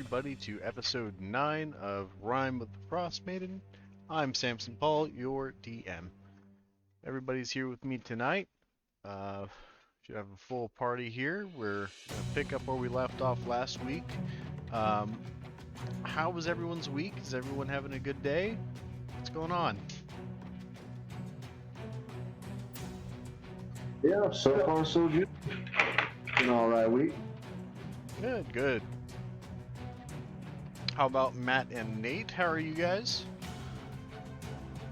everybody to episode 9 of Rime with the Frost Maiden. I'm Samson Paul, your DM. Everybody's here with me tonight. Should have a full party here. We're going to pick up where we left off last week. How was everyone's week? Is everyone having a good day? What's going on? Yeah, so far so good. An alright week. Good, good. How about Matt and Nate? How are you guys?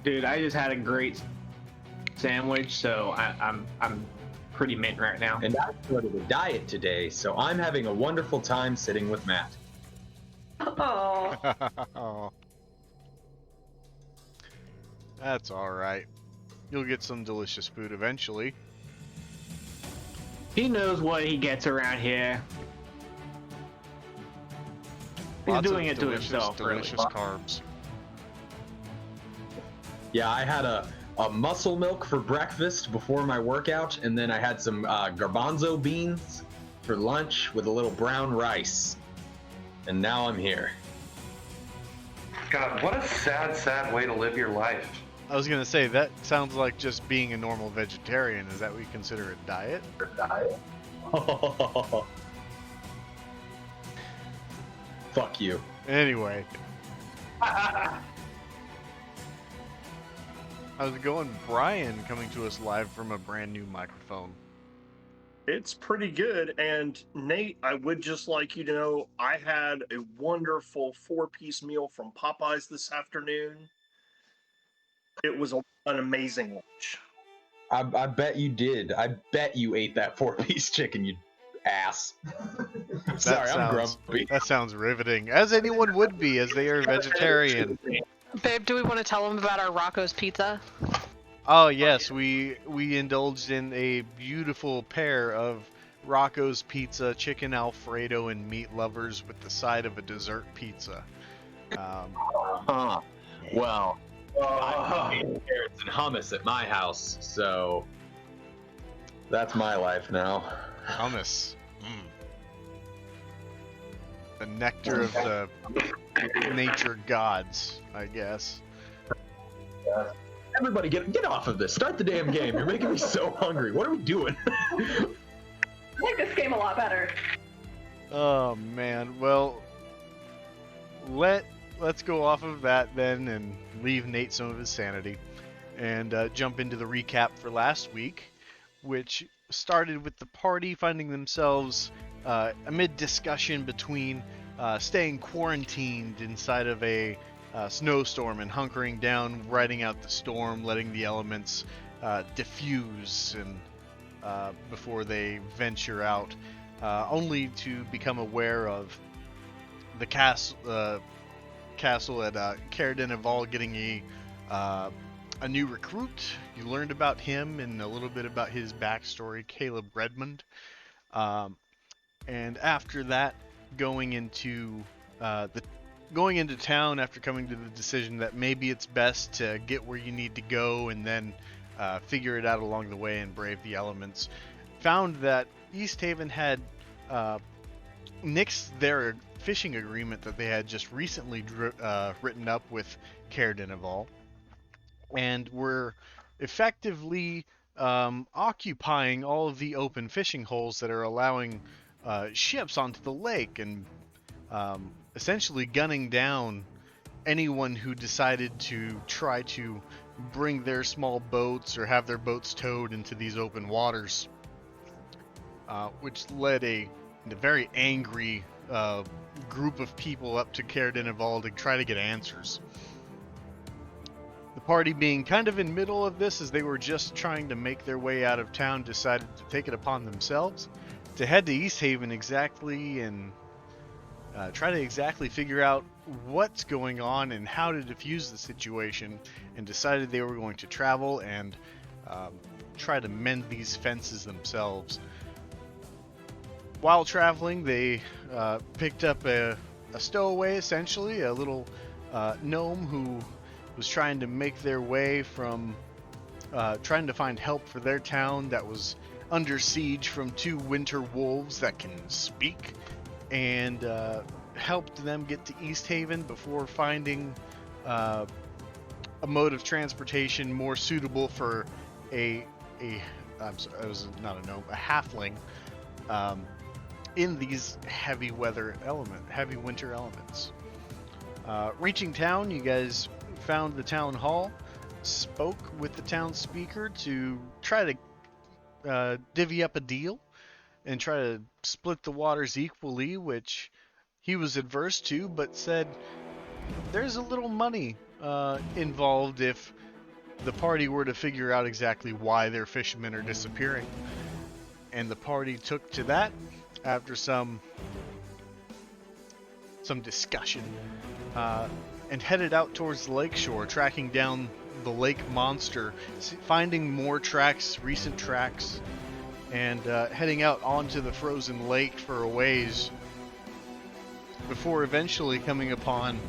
Dude, I just had a great sandwich, so I'm pretty mint right now. And I started a diet today, so I'm having a wonderful time sitting with Matt. Oh. That's alright. You'll get some delicious food eventually. He knows what he gets around here. He's Lots doing of it to himself, delicious really. carbs. Yeah, I had a muscle milk for breakfast before my workout, and then I had some garbanzo beans for lunch with a little brown rice. And now I'm here. God, what a sad, sad way to live your life. I was gonna say, that sounds like just being a normal vegetarian. Is that what you consider a diet? Fuck you. Anyway. How's it going? Brian coming to us live from a brand new microphone. It's pretty good. And Nate, I would just like you to know I had a wonderful 4-piece meal from Popeyes this afternoon. It was an amazing lunch. I bet you did. I bet you ate that 4-piece chicken, you ass. Sorry, I'm grumpy. That sounds riveting. As anyone would be, as they are vegetarian. Babe, do we want to tell them about our Rocco's Pizza? Oh yes, we indulged in a beautiful pair of Rocco's Pizza, chicken Alfredo, and meat lovers with the side of a dessert pizza. Well, I made carrots and hummus at my house, so that's my life now. Hummus. The nectar of the nature gods, I guess. Everybody get off of this. Start the damn game. You're making me so hungry. What are we doing? I like this game a lot better. Oh man. Well, let's go off of that then and leave Nate some of his sanity and jump into the recap for last week, which started with the party finding themselves amid discussion between staying quarantined inside of a snowstorm and hunkering down, riding out the storm, letting the elements diffuse and before they venture out, only to become aware of the castle at Caer-Dineval getting a new recruit. You learned about him and a little bit about his backstory, Caleb Redmond. And after that, going into town after coming to the decision that maybe it's best to get where you need to go and then figure it out along the way and brave the elements. Found that East Haven had nixed their fishing agreement that they had just recently written up with Caer-Dineval, and were effectively occupying all of the open fishing holes that are allowing ships onto the lake and essentially gunning down anyone who decided to try to bring their small boats or have their boats towed into these open waters, which led a very angry group of people up to Caer-Dineval to try to get answers. The party, being kind of in middle of this as they were just trying to make their way out of town, decided to take it upon themselves to head to East Haven exactly and try to exactly figure out what's going on and how to defuse the situation, and decided they were going to travel and try to mend these fences themselves. While traveling, they picked up a stowaway, essentially, a little gnome who was trying to make their way from trying to find help for their town that was under siege from 2 winter wolves that can speak, and helped them get to East Haven before finding a mode of transportation more suitable for a I'm sorry, it was not a gnome, a halfling, in these heavy winter elements. Reaching town, you guys found the town hall, spoke with the town speaker to try to divvy up a deal and try to split the waters equally, which he was adverse to, but said there's a little money involved if the party were to figure out exactly why their fishermen are disappearing. And the party took to that after some discussion, and headed out towards the lakeshore, tracking down the lake monster, finding more tracks, recent tracks, and heading out onto the frozen lake for a ways before eventually coming upon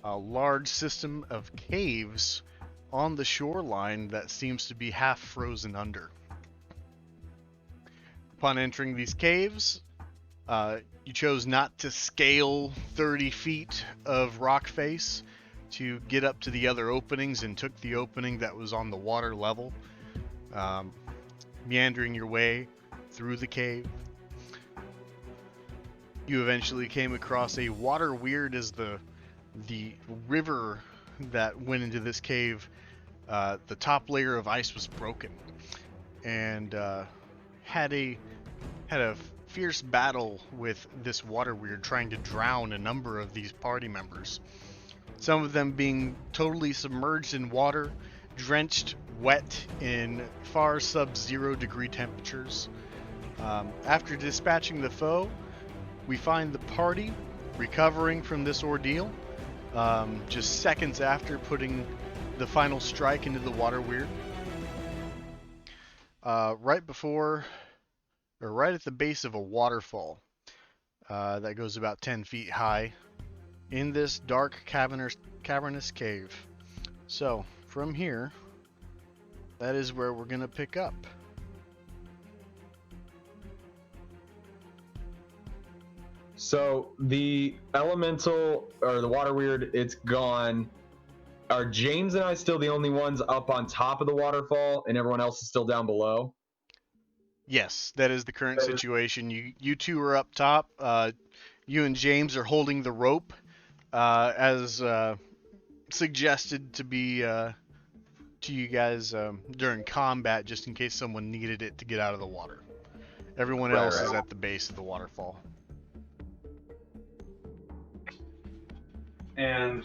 a large system of caves on the shoreline that seems to be half frozen under. Upon entering these caves, you chose not to scale 30 feet of rock face to get up to the other openings and took the opening that was on the water level, meandering your way through the cave. You eventually came across a water weird as the river that went into this cave. The top layer of ice was broken, and had a fierce battle with this water weird, trying to drown a number of these party members. Some of them being totally submerged in water, drenched, wet in far sub-0 degree temperatures. After dispatching the foe, we find the party recovering from this ordeal, just seconds after putting the final strike into the water weird. Right at the base of a waterfall that goes about 10 feet high in this dark cavernous cave. So from here, that is where we're gonna pick up. So the elemental or the water weird, it's gone. Are James and I still the only ones up on top of the waterfall, and everyone else is still down below? Yes, that is the current situation. You two are up top. You and James are holding the rope, as suggested to be to you guys during combat, just in case someone needed it to get out of the water. Everyone else is at the base of the waterfall. And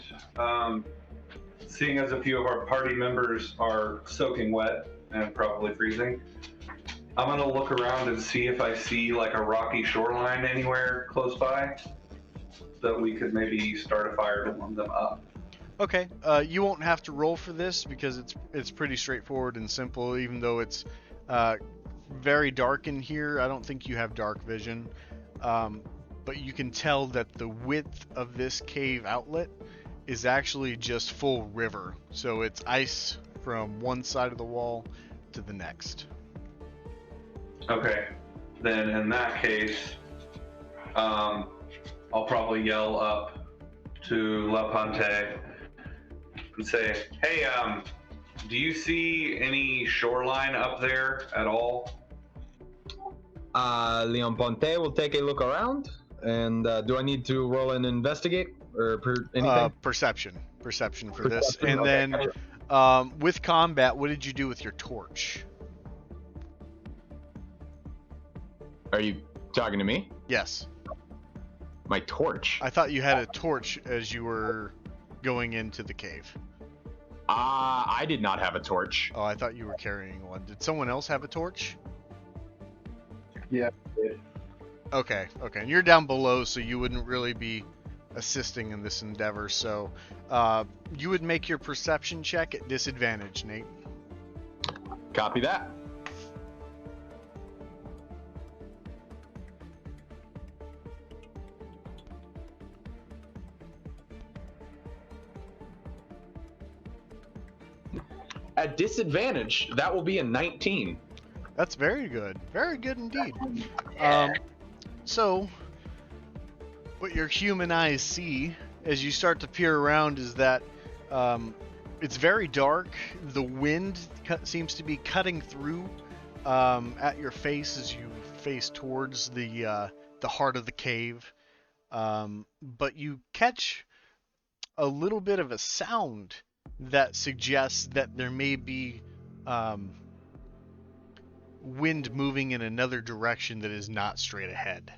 seeing as a few of our party members are soaking wet and probably freezing, I'm gonna look around and see if I see like a rocky shoreline anywhere close by, so that we could maybe start a fire to warm them up. Okay, you won't have to roll for this because it's pretty straightforward and simple. Even though it's very dark in here, I don't think you have dark vision, but you can tell that the width of this cave outlet is actually just full river. So it's ice from one side of the wall to the next. Okay, then in that case, I'll probably yell up to La Ponte and say, hey, do you see any shoreline up there at all? Leon Ponte will take a look around, and do I need to roll and investigate or anything? Perception for this. Perception, And okay. then with combat, what did you do with your torch? Are you talking to me? Yes. My torch? I thought you had a torch as you were going into the cave. I did not have a torch. Oh, I thought you were carrying one. Did someone else have a torch? Yeah. Okay. And you're down below, so you wouldn't really be assisting in this endeavor. So you would make your perception check at disadvantage, Nate. Copy that. At disadvantage, that will be a 19. That's very good. Very good indeed. So, what your human eyes see as you start to peer around is that it's very dark. The wind seems to be cutting through at your face as you face towards the heart of the cave. But you catch a little bit of a sound that suggests that there may be wind moving in another direction that is not straight ahead.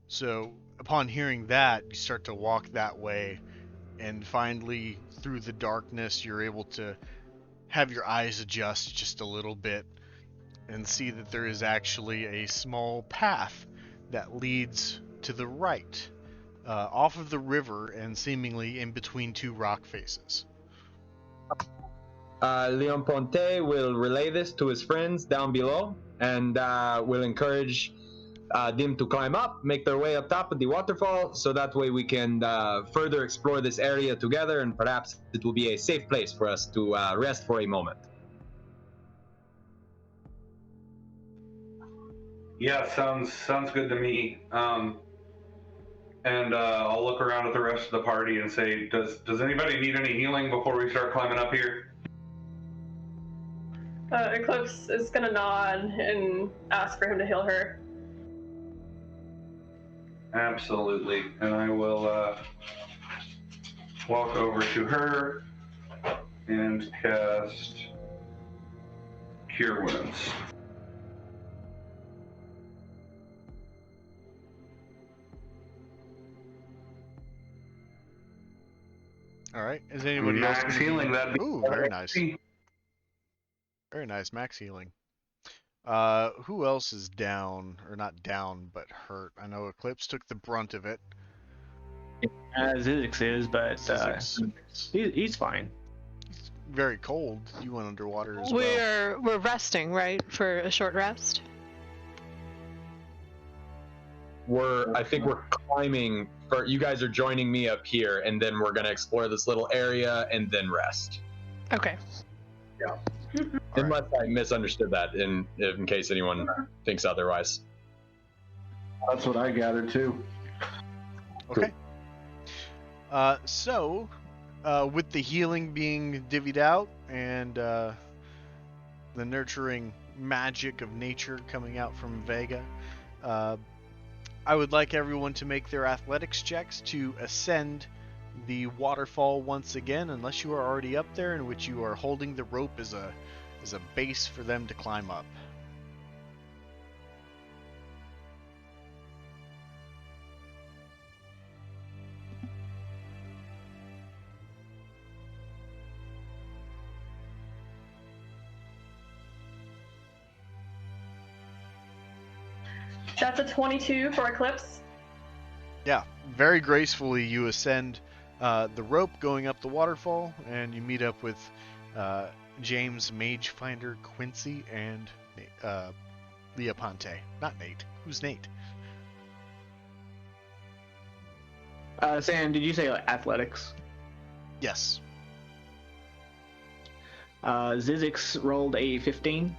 So upon hearing that, you start to walk that way, and finally, through the darkness, you're able to have your eyes adjust just a little bit and see that there is actually a small path that leads to the right, off of the river and seemingly in between two rock faces. Leon Ponte will relay this to his friends down below and will encourage them to climb up, make their way up top of the waterfall, so that way we can further explore this area together, and perhaps it will be a safe place for us to rest for a moment. Yeah, sounds good to me. And I'll look around at the rest of the party and say, does anybody need any healing before we start climbing up here? Eclipse is gonna nod and ask for him to heal her. Absolutely. And I will walk over to her and cast Cure Wounds. All right. Is anybody Max else healing, that'd be Ooh, very nice. Very nice, max healing. Who else is down, or not down, but hurt? I know Eclipse took the brunt of it. Zizix is, but Zizix. he's fine. It's very cold. You went underwater as well. We're resting, right? For a short rest. I think we're climbing. You guys are joining me up here, and then we're gonna explore this little area and then rest. Okay. Unless I misunderstood that, in case anyone thinks otherwise. That's what I gathered too. Okay. So, with the healing being divvied out and the nurturing magic of nature coming out from Vega, I would like everyone to make their athletics checks to ascend the waterfall once again, unless you are already up there, in which you are holding the rope as a base for them to climb up. That's a 22 for Eclipse. Yeah, very gracefully you ascend the rope going up the waterfall, and you meet up with James, Mage Finder, Quincy, and Leoponte. Not Nate. Who's Nate? Sam, did you say athletics? Yes. Zizix rolled a 15.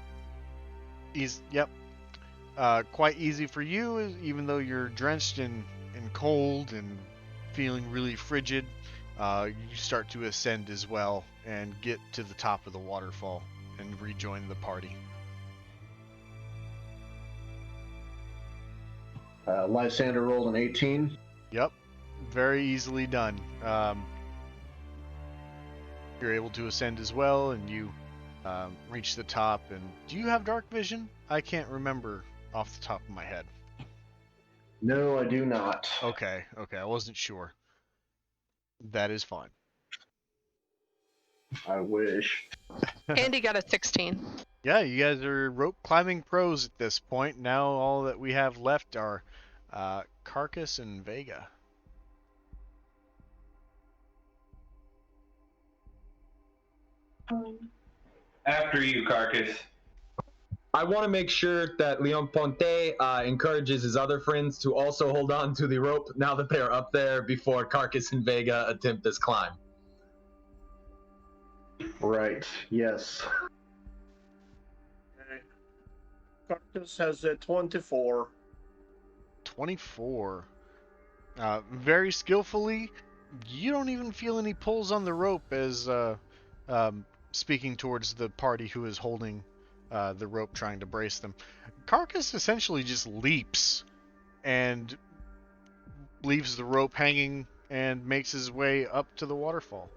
Yep. Quite easy for you, even though you're drenched in cold and feeling really frigid. You start to ascend as well and get to the top of the waterfall and rejoin the party. Lysander rolled an 18. Yep, very easily done. You're able to ascend as well, and you reach the top. And do you have dark vision? I can't remember off the top of my head. No, I do not. Okay, I wasn't sure. That is fine. I wish. Andy got a 16. Yeah, you guys are rope climbing pros at this point. Now all that we have left are Carcass and Vega. After you, Carcass. I want to make sure that Leon Ponte encourages his other friends to also hold on to the rope now that they are up there before Carcass and Vega attempt this climb. Right, yes. Okay. Carcass has a 24. 24. Very skillfully, you don't even feel any pulls on the rope as speaking towards the party who is holding the rope trying to brace them. Carcass essentially just leaps and leaves the rope hanging and makes his way up to the waterfall.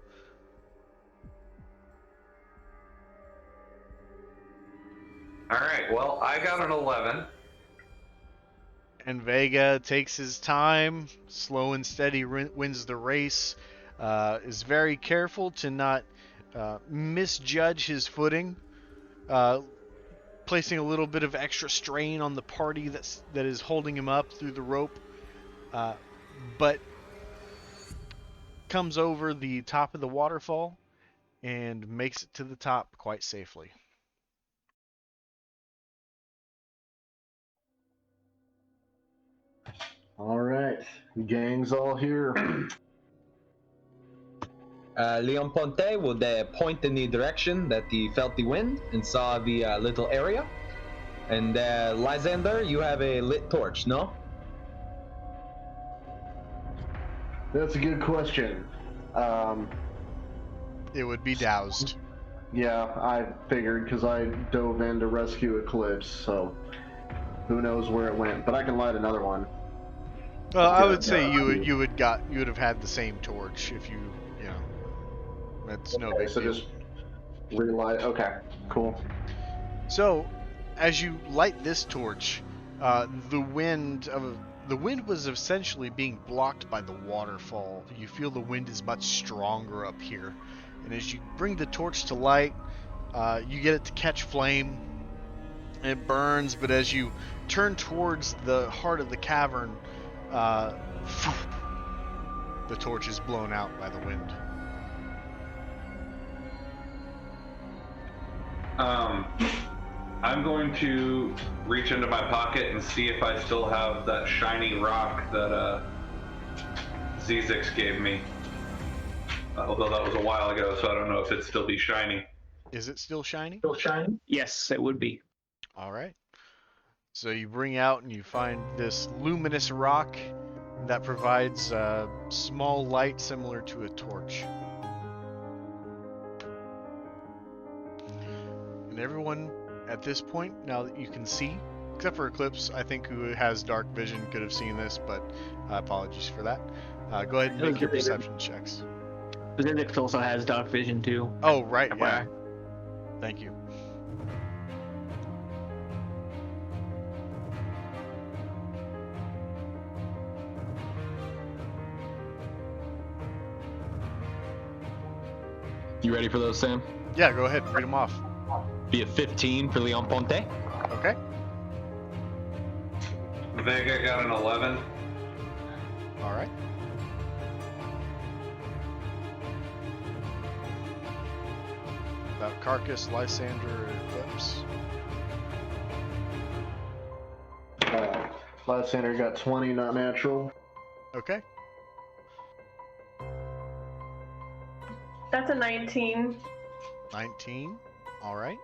All right. Well, I got an 11. And Vega takes his time, slow and steady wins the race, is very careful to not misjudge his footing, placing a little bit of extra strain on the party that is holding him up through the rope, but comes over the top of the waterfall and makes it to the top quite safely. All right, gang's all here. Leon Ponte would point in the direction that he felt the wind and saw the little area. And Lysander, you have a lit torch, no? That's a good question. It would be doused. Yeah, I figured because I dove in to rescue Eclipse, so who knows where it went. But I can light another one. Well, I would say you would have had the same torch if you know. That's no big so deal. just relight. Okay, cool. So, as you light this torch, the wind was essentially being blocked by the waterfall. You feel the wind is much stronger up here, and as you bring the torch to light, you get it to catch flame. It burns, but as you turn towards the heart of the cavern, the torch is blown out by the wind. I'm going to reach into my pocket and see if I still have that shiny rock that Zizix gave me. Although that was a while ago, so I don't know if it'd still be shiny. Is it still shiny? Still shiny? Yes, it would be. All right. So you bring out and you find this luminous rock that provides a small light similar to a torch. And everyone at this point, now that you can see, except for Eclipse, I think, who has dark vision, could have seen this, but apologies for that. Go ahead and make your perception checks. Zizix also has dark vision too. Oh, right, yeah. FYI. Thank you. You ready for those, Sam? Yeah, go ahead, read them off. Be a 15 for Leon Ponte. Okay. Vega got an 11. All right. About Carcass, Lysander, Eclipse. Lysander got 20, not natural. Okay. That's a 19. 19. All right.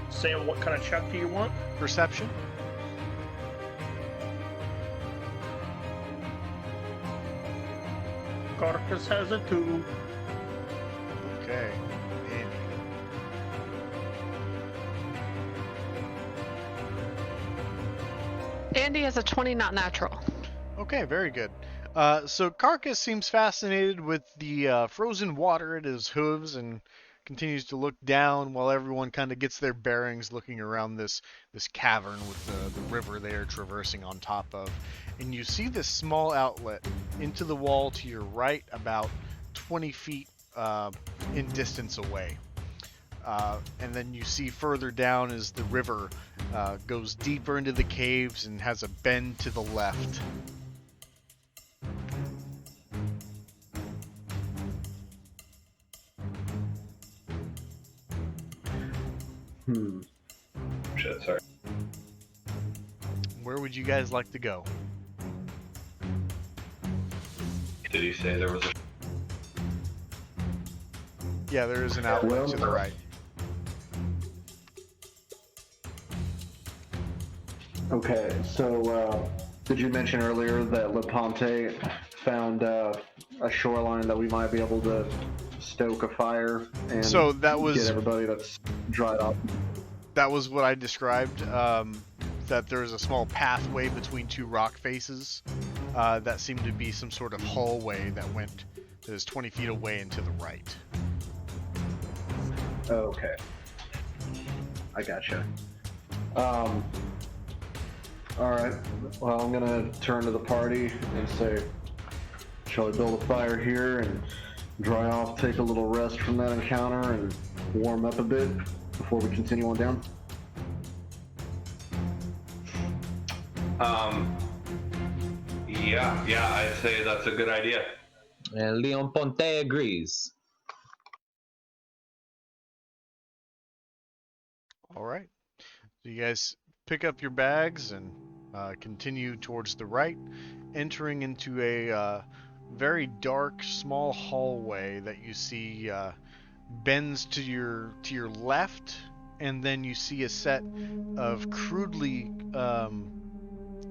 Sam, what kind of check do you want? Perception. Carcass has a 2. Okay. Andy. Andy has a 20 not natural. Okay, very good. So Carcass seems fascinated with the frozen water at his hooves and continues to look down while everyone kind of gets their bearings looking around this cavern with the river they are traversing on top of. And you see this small outlet into the wall to your right, about 20 feet in distance away. And then you see further down as the river goes deeper into the caves and has a bend to the left. Shit, sorry. Where would you guys like to go? Did he say there was a... Yeah, there is an outlet to the right. Okay, so Did you mention earlier that Leponte found a shoreline that we might be able to stoke a fire and So that get was everybody that's dried up? that was what I described. That there's a small pathway between two rock faces that seemed to be some sort of hallway that is 20 feet away and to the right. Okay. I gotcha. Alright. Well, I'm gonna turn to the party and say, shall we build a fire here and dry off, take a little rest from that encounter, and warm up a bit before we continue on down? Yeah, I'd say that's a good idea. Leon Ponte agrees. All right. So you guys pick up your bags and continue towards the right, entering into a very dark, small hallway that you see bends to your left, and then you see a set of crudely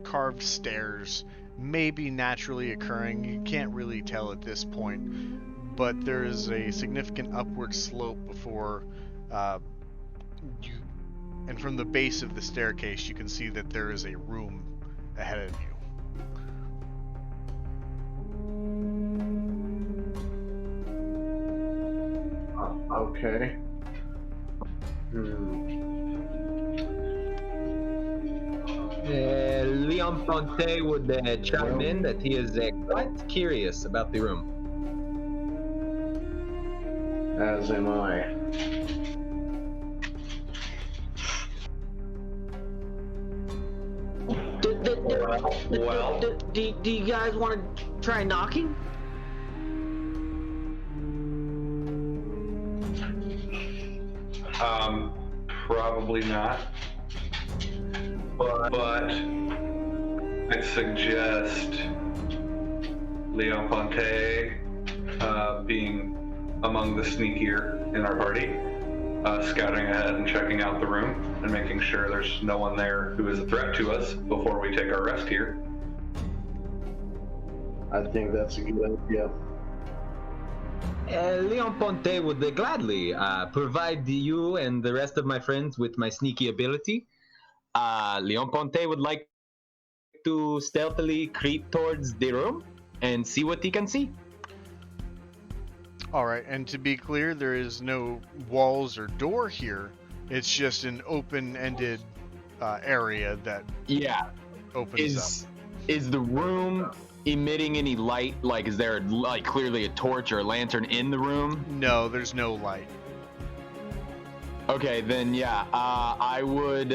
carved stairs, maybe naturally occurring. You can't really tell at this point, but there is a significant upward slope before you. And from the base of the staircase, you can see that there is a room ahead of you. Okay. Leon Ponte would chime in that he is quite curious about the room. As am I. Well, Do you guys want to try knocking? probably not. But I'd suggest Leon Ponte being among the sneakier in our party, scouting ahead and checking out the room and making sure there's no one there who is a threat to us before we take our rest here. I think that's a good idea. Leon Ponte would gladly provide you and the rest of my friends with my sneaky ability. Leon Ponte would like to stealthily creep towards the room and see what he can see. All right, and to be clear, there is no walls or door here. It's just an open-ended area that opens up. Is the room emitting any light? Like, is there like clearly a torch or a lantern in the room? No, there's no light. Okay, then yeah, I would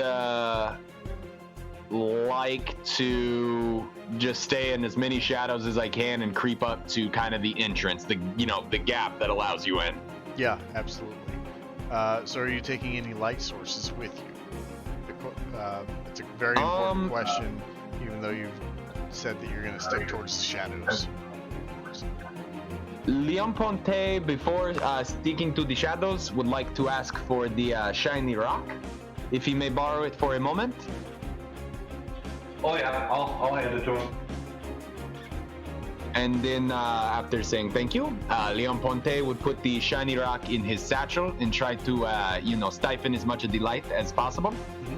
like to just stay in as many shadows as I can and creep up to kind of the entrance, the gap that allows you in. Yeah, absolutely. So are you taking any light sources with you? It's a very important question, even though you've said that you're going to stay towards the shadows. Leon Ponte, before sticking to the shadows, would like to ask for the shiny rock, if he may borrow it for a moment. Oh yeah, I'll hand it to him. And then after saying thank you, Leon Ponte would put the shiny rock in his satchel and try to, stifle as much of the light as possible. Mm-hmm.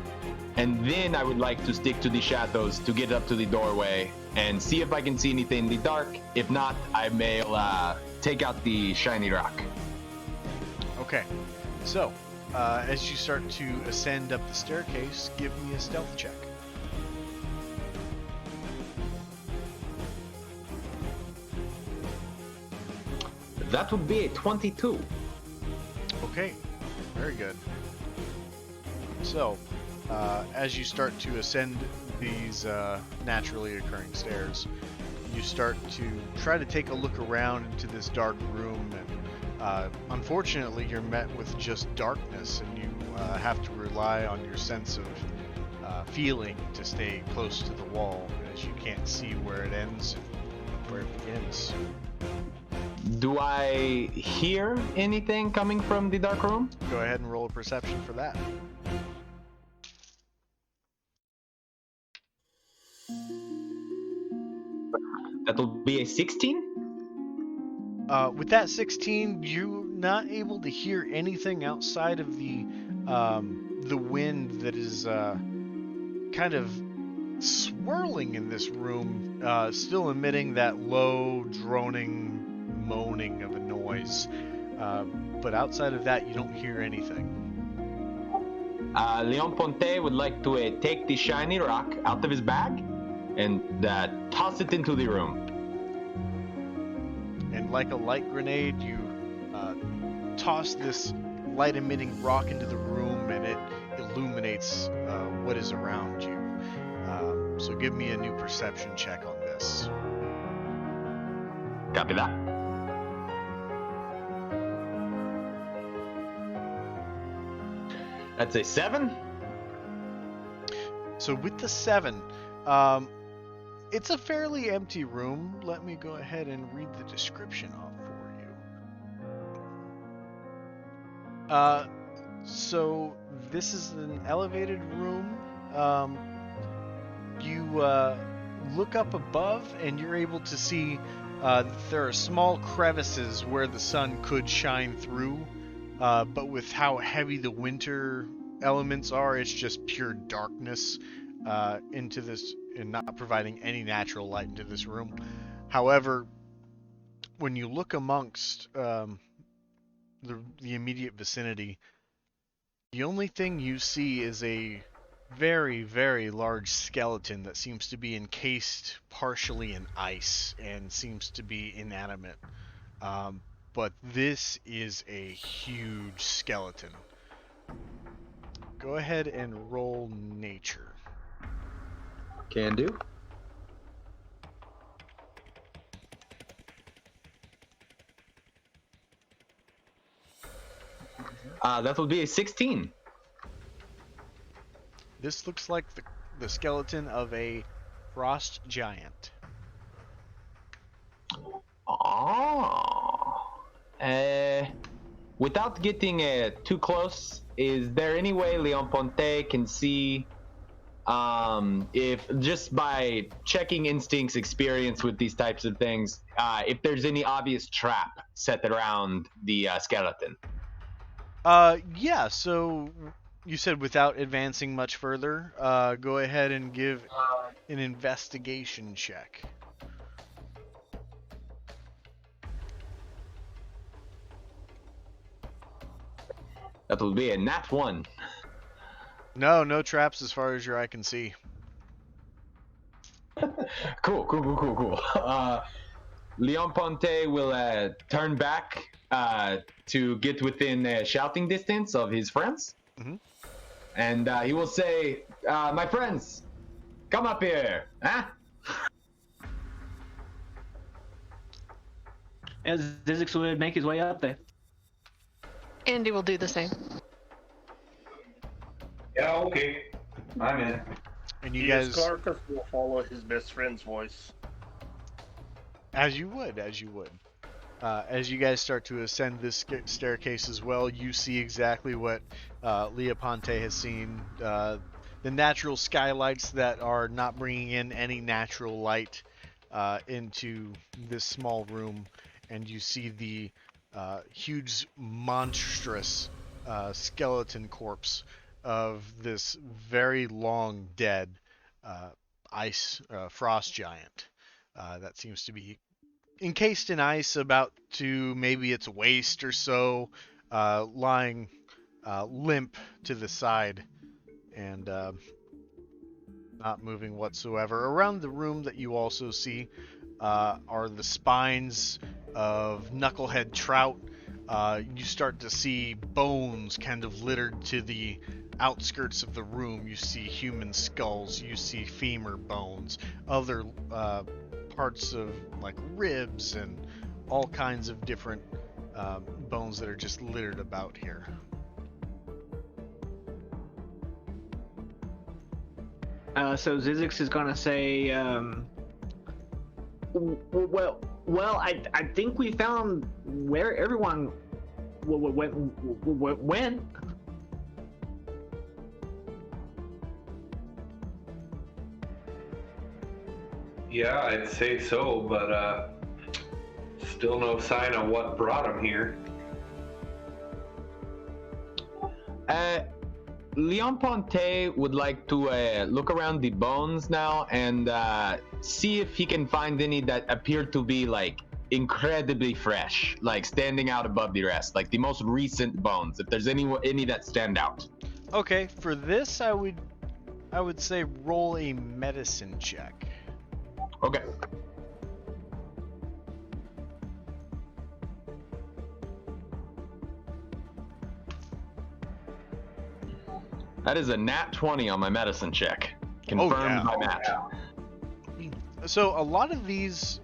And then I would like to stick to the shadows to get up to the doorway and see if I can see anything in the dark. If not, I may take out the shiny rock. Okay, so as you start to ascend up the staircase, give me a stealth check. That would be a 22. Okay, very good. So, as you start to ascend these naturally occurring stairs, you start to try to take a look around into this dark room, and unfortunately you're met with just darkness, and you have to rely on your sense of feeling to stay close to the wall, as you can't see where it ends and where it begins. Do I hear anything coming from the dark room? Go ahead and roll a perception for that. that'll be a 16. With that 16, you're not able to hear anything outside of the wind that is kind of swirling in this room, still emitting that low, droning, moaning of a noise. But outside of that, you don't hear anything. Leon Ponte would like to take the shiny rock out of his bag and toss it into the room. And like a light grenade, you toss this light-emitting rock into the room, and it illuminates what is around you. So give me a new perception check on this. Copy that. That's a 7. So with the 7, it's a fairly empty room. Let me go ahead and read the description off for you. So this is an elevated room. You look up above, and you're able to see there are small crevices where the sun could shine through. But with how heavy the winter elements are, it's just pure darkness into this, and not providing any natural light into this room. However, when you look amongst the immediate vicinity, the only thing you see is a very, very large skeleton that seems to be encased partially in ice and seems to be inanimate. But this is a huge skeleton. Go ahead and roll nature. Can do. That will be a 16. This looks like the skeleton of a frost giant. Oh. Without getting too close, is there any way Leon Ponte can see if, just by checking instincts experience with these types of things, if there's any obvious trap set around the skeleton? Yeah, so you said without advancing much further, go ahead and give an investigation check. That will be a nat 1. No traps as far as your eye can see. Cool. Leon Ponte will turn back to get within shouting distance of his friends. Mhm. And he will say, my friends, come up here, huh? As Zizix would make his way up there. Andy will do the same. Yeah, okay. I'm in. And you His guys, carcass will follow his best friend's voice. as you would. As you guys start to ascend this staircase as well, you see exactly what Leon Ponte has seen. The natural skylights that are not bringing in any natural light into this small room, and you see the huge, monstrous skeleton corpse of this very long dead ice frost giant that seems to be encased in ice about to maybe its waist or so, lying limp to the side and not moving whatsoever. Around the room that you also see are the spines of knucklehead trout. You start to see bones kind of littered to the outskirts of the room. You see human skulls, you see femur bones, other parts of like ribs, and all kinds of different bones that are just littered about here. So Zizix is gonna say, well, I think we found where everyone went. Yeah, I'd say so, but still no sign of what brought him here. Leon Ponte would like to look around the bones now and see if he can find any that appear to be like incredibly fresh, like standing out above the rest, like the most recent bones. If there's any that stand out. Okay, for this, I would say roll a medicine check. Okay. That is a nat 20 on my medicine check. Confirmed by Matt. So a lot of these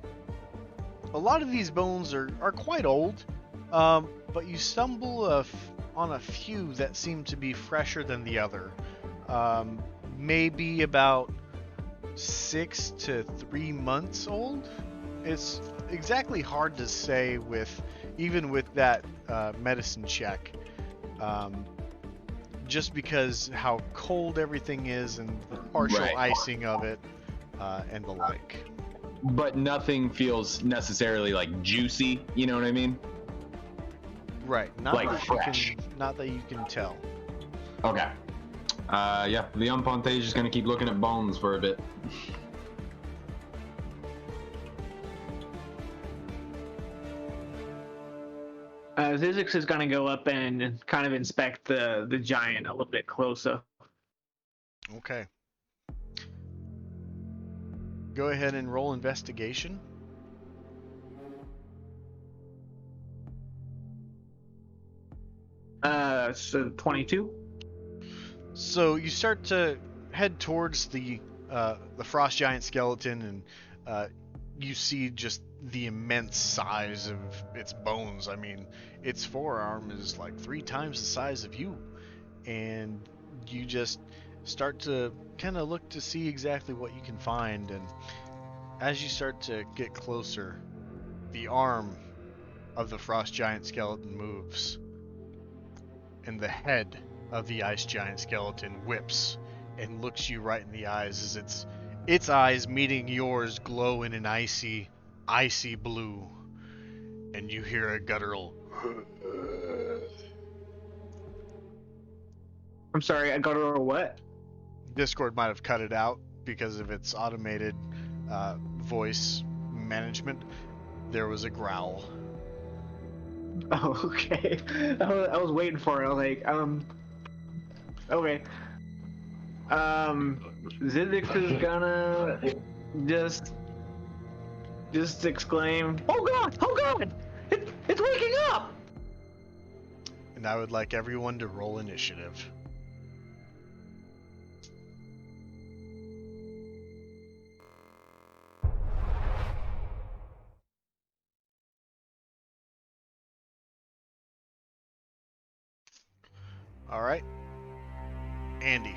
bones are quite old, but you stumble on a few that seem to be fresher than the other. Maybe about 6 to 3 months old. It's exactly hard to say even with that medicine check. Just because how cold everything is and the partial icing of it and the like. But nothing feels necessarily like juicy, you know what I mean? Right. Not like that fresh. Not that you can tell. Okay. Yeah, Leon Ponte is just gonna keep looking at bones for a bit. Zizix is gonna go up and kind of inspect the giant a little bit closer. Okay. Go ahead and roll investigation. So 22. So you start to head towards the frost giant skeleton, and you see just the immense size of its bones. I mean, its forearm is like 3 times the size of you, and you just start to kind of look to see exactly what you can find. And as you start to get closer, the arm of the frost giant skeleton moves, and the head of the ice giant skeleton whips and looks you right in the eyes as its eyes meeting yours glow in an icy blue, and you hear a guttural I'm sorry, I got a what? Discord might have cut it out because of its automated voice management. There was a growl. Oh, okay. I was waiting for it. I was like, okay. Zizix is gonna just exclaim, "Oh God! Oh God! It's waking up!" And I would like everyone to roll initiative. All right. Andy.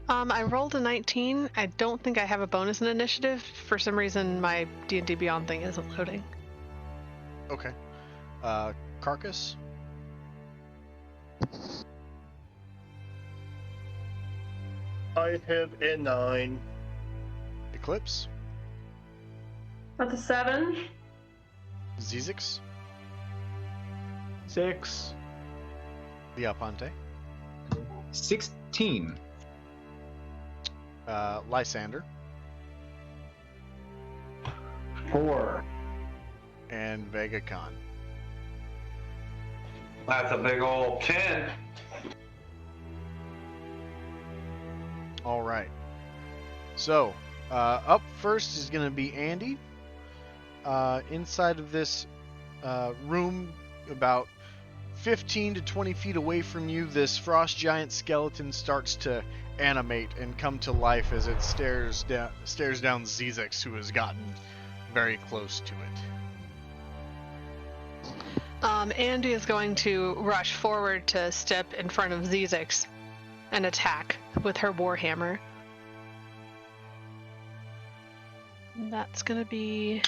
I rolled a 19. I don't think I have a bonus in initiative. For some reason, my D&D Beyond thing isn't loading. Okay. Carcass. I have a 9. Eclipse. That's a 7. Zizix. 6. Leoponte. 16. Lysander. 4. And Vega Khan. That's a big old 10. All right. So, up first is going to be Andy. Inside of this room, about 15 to 20 feet away from you, this frost giant skeleton starts to animate and come to life as it stares down Zizix, who has gotten very close to it. Andy is going to rush forward to step in front of Zizix and attack with her warhammer. That's gonna be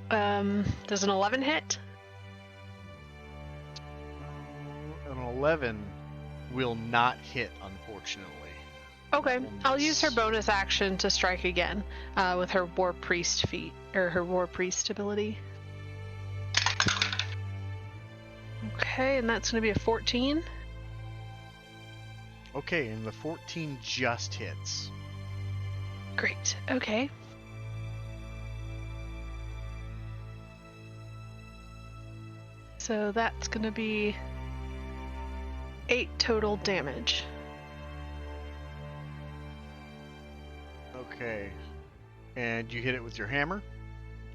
does an 11 hit? An 11 will not hit, unfortunately. Okay, I'll use her bonus action to strike again with her War Priest feat, or her War Priest ability. Okay, and that's going to be a 14. Okay, and the 14 just hits. Great, okay. So that's going to be 8 total damage. Okay. And you hit it with your hammer?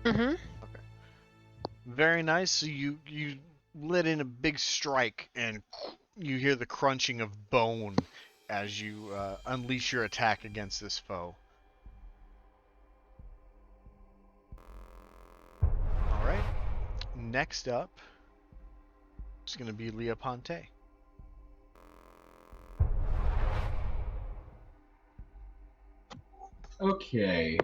Mm-hmm. Okay. Very nice. So you let in a big strike, and you hear the crunching of bone as you unleash your attack against this foe. Alright. Next up, it's going to be Leoponte. Okay.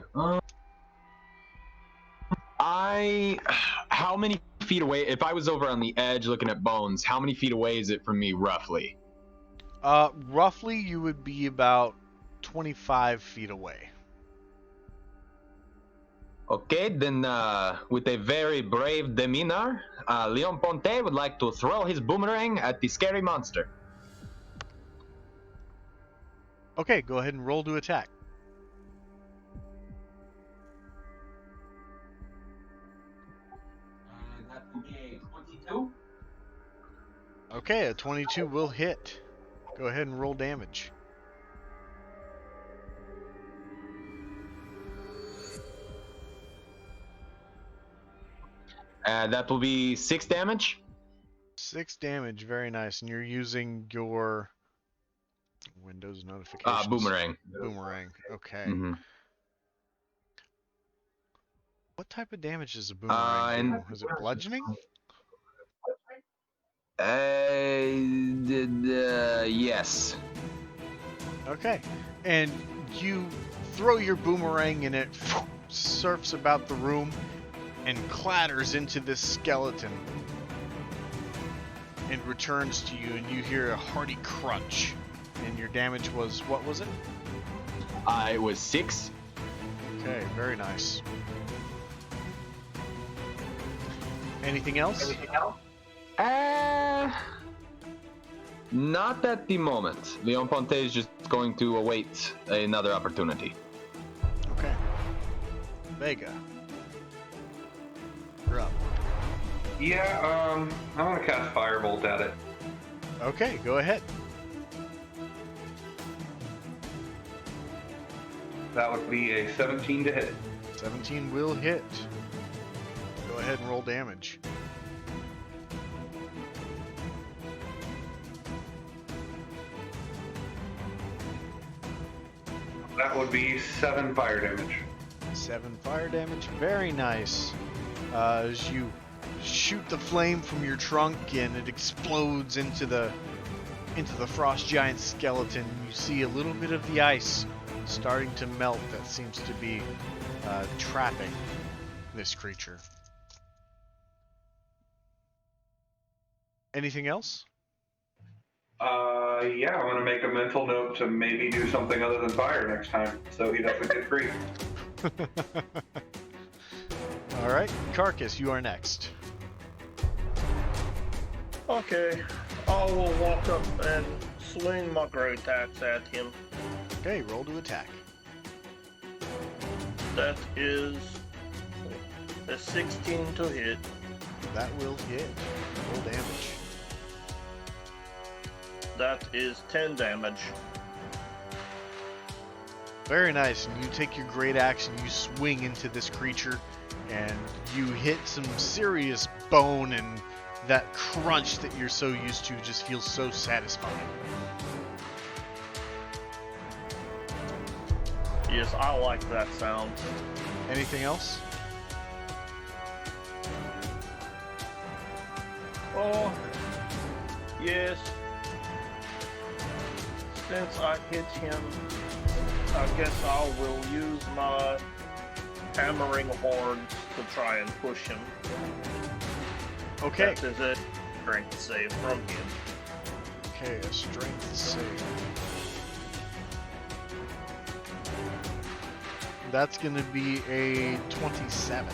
How many feet away? If I was over on the edge looking at bones, how many feet away is it from me, roughly? Roughly, you would be about 25 feet away. Okay, then with a very brave demeanor, Leon Ponte would like to throw his boomerang at the scary monster. Okay, go ahead and roll to attack. That would be a 22. Okay, a 22 will hit. Go ahead and roll damage. That will be 6 damage. 6 damage, very nice. And you're using your Windows notifications. Boomerang. Boomerang, okay. Mm-hmm. What type of damage does a boomerang do? Is it bludgeoning? Yes. Okay. And you throw your boomerang and it surfs about the room and clatters into this skeleton and returns to you, and you hear a hearty crunch. And your damage was, what was it? It was 6. Okay, very nice. Anything else? Not at the moment. Leon Ponte is just going to await another opportunity. Okay. Vega. You're up. Yeah, I'm gonna cast Firebolt at it. Okay, go ahead. That would be a 17 to hit. 17 will hit. Go ahead and roll damage. That would be 7 fire damage. 7 fire damage. Very nice. As you shoot the flame from your trunk and it explodes into the frost giant skeleton, you see a little bit of the ice starting to melt that seems to be trapping this creature. Anything else? Yeah, I'm gonna make a mental note to maybe do something other than fire next time, so he doesn't get grief. All right, Carcass, you are next. Okay, I will walk up and swing my great axe at him. Okay, roll to attack. That is a 16 to hit. That will hit. Roll damage. That is 10 damage. Very nice. And you take your great axe and you swing into this creature, and you hit some serious bone, and that crunch that you're so used to just feels so satisfying. Yes, I like that sound. Anything else? Oh, yes. Since I hit him, I guess I will use my hammering horns to try and push him. Okay. That is a strength save from him. Okay, a strength save. That's going to be a 27.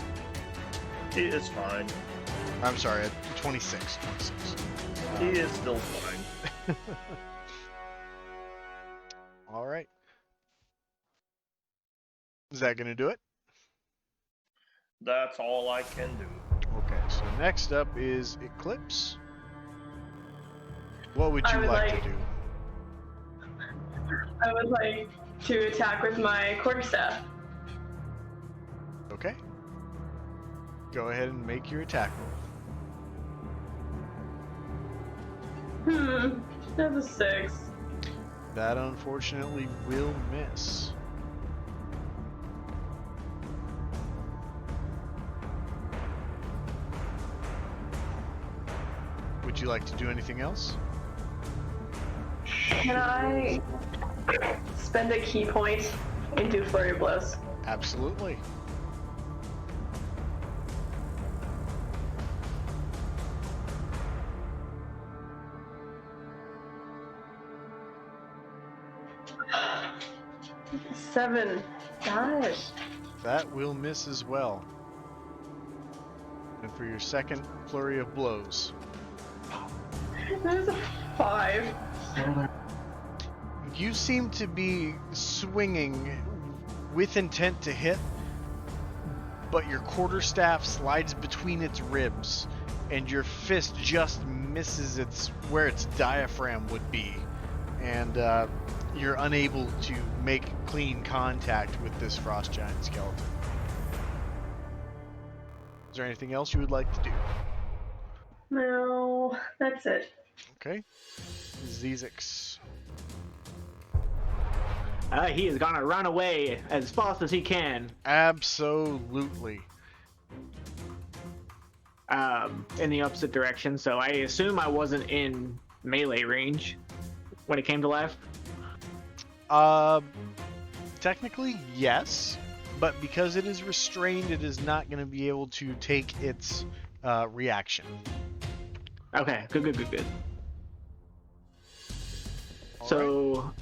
It's fine. I'm sorry, a 26. He is still fine. All right. Is that going to do it? That's all I can do. Okay, so next up is Eclipse. What would you I would like to do? I would like to attack with my quarterstaff. Okay. Go ahead and make your attack roll. That's a 6. That unfortunately will miss. Would you like to do anything else? Can I spend a key point and do flurry of blows? Absolutely. Seven. Gosh. That will miss as well. And for your second flurry of blows. There's a 5. You seem to be swinging with intent to hit, but your quarterstaff slides between its ribs, and your fist just misses where its diaphragm would be, and you're unable to make clean contact with this frost giant skeleton. Is there anything else you would like to do? No, that's it. Okay. Zizix. He is gonna run away as fast as he can. Absolutely. In the opposite direction. So I assume I wasn't in melee range when it came to life. Technically, yes, but because it is restrained, it is not going to be able to take its reaction. Okay, good. All So,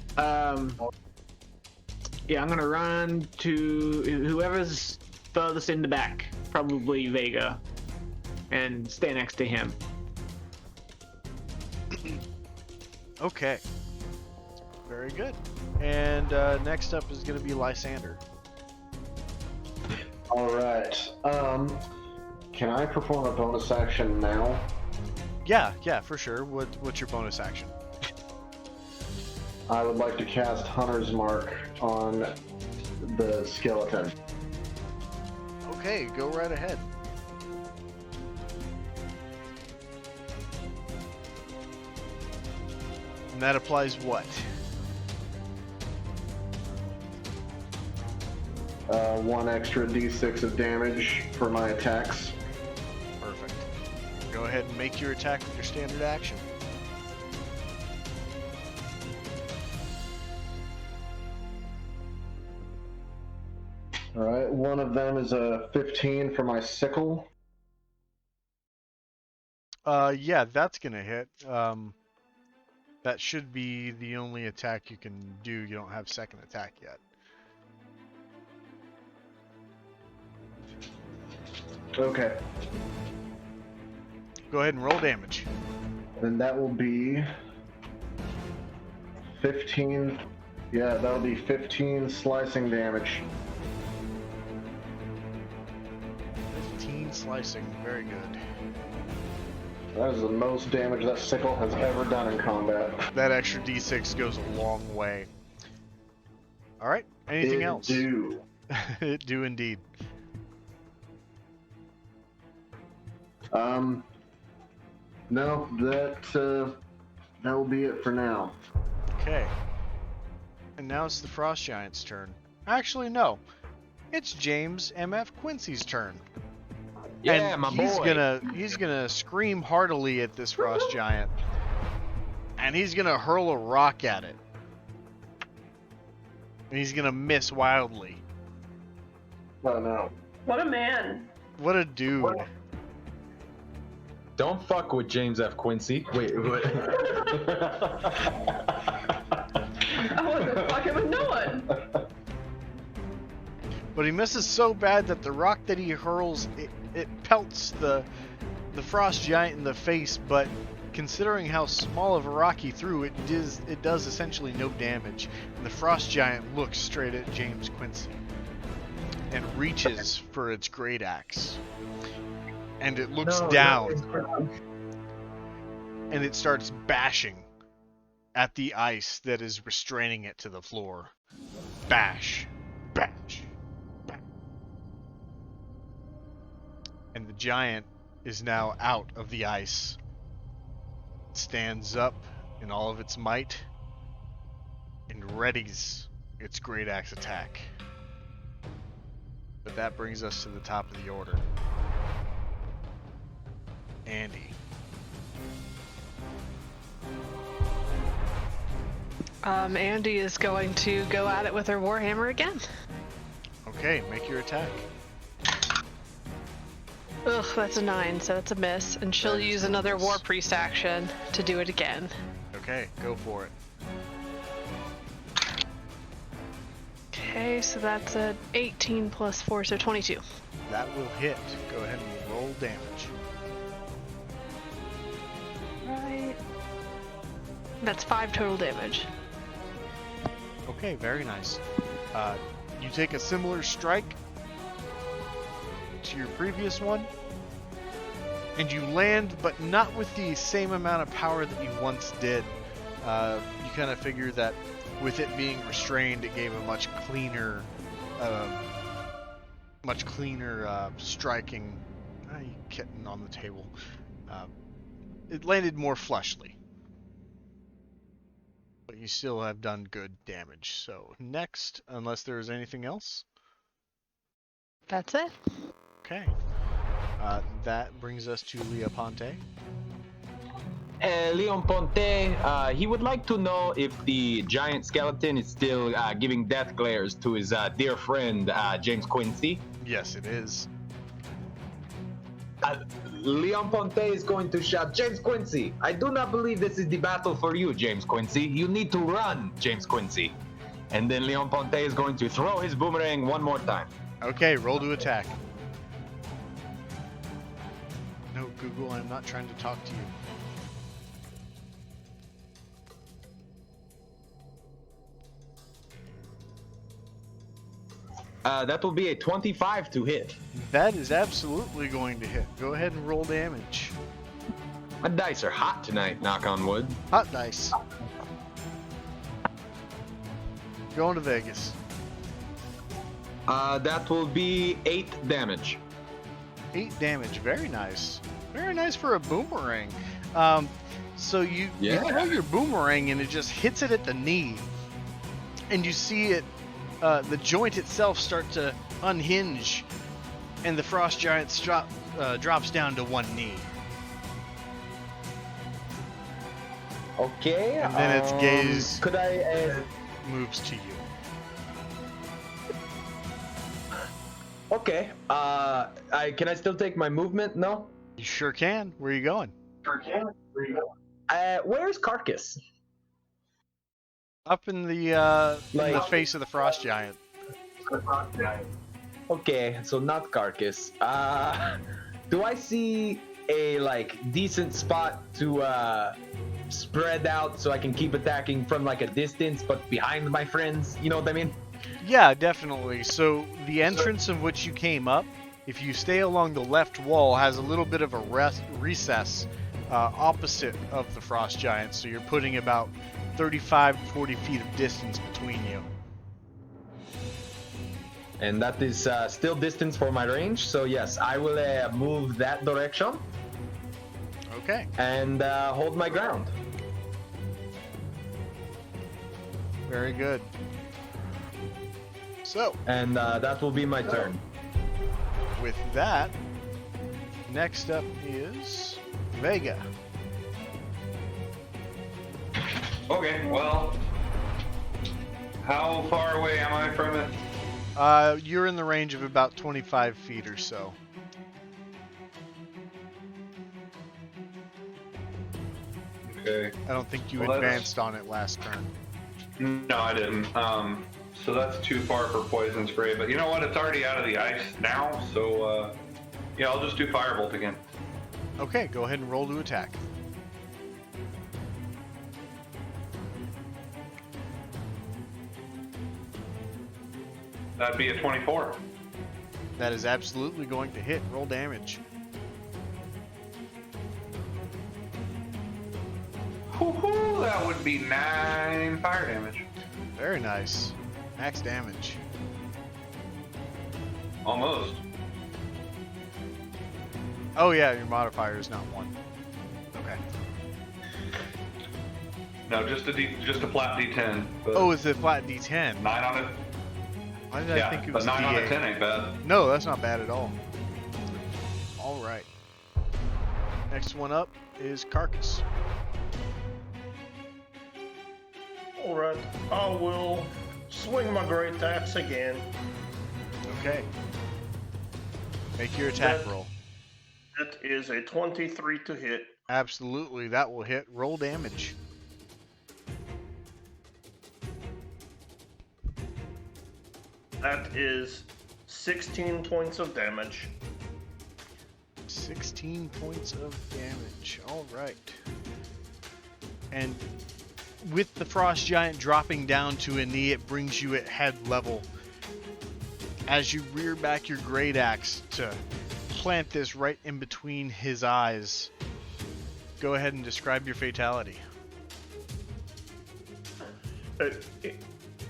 yeah, I'm gonna run to whoever's furthest in the back, probably Vega, and stay next to him. Okay. Very good. And next up is going to be Lysander. All right. Can I perform a bonus action now? Yeah, for sure. What's your bonus action? I would like to cast Hunter's Mark on the skeleton. Okay, go right ahead. And that applies what? One extra d6 of damage for my attacks. Perfect. Go ahead and make your attack with your standard action. All right, one of them is a 15 for my sickle. Yeah, that's gonna hit. That should be the only attack you can do. You don't have second attack yet. Okay. Go ahead and roll damage. And that will be 15. Yeah, that'll be 15 slicing damage. 15 slicing. Very good. That is the most damage that sickle has ever done in combat. That extra d6 goes a long way. All right. Anything else? Do. It do indeed. No, that will be it for now. Okay. And now it's the Frost Giant's turn. Actually, no. It's James M.F. Quincy's turn. Yeah, and my boy. boy. He's gonna scream heartily at this Frost Giant. And he's gonna hurl a rock at it. And he's gonna miss wildly. Oh no. What a man. What a dude. Don't fuck with James F. Quincy. Wait, what? I wasn't fucking with no one. but he misses so bad that the rock that he hurls, it pelts the frost giant in the face, but considering how small of a rock he threw, it does essentially no damage. And the frost giant looks straight at James Quincy and reaches for its great axe. And it looks down and it starts bashing at the ice that is restraining it to the floor. Bash, bash, bash. And the giant is now out of the ice. It stands up in all of its might and readies its great axe attack. But that brings us to the top of the order. Andy. Andy is going to go at it with her warhammer again. Okay, make your attack. Ugh, that's a 9, so it's a miss. And she'll use another war priest action to do it again. Okay, go for it. Okay, so that's a 18 plus 4, so 22. That will hit. Go ahead and roll damage. Right. That's 5 total damage. Okay, very nice. You take a similar strike to your previous one, and you land, but not with the same amount of power that you once did. You kind of figure that with it being restrained, it gave a much cleaner striking. You kitten on the table. It landed more flushly. But you still have done good damage. So next, unless there's anything else. That's it. Okay. That brings us to Leoponte. Leon Ponte, he would like to know if the giant skeleton is still giving death glares to his dear friend, James Quincy. Yes, it is. Leon Ponte is going to shout, James Quincy, I do not believe this is the battle for you, James Quincy. You need to run, James Quincy. And then Leon Ponte is going to throw his boomerang one more time. Okay, roll to attack. No, Google, I'm not trying to talk to you. That will be a 25 to hit. That is absolutely going to hit. Go ahead and roll damage. My dice are hot tonight, knock on wood. Hot dice. Going to Vegas. That will be 8 damage. 8 damage. Very nice. Very nice for a boomerang. So you throw your boomerang and it just hits it at the knee. And you see it, the joint itself start to unhinge. And the frost giant drops down to one knee. Okay. And then its gaze could I moves to you. Okay. Can I still take my movement? No. You sure can. Where are you going? Where's Carcass? Up in the face of the frost giant. Okay, so not Carcass. Do I see a decent spot to spread out so I can keep attacking from a distance, but behind my friends? You know what I mean? Yeah, definitely. So the entrance of which you came up, if you stay along the left wall, has a little bit of a recess opposite of the frost giant. So you're putting about 35 to 40 feet of distance between you. And that is still distance for my range. So yes, I will move that direction. Okay. And hold my ground. Very good. So. And that will be my turn. With that, next up is Vega. Okay, well, how far away am I from it? You're in the range of about 25 feet or so. Okay. I don't think you advanced on it last turn. No, I didn't. So that's too far for poison spray. But you know what? It's already out of the ice now. So yeah, I'll just do firebolt again. Okay, go ahead and roll to attack. That'd be a 24. That is absolutely going to hit. Roll damage. Whoo-hoo, that would be 9 fire damage. Very nice. Max damage. Almost. Oh yeah, your modifier is not 1. Okay. No, just a flat D10. But Oh, it's a flat D10. 9 on it. Why did I Yeah, think it but was 9 on a D8? 10 ain't bad. No, that's not bad at all. All right. Next one up is Carcass. Alright, I will swing my great axe again. Okay. Make your attack That- roll. That is a 23 to hit. Absolutely, that will hit. Roll damage. That is 16 points of damage. 16 points of damage. All right. And with the frost giant dropping down to a knee, it brings you at head level. As you rear back your great axe to plant this right in between his eyes, go ahead and describe your fatality.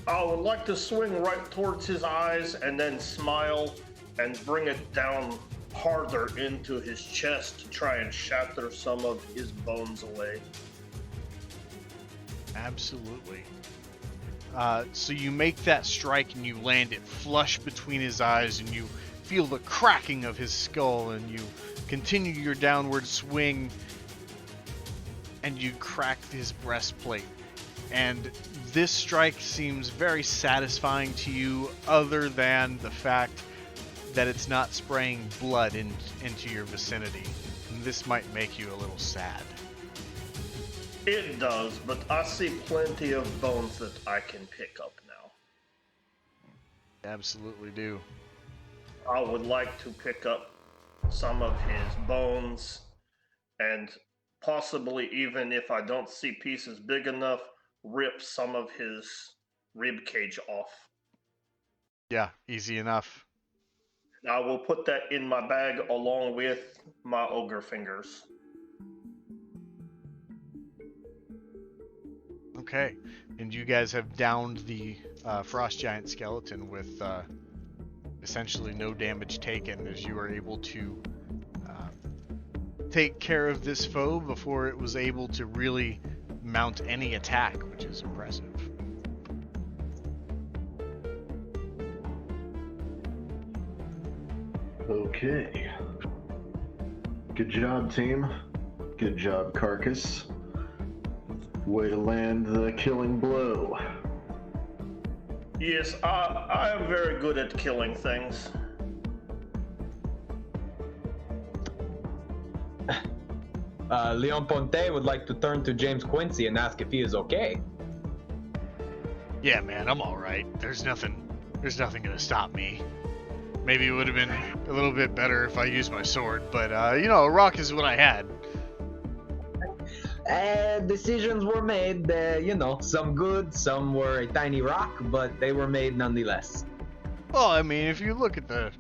I would like to swing right towards his eyes and then smile and bring it down harder into his chest to try and shatter some of his bones away. Absolutely. So you make that strike and you land it flush between his eyes, and you feel the cracking of his skull, and you continue your downward swing and you crack his breastplate. And this strike seems very satisfying to you, other than the fact that it's not spraying blood into your vicinity. And this might make you a little sad. It does, but I see plenty of bones that I can pick up now. Absolutely do. I would like to pick up some of his bones and possibly, even if I don't see pieces big enough, rip some of his rib cage off. Yeah, easy enough. I will put that in my bag along with my ogre fingers. Okay, and you guys have downed the frost giant skeleton with essentially no damage taken, as you are able to take care of this foe before it was able to really mount any attack, which is impressive. Okay. Good job, team. Good job, Carcass. Way to land the killing blow. Yes, I am very good at killing things. Leon Ponte would like to turn to James Quincy and ask if he is okay. Yeah, man, I'm all right. There's nothing gonna stop me. Maybe it would have been a little bit better if I used my sword, but a rock is what I had. Decisions were made, some good, some were a tiny rock, but they were made nonetheless. Well, I mean, if you look at the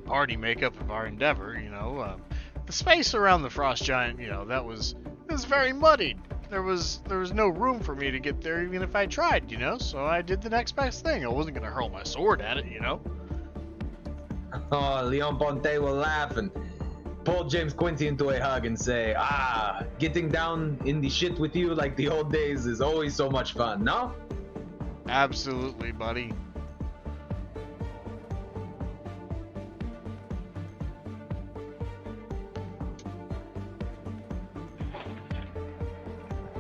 party makeup of our endeavor, the space around the frost giant, it was very muddied. There was no room for me to get there, even if I tried, So I did the next best thing. I wasn't gonna hurl my sword at it, Oh, Leon Ponte will laugh and pull James Quincy into a hug and say, getting down in the shit with you like the old days is always so much fun, no? Absolutely, buddy.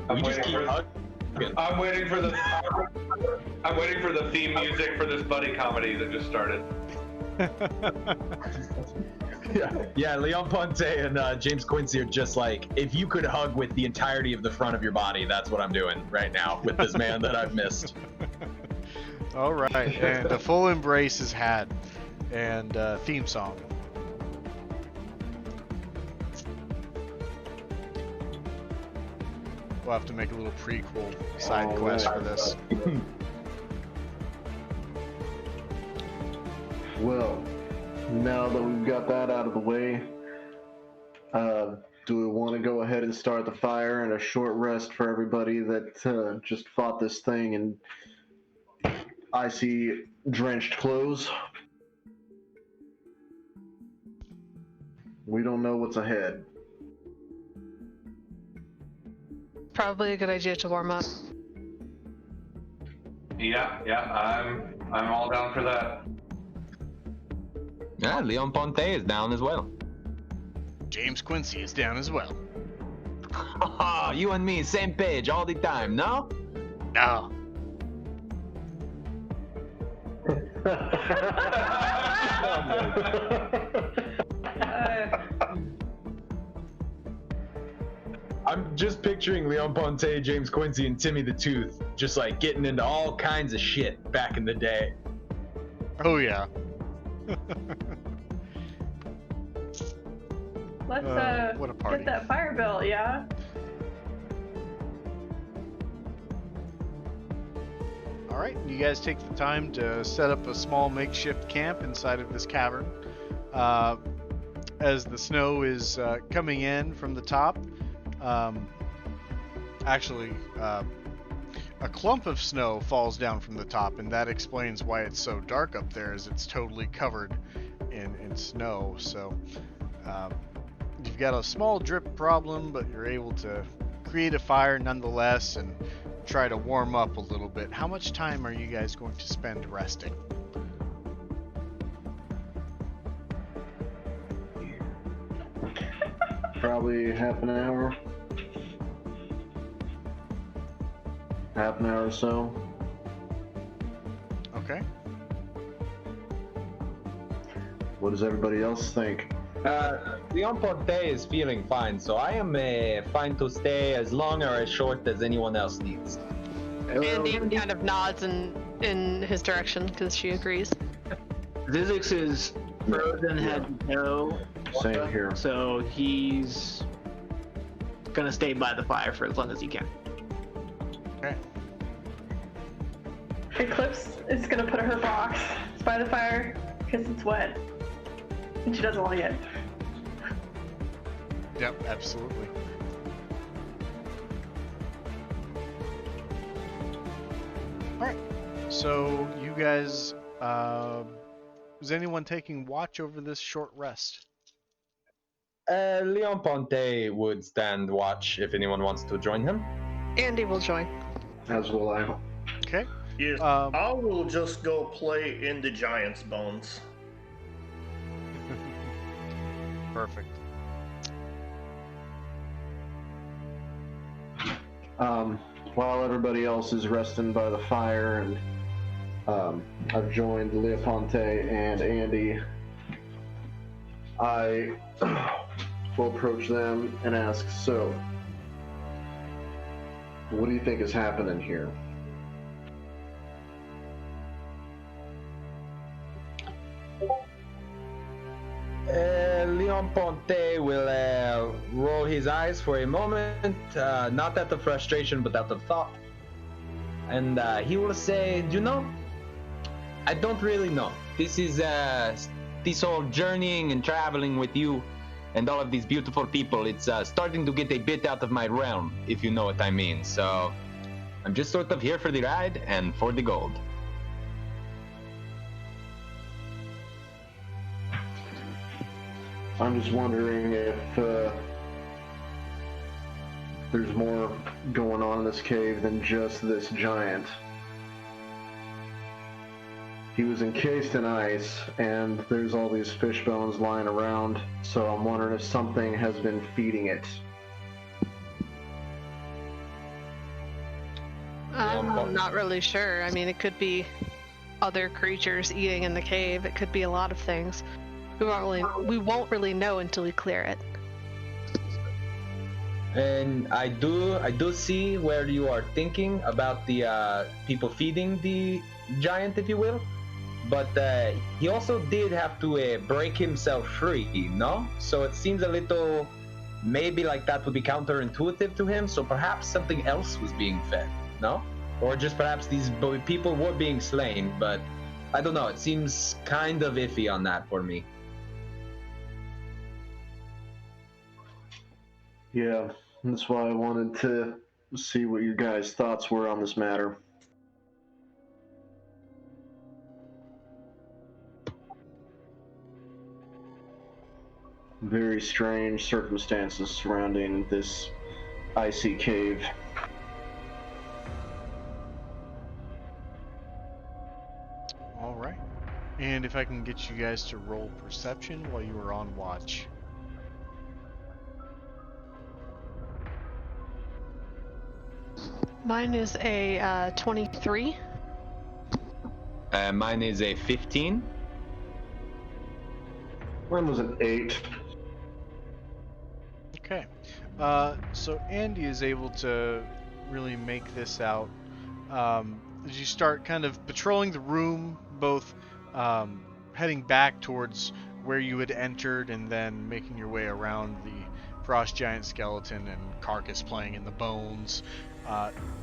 I'm waiting for the theme music for this buddy comedy that just started. Yeah, Leon Ponte and James Quincy are just like, if you could hug with the entirety of the front of your body, that's what I'm doing right now with this man that I've missed. All right, and the full embrace is had, and theme song. We'll have to make a little prequel side quest for this. Well, now that we've got that out of the way, do we want to go ahead and start the fire and a short rest for everybody that just fought this thing in icy, drenched clothes? We don't know what's ahead. Probably a good idea to warm up. Yeah, I'm all down for that. Yeah, Leon Ponte is down as well. James Quincy is down as well. You and me, same page all the time, no? No. I'm just picturing Leon Ponte, James Quincy, and Timmy the Tooth just like getting into all kinds of shit back in the day. Oh yeah. Let's what a party. get that fire built, yeah? All right, you guys take the time to set up a small makeshift camp inside of this cavern. As the snow is coming in from the top, a clump of snow falls down from the top, and that explains why it's so dark up there, as it's totally covered in snow. So you've got a small drip problem, but you're able to create a fire nonetheless and try to warm up a little bit. How much time are you guys going to spend resting? Probably half an hour. Half an hour or so. Okay. What does everybody else think? Leon Ponte is feeling fine, so I am fine to stay as long or as short as anyone else needs. Andy kind of nods in his direction because she agrees. Zizix is frozen head to toe. Same here. So he's gonna stay by the fire for as long as he can. Okay. Eclipse is gonna put her box by the fire because it's wet. And she doesn't like it. Yep, absolutely. Alright, so you guys, is anyone taking watch over this short rest? Leon Ponte would stand watch if anyone wants to join him. Andy will join. As will I. Okay. Yes, I will just go play in the Giant's Bones. Perfect. While everybody else is resting by the fire, and I've joined Leoponte and Andy, I will approach them and ask, so, what do you think is happening here? Leon Ponte will roll his eyes for a moment, not out of frustration, but out of thought. And he will say, you know, I don't really know. This is this whole journeying and traveling with you and all of these beautiful people, it's starting to get a bit out of my realm, if you know what I mean. So I'm just sort of here for the ride and for the gold. I'm just wondering if there's more going on in this cave than just this giant. He was encased in ice, and there's all these fish bones lying around, so I'm wondering if something has been feeding it. I'm not really sure. I mean, it could be other creatures eating in the cave. It could be a lot of things. We won't really know until we clear it. And I do see where you are thinking about the people feeding the giant, if you will. But he also did have to break himself free, no? So it seems a little, maybe like that would be counterintuitive to him. So perhaps something else was being fed, no? Or just perhaps these people were being slain. But I don't know. It seems kind of iffy on that for me. Yeah, that's why I wanted to see what your guys' thoughts were on this matter. Very strange circumstances surrounding this icy cave. All right. And if I can get you guys to roll perception while you were on watch. Mine is a 23. Mine is a 15. Mine was an 8. Okay. So Andy is able to really make this out. As you start kind of patrolling the room, both heading back towards where you had entered and then making your way around the frost giant skeleton and carcass playing in the bones,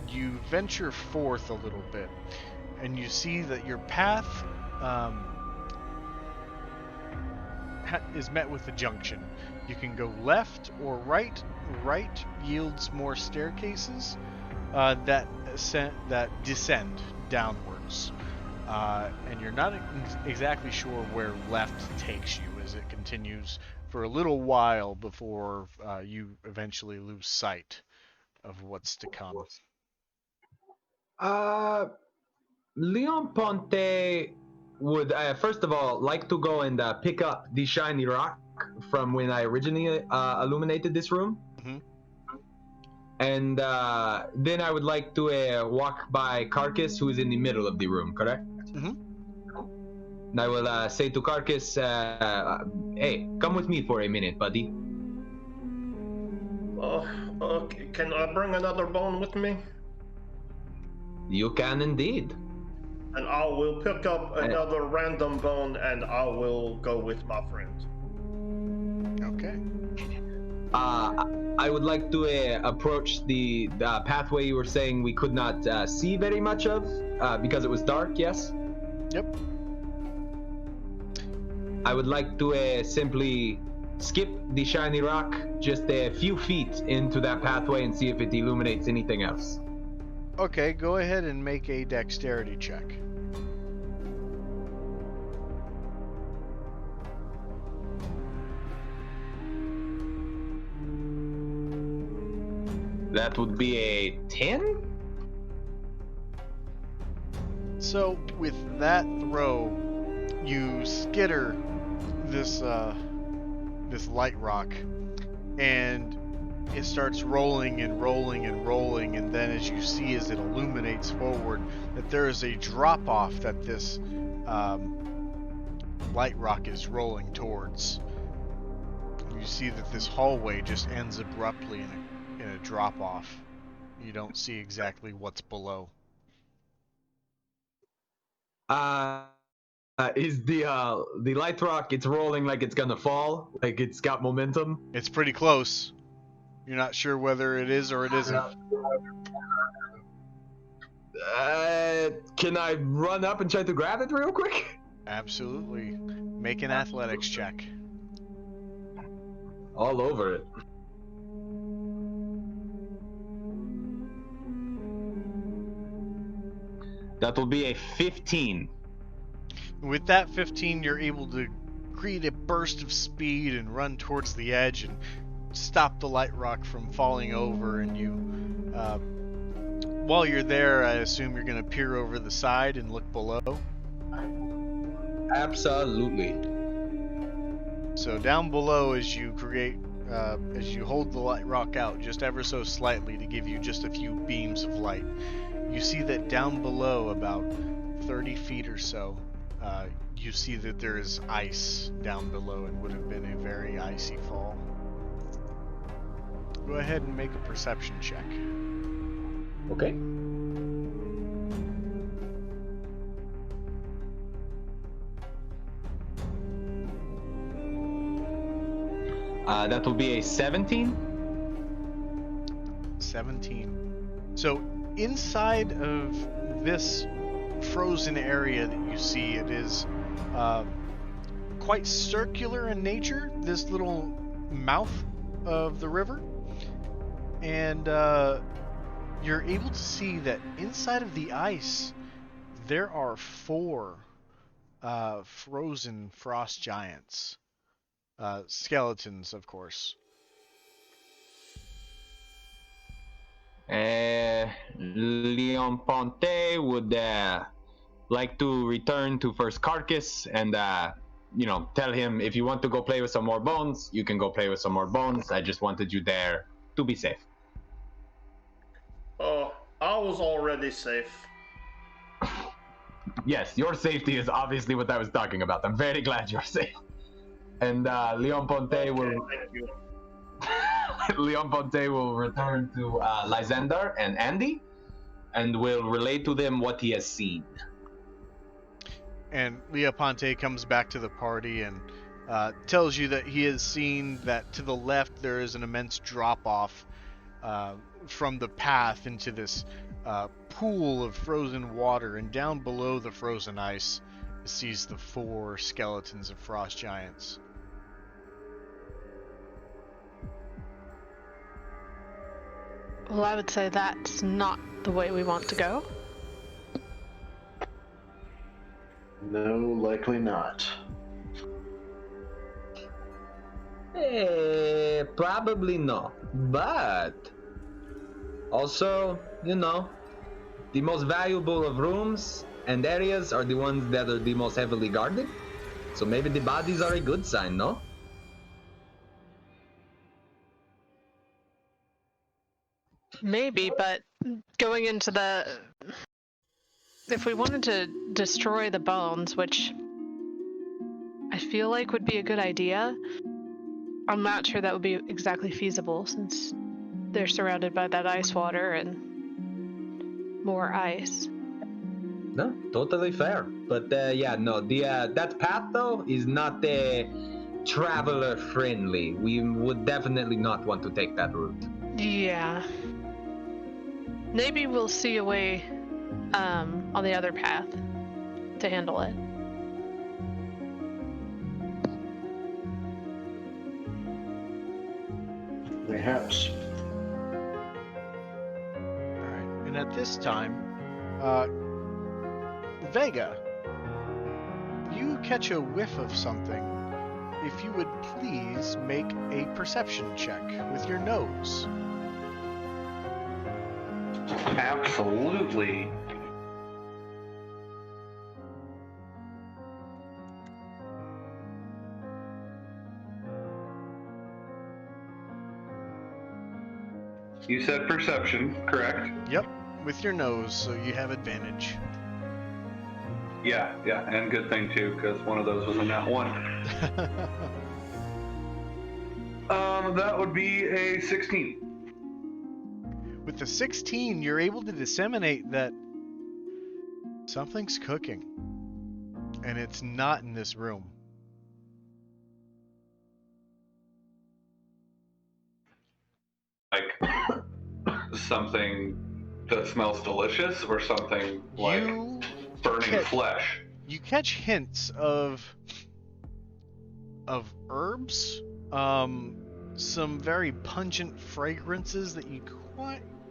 you venture forth a little bit and you see that your path is met with a junction. You can go left or right. Right yields more staircases that descend downwards, and you're not exactly sure where left takes you as it continues for a little while before you eventually lose sight of what's to come. Leon Ponte would, first of all, like to go and pick up the shiny rock from when I originally illuminated this room. Mm-hmm. And then I would like to walk by Carcass, who is in the middle of the room, correct? Mm-hmm. And I will say to Carcass, hey, come with me for a minute, buddy. Can I bring another bone with me? You can indeed. And I will pick up another random bone and I will go with my friend. Okay. I would like to approach the pathway you were saying we could not see very much of because it was dark, yes? Yep. I would like to simply skip the shiny rock just a few feet into that pathway and see if it illuminates anything else. Okay, go ahead and make a dexterity check. That would be a 10? So with that throw, you skitter this this light rock, and it starts rolling and rolling and rolling, and then as you see as it illuminates forward that there is a drop off that this light rock is rolling towards. You see that this hallway just ends abruptly in a drop off. You don't see exactly what's below. Is the light rock, it's rolling like it's gonna fall, like it's got momentum? It's pretty close. You're not sure whether it is or it isn't. Can I run up and try to grab it real quick? Absolutely. Make an athletics check. All over it. That will be a 15. With that 15, you're able to create a burst of speed and run towards the edge and stop the light rock from falling over. And you, while you're there, I assume you're going to peer over the side and look below. Absolutely. So down below, as you hold the light rock out just ever so slightly to give you just a few beams of light, you see that down below, about 30 feet or so, you see that there is ice down below and would have been a very icy fall. go ahead and make a perception check. Okay. That will be a 17. 17. So inside of this frozen area that you see, it is quite circular in nature, this little mouth of the river. And you're able to see that inside of the ice, there are 4 frozen frost giants. Skeletons, of course. Leon Ponte would like to return to First Carcass and, tell him if you want to go play with some more bones, you can go play with some more bones. I just wanted you there to be safe. Oh, I was already safe. Yes, your safety is obviously what I was talking about. I'm very glad you're safe. And Leon Ponte will. Thank you. Leon Ponte will return to Lysander and Andy, and will relay to them what he has seen. And Leo Ponte comes back to the party and tells you that he has seen that to the left there is an immense drop-off from the path into this pool of frozen water, and down below the frozen ice sees the 4 skeletons of frost giants. Well, I would say that's not the way we want to go. No, likely not. Probably not. But also, the most valuable of rooms and areas are the ones that are the most heavily guarded. So maybe the bodies are a good sign, no? Maybe, but going into if we wanted to destroy the bones, which I feel like would be a good idea, I'm not sure that would be exactly feasible since they're surrounded by that ice water and more ice. No, totally fair. But that path though is not traveler friendly. We would definitely not want to take that route. Yeah. Maybe we'll see a way on the other path to handle it. Perhaps. Alright, and at this time, Vega, you catch a whiff of something. If you would please make a perception check with your nose. Absolutely. You said perception, correct? Yep, with your nose, so you have advantage. Yeah, and good thing too, because one of those was a nat 1. That would be a 16. With the 16, you're able to disseminate that something's cooking. And it's not in this room. Like something that smells delicious, or something like burning flesh. You catch hints of herbs, some very pungent fragrances that you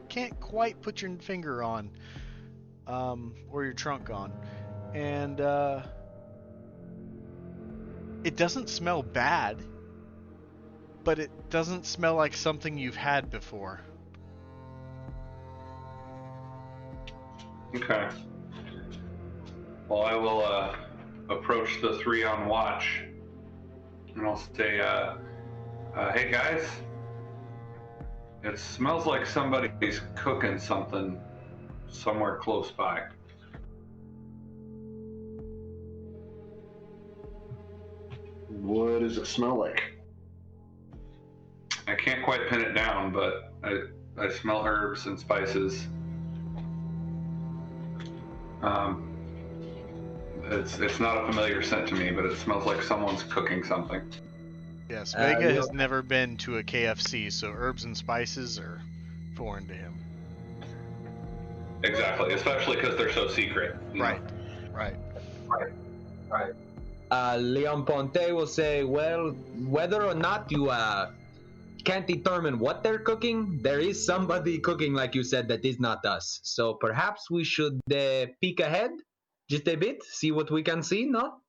can't quite put your finger on, or your trunk on, and it doesn't smell bad, but it doesn't smell like something you've had before. Okay. Well, I will approach the 3 on watch, and I'll say, hey guys, it smells like somebody's cooking something somewhere close by. What does it smell like? I can't quite pin it down, but I smell herbs and spices. It's not a familiar scent to me, but it smells like someone's cooking something. Yes, Vega Leo- has never been to a KFC, so herbs and spices are foreign to him. Exactly, especially because they're so secret. You know? Right. Leon Ponte will say, well, whether or not you can't determine what they're cooking, there is somebody cooking, like you said, that is not us. So perhaps we should peek ahead just a bit, see what we can see, no?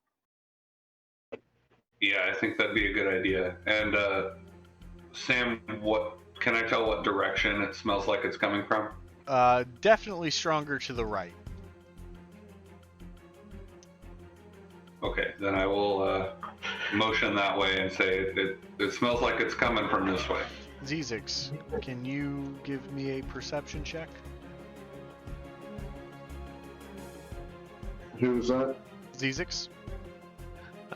Yeah, I think that'd be a good idea. And Sam, what can I tell what direction it smells like it's coming from? Definitely stronger to the right. Okay, then I will motion that way and say it smells like it's coming from this way. Zizix, can you give me a perception check? Who was that? Zizix?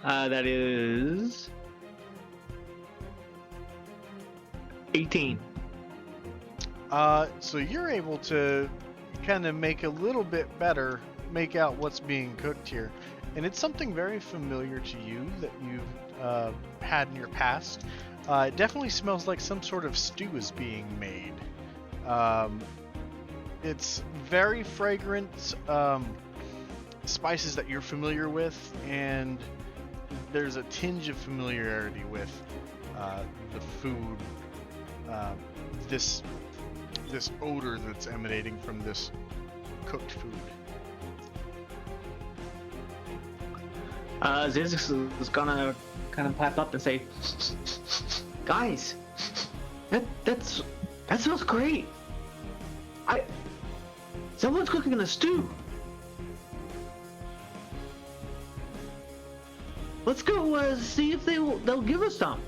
That is 18. So you're able to kind of make make out what's being cooked here. And it's something very familiar to you that you've had in your past. It definitely smells like some sort of stew is being made. It's very fragrant spices that you're familiar with, and there's a tinge of familiarity with the food. This odor that's emanating from this cooked food. Zizix is gonna kind of pipe up and say, guys, that smells great. Someone's cooking a stew. Let's go see if they'll give us some.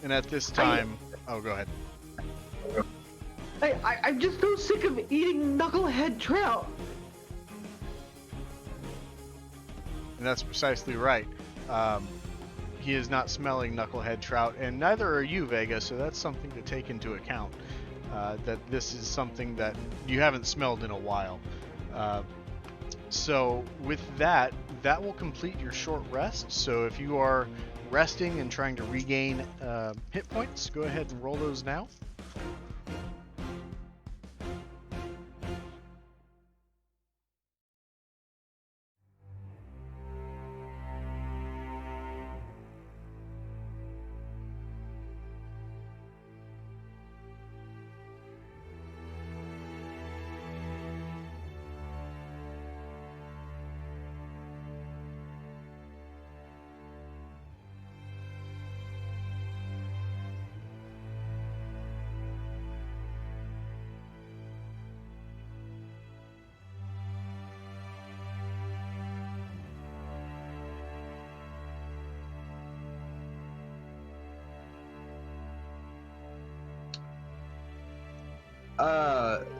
And at this time, oh, go ahead. I'm just so sick of eating knucklehead trout. And that's precisely right. He is not smelling knucklehead trout, and neither are you, Vega, so that's something to take into account. That this is something that you haven't smelled in a while. So with that will complete your short rest. So if you are resting and trying to regain hit points, go ahead and roll those now.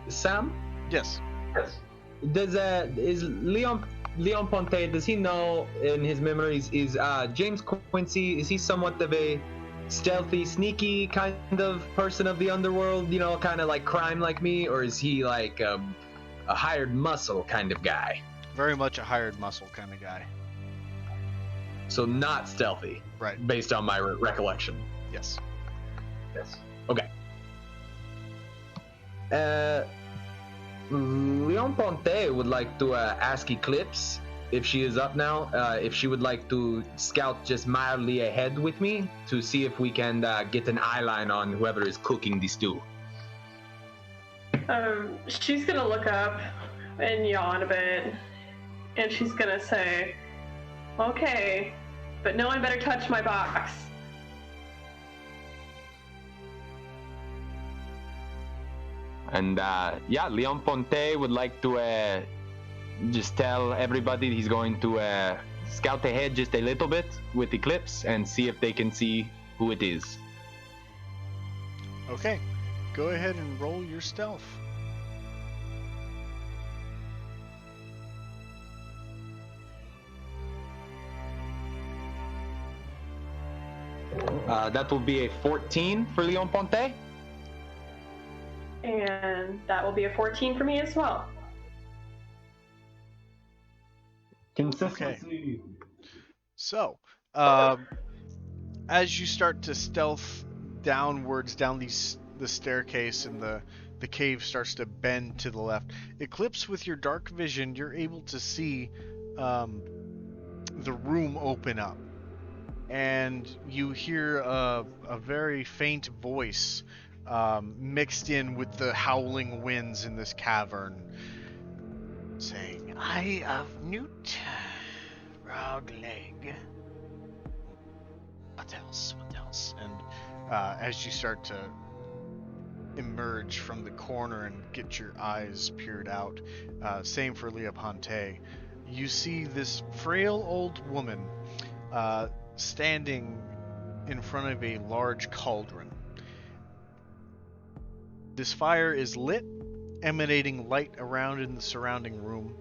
Sam? Yes. Is Leon Ponte, does he know in his memories, is James Quincy, is he somewhat of a stealthy, sneaky kind of person of the underworld, you know, kind of like crime like me, or is he like a hired muscle kind of guy? Very much a hired muscle kind of guy. So not stealthy. Right. Based on my recollection. Yes. Okay. Leon Ponte would like to ask Eclipse, if she is up now, if she would like to scout just mildly ahead with me to see if we can get an eye line on whoever is cooking the stew. She's gonna look up and yawn a bit, and she's gonna say, okay, but no one better touch my box. And Leon Ponte would like to just tell everybody he's going to scout ahead just a little bit with Eclipse and see if they can see who it is. Okay. Go ahead and roll your stealth. That will be a 14 for Leon Ponte. And that will be a 14 for me as well. Consistency. So, as you start to stealth downwards down the staircase and the cave starts to bend to the left, Eclipse, with your dark vision, you're able to see the room open up, and you hear a very faint voice mixed in with the howling winds in this cavern saying, "Eye of Newt, Frog Leg. What else? What else?" And as you start to emerge from the corner and get your eyes peered out, same for Leah Ponte, you see this frail old woman standing in front of a large cauldron. This fire is lit, emanating light around in the surrounding room.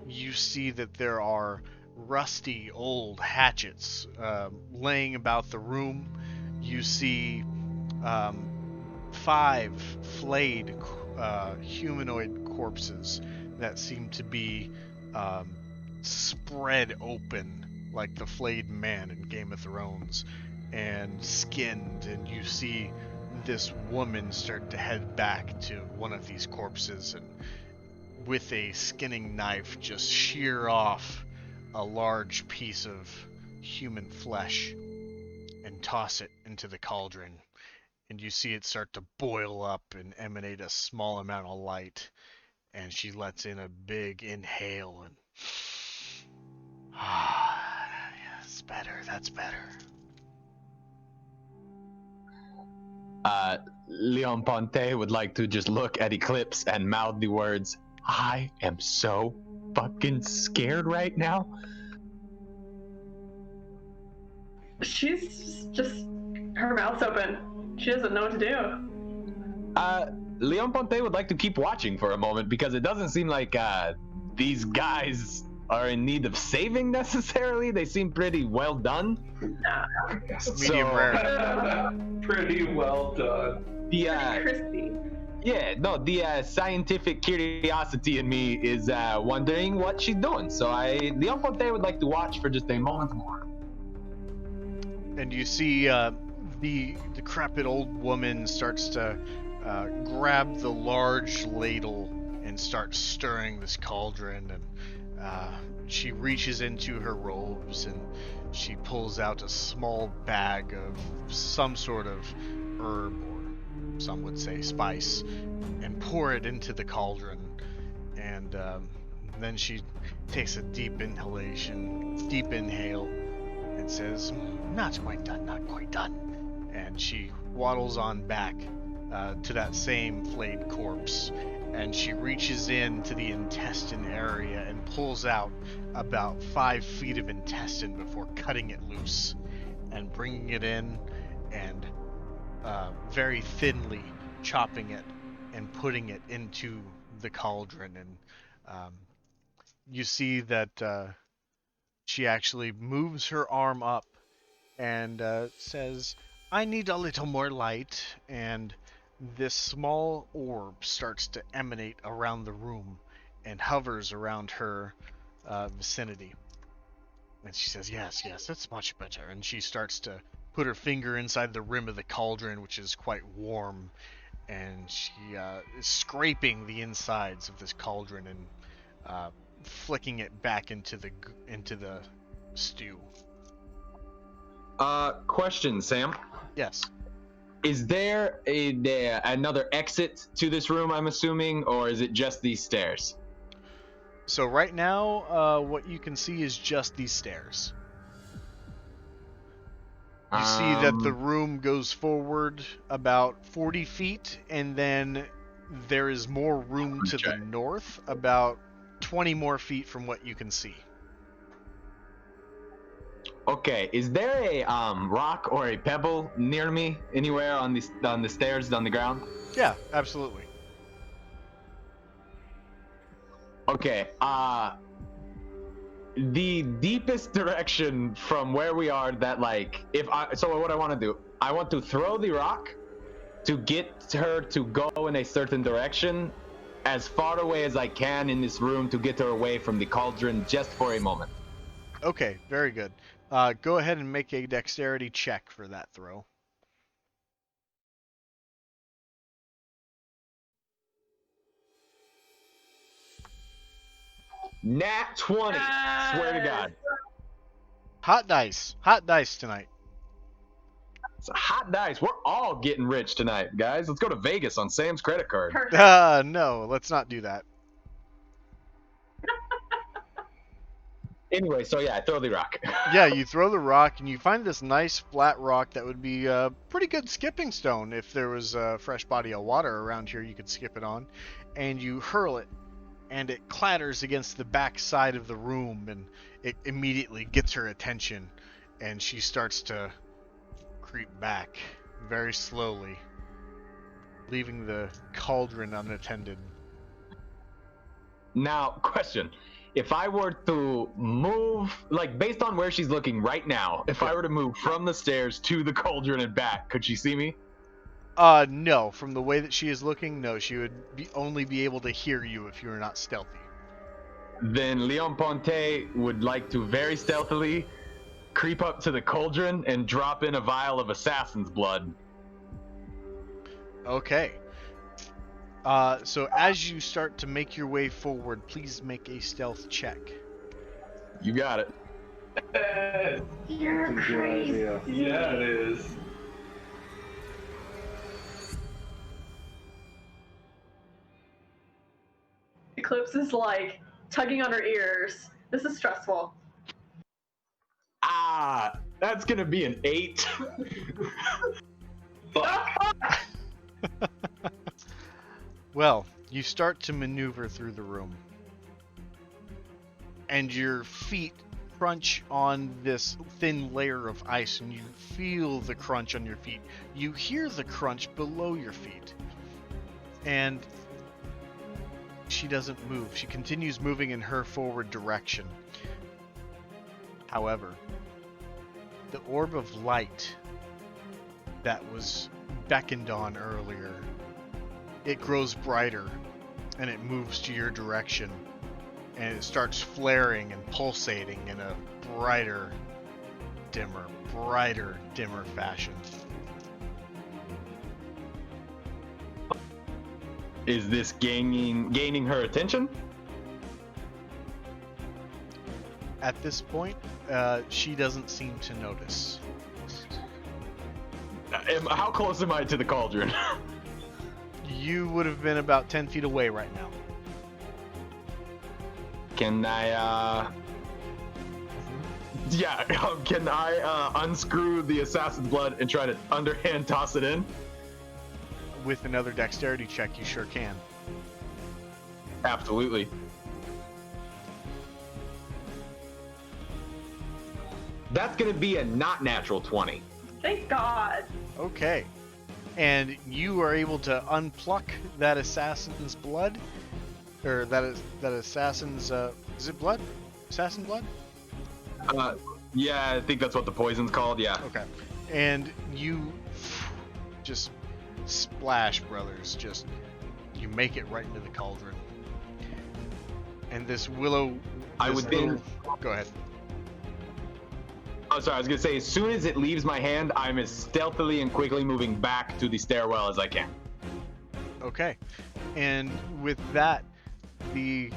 You see that there are rusty old hatchets laying about the room. You see 5 flayed humanoid corpses that seem to be spread open like the flayed man in Game of Thrones and skinned, and you see this woman start to head back to one of these corpses and with a skinning knife just shear off a large piece of human flesh and toss it into the cauldron. And you see it start to boil up and emanate a small amount of light. And she lets in a big inhale and... That's better, that's better. Leon Ponte would like to just look at Eclipse and mouth the words, "I am so fucking scared right now." She's just, her mouth's open. She doesn't know what to do. Leon Ponte would like to keep watching for a moment because it doesn't seem like these guys are in need of saving necessarily. They seem pretty well done. Medium rare. Pretty well done. Crispy. Yeah, no, the scientific curiosity in me is wondering what she's doing. So Leon Ponte would like to watch for just a moment more. And you see the decrepit old woman starts to grab the large ladle and start stirring this cauldron, and she reaches into her robes and she pulls out a small bag of some sort of herb, or some would say spice, and pour it into the cauldron. And then she takes a deep inhale, and says, "Not quite done, not quite done." And she waddles on back to that same flayed corpse, and she reaches into the intestine area and pulls out about 5 feet of intestine before cutting it loose and bringing it in and very thinly chopping it and putting it into the cauldron. And you see that she actually moves her arm up and says, "I need a little more light," and this small orb starts to emanate around the room and hovers around her vicinity. And she says, yes, that's much better. And she starts to put her finger inside the rim of the cauldron, which is quite warm, and she is scraping the insides of this cauldron and flicking it back into the stew. Question, Sam. Yes. Is there another exit to this room, I'm assuming, or is it just these stairs? So right now, what you can see is just these stairs. You see that the room goes forward about 40 feet, and then there is more room to the north, about 20 more feet from what you can see. Okay, is there a rock or a pebble near me anywhere on the stairs, on the ground? Yeah, absolutely. Okay, the deepest direction from where we are that like so what I want to do, I want to throw the rock to get her to go in a certain direction as far away as I can in this room to get her away from the cauldron just for a moment. Okay, very good. Go ahead and make a dexterity check for that throw. Nat 20. Swear to God. Hot dice tonight. It's a hot dice. We're all getting rich tonight, guys. Let's go to Vegas on Sam's credit card. Perfect. No, let's not do that. Anyway, so yeah, I throw the rock. Yeah, you throw the rock and you find this nice flat rock that would be a pretty good skipping stone if there was a fresh body of water around here you could skip it on, and you hurl it, and it clatters against the back side of the room, and it immediately gets her attention, and she starts to creep back very slowly, leaving the cauldron unattended. Now, question. If I were to move, like based on where she's looking right now, if I were to move from the stairs to the cauldron and back, could she see me? No. From the way that she is looking, no. She would only be able to hear you if you were not stealthy. Then Leon Ponte would like to very stealthily creep up to the cauldron and drop in a vial of assassin's blood. Okay. So as you start to make your way forward, please make a stealth check. You got it. You're crazy. idea. Yeah, it is. Eclipse is like tugging on her ears. This is stressful. Ah, that's gonna be an 8. Well, you start to maneuver through the room, and your feet crunch on this thin layer of ice, and you feel the crunch on your feet. You hear the crunch below your feet, and she doesn't move. She continues moving in her forward direction. However, the orb of light that was beckoned on earlier, it grows brighter, and it moves to your direction, and it starts flaring and pulsating in a brighter, dimmer fashion. Is this gaining her attention? At this point, she doesn't seem to notice. How close am I to the cauldron? You would have been about 10 feet away right now. Can I, can I unscrew the assassin's blood and try to underhand toss it in? With another dexterity check, you sure can. Absolutely. That's gonna be a not natural 20. Thank God. Okay. And you are able to unpluck that assassin's blood? Or that assassin's, is it blood? Assassin blood? Yeah, I think that's what the poison's called, yeah. Okay. And you just splash, brothers. Just, you make it right into the cauldron. And this willow... I would then... Go ahead. Oh, sorry, I was gonna say, as soon as it leaves my hand, I'm as stealthily and quickly moving back to the stairwell as I can. Okay. And with that, the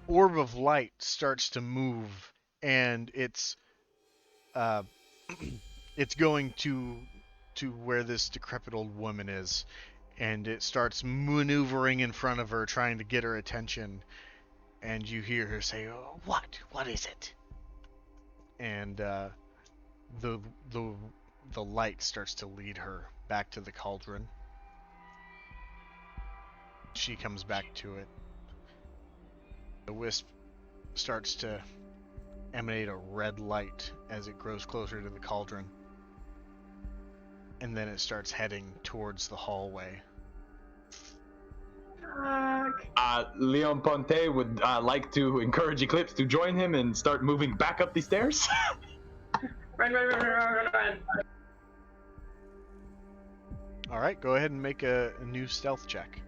orb of light starts to move, and it's going to where this decrepit old woman is, and it starts maneuvering in front of her, trying to get her attention. And you hear her say, "Oh, what is it?" And the light starts to lead her back to the cauldron. She comes back to it. The wisp starts to emanate a red light as it grows closer to the cauldron. And then it starts heading towards the hallway. Leon Ponte would like to encourage Eclipse to join him and start moving back up the stairs. Run, run, run, run, run, run, run. All right, go ahead and make a new stealth check.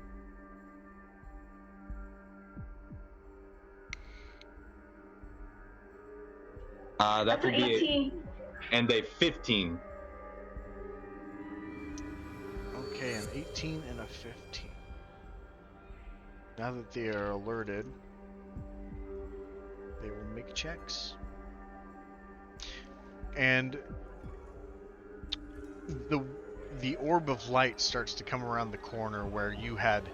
That That's would an be 18. and a 15. Okay, an 18 and a 15. Now that they are alerted, they will make checks. And the orb of light starts to come around the corner where you had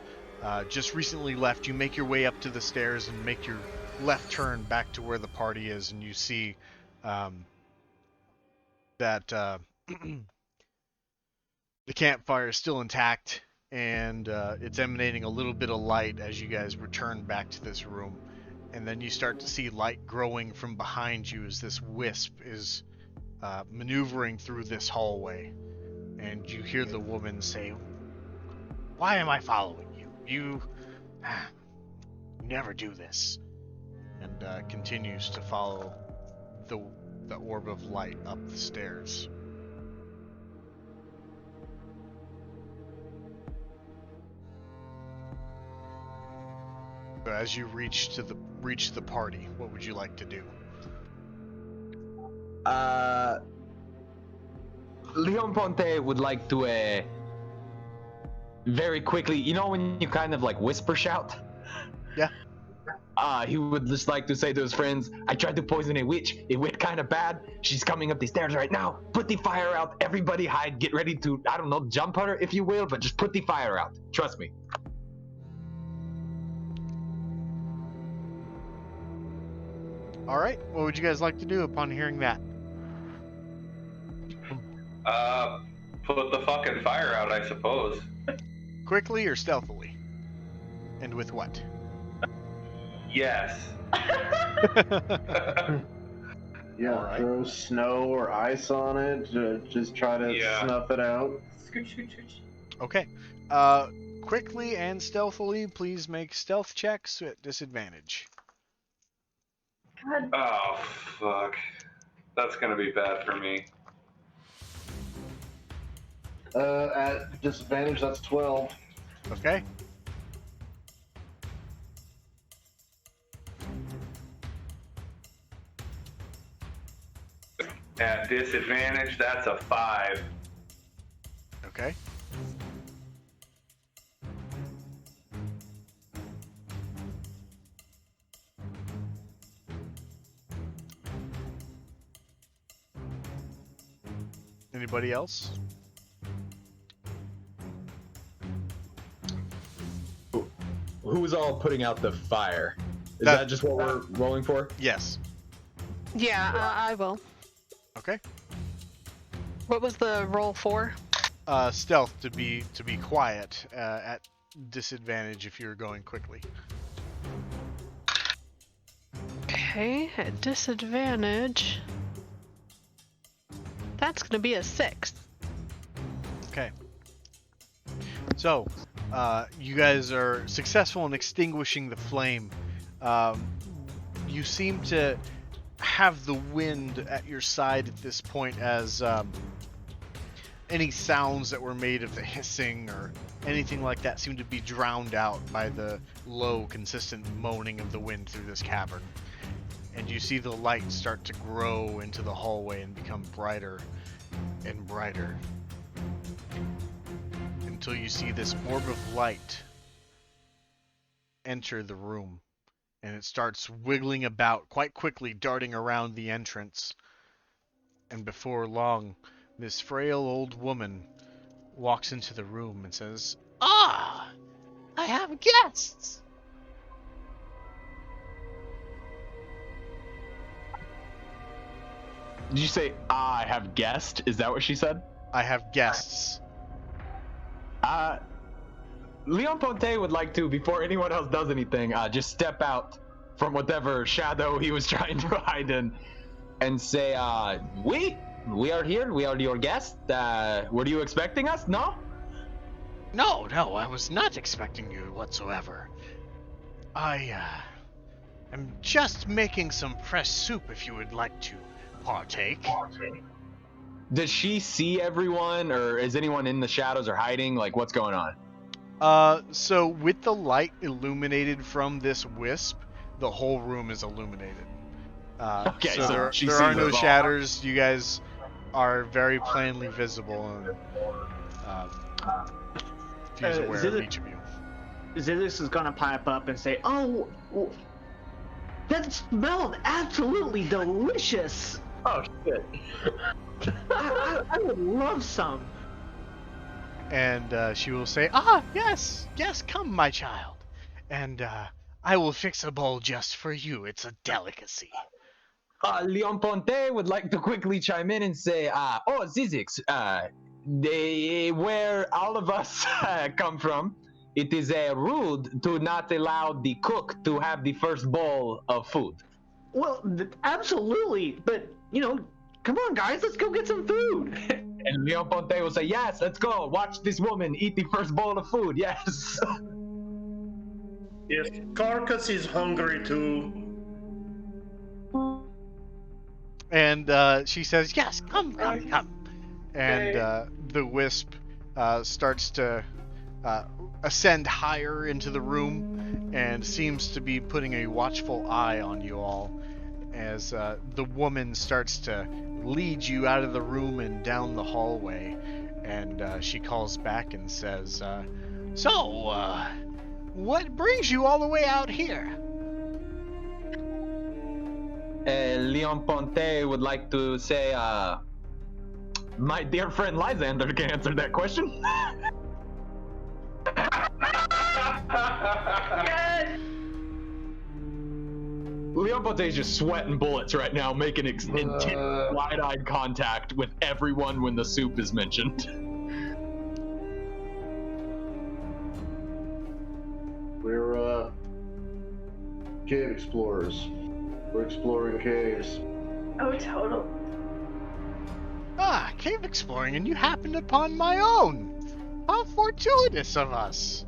just recently left. You make your way up to the stairs and make your left turn back to where the party is, and you see that the campfire is still intact, and it's emanating a little bit of light as you guys return back to this room. And then you start to see light growing from behind you as this wisp is maneuvering through this hallway. And you hear the woman say, "Why am I following you? You never do this." And continues to follow the orb of light up the stairs. So as you reach the party, what would you like to do? Leon Ponte would like to very quickly, you know when you kind of like whisper shout? Yeah. He would just like to say to his friends, "I tried to poison a witch. It went kind of bad. She's coming up the stairs right now. Put the fire out. Everybody hide. Get ready to, I don't know, jump her if you will, but just put the fire out. Trust me." All right. What would you guys like to do upon hearing that? Put the fucking fire out, I suppose. Quickly or stealthily? And with what? Yes. Yeah, Alright. throw snow or ice on it. Just try to snuff it out. Scooch, scooch, scooch. Okay. Quickly and stealthily, please make stealth checks at disadvantage. God. Oh, fuck. That's gonna be bad for me. At disadvantage, that's 12. Okay. At disadvantage, that's a 5. Okay. Anybody else? Who's all putting out the fire? Is That- that just what we're rolling for? Yes. Yeah, I will. Okay. What was the roll for? Stealth to be quiet at disadvantage if you're going quickly. Okay, at disadvantage. That's gonna be a 6. Okay. So, you guys are successful in extinguishing the flame. You seem to have the wind at your side at this point as any sounds that were made of the hissing or anything like that seem to be drowned out by the low, consistent moaning of the wind through this cavern. And you see the light start to grow into the hallway and become brighter and brighter until you see this orb of light enter the room, and it starts wiggling about quite quickly, darting around the entrance. And before long, this frail old woman walks into the room and says, "Ah, I have guests." Did you say, "I have guessed"? Is that what she said? I have guests. Leon Ponte would like to, before anyone else does anything, just step out from whatever shadow he was trying to hide in and say, we are here. We are your guests. Were you expecting us? No? No, I was not expecting you whatsoever. I'm just making some fresh soup if you would like to partake. Does she see everyone, or is anyone in the shadows or hiding? Like, what's going on? So with the light illuminated from this wisp, the whole room is illuminated. Okay, so so there, she there are sees no us all. shadows. You guys are very plainly visible, and she's aware of each of you. Zizix is gonna pipe up and say, "Oh, that smelled absolutely delicious. Oh shit! I would love some." And she will say, yes, come, my child. And I will fix a bowl just for you. It's a delicacy. Leon Ponte would like to quickly chime in and say, Zizix, where all of us come from, it is rude to not allow the cook to have the first bowl of food. Well, absolutely, but come on, guys, let's go get some food. And Leon Ponte will say, yes, let's go. Watch this woman eat the first bowl of food. Yes. Yes, Carcass is hungry too. And she says, yes, come. And the wisp starts to ascend higher into the room and seems to be putting a watchful eye on you all as the woman starts to lead you out of the room and down the hallway. And she calls back and says, so, what brings you all the way out here? Leon Ponte would like to say, my dear friend Lysander can answer that question. Yes. Leon Ponte is just sweating bullets right now, making intense wide-eyed contact with everyone when the soup is mentioned. We're cave explorers. We're exploring caves. Oh, total. Cave exploring, and you happened upon my own. How fortuitous of us.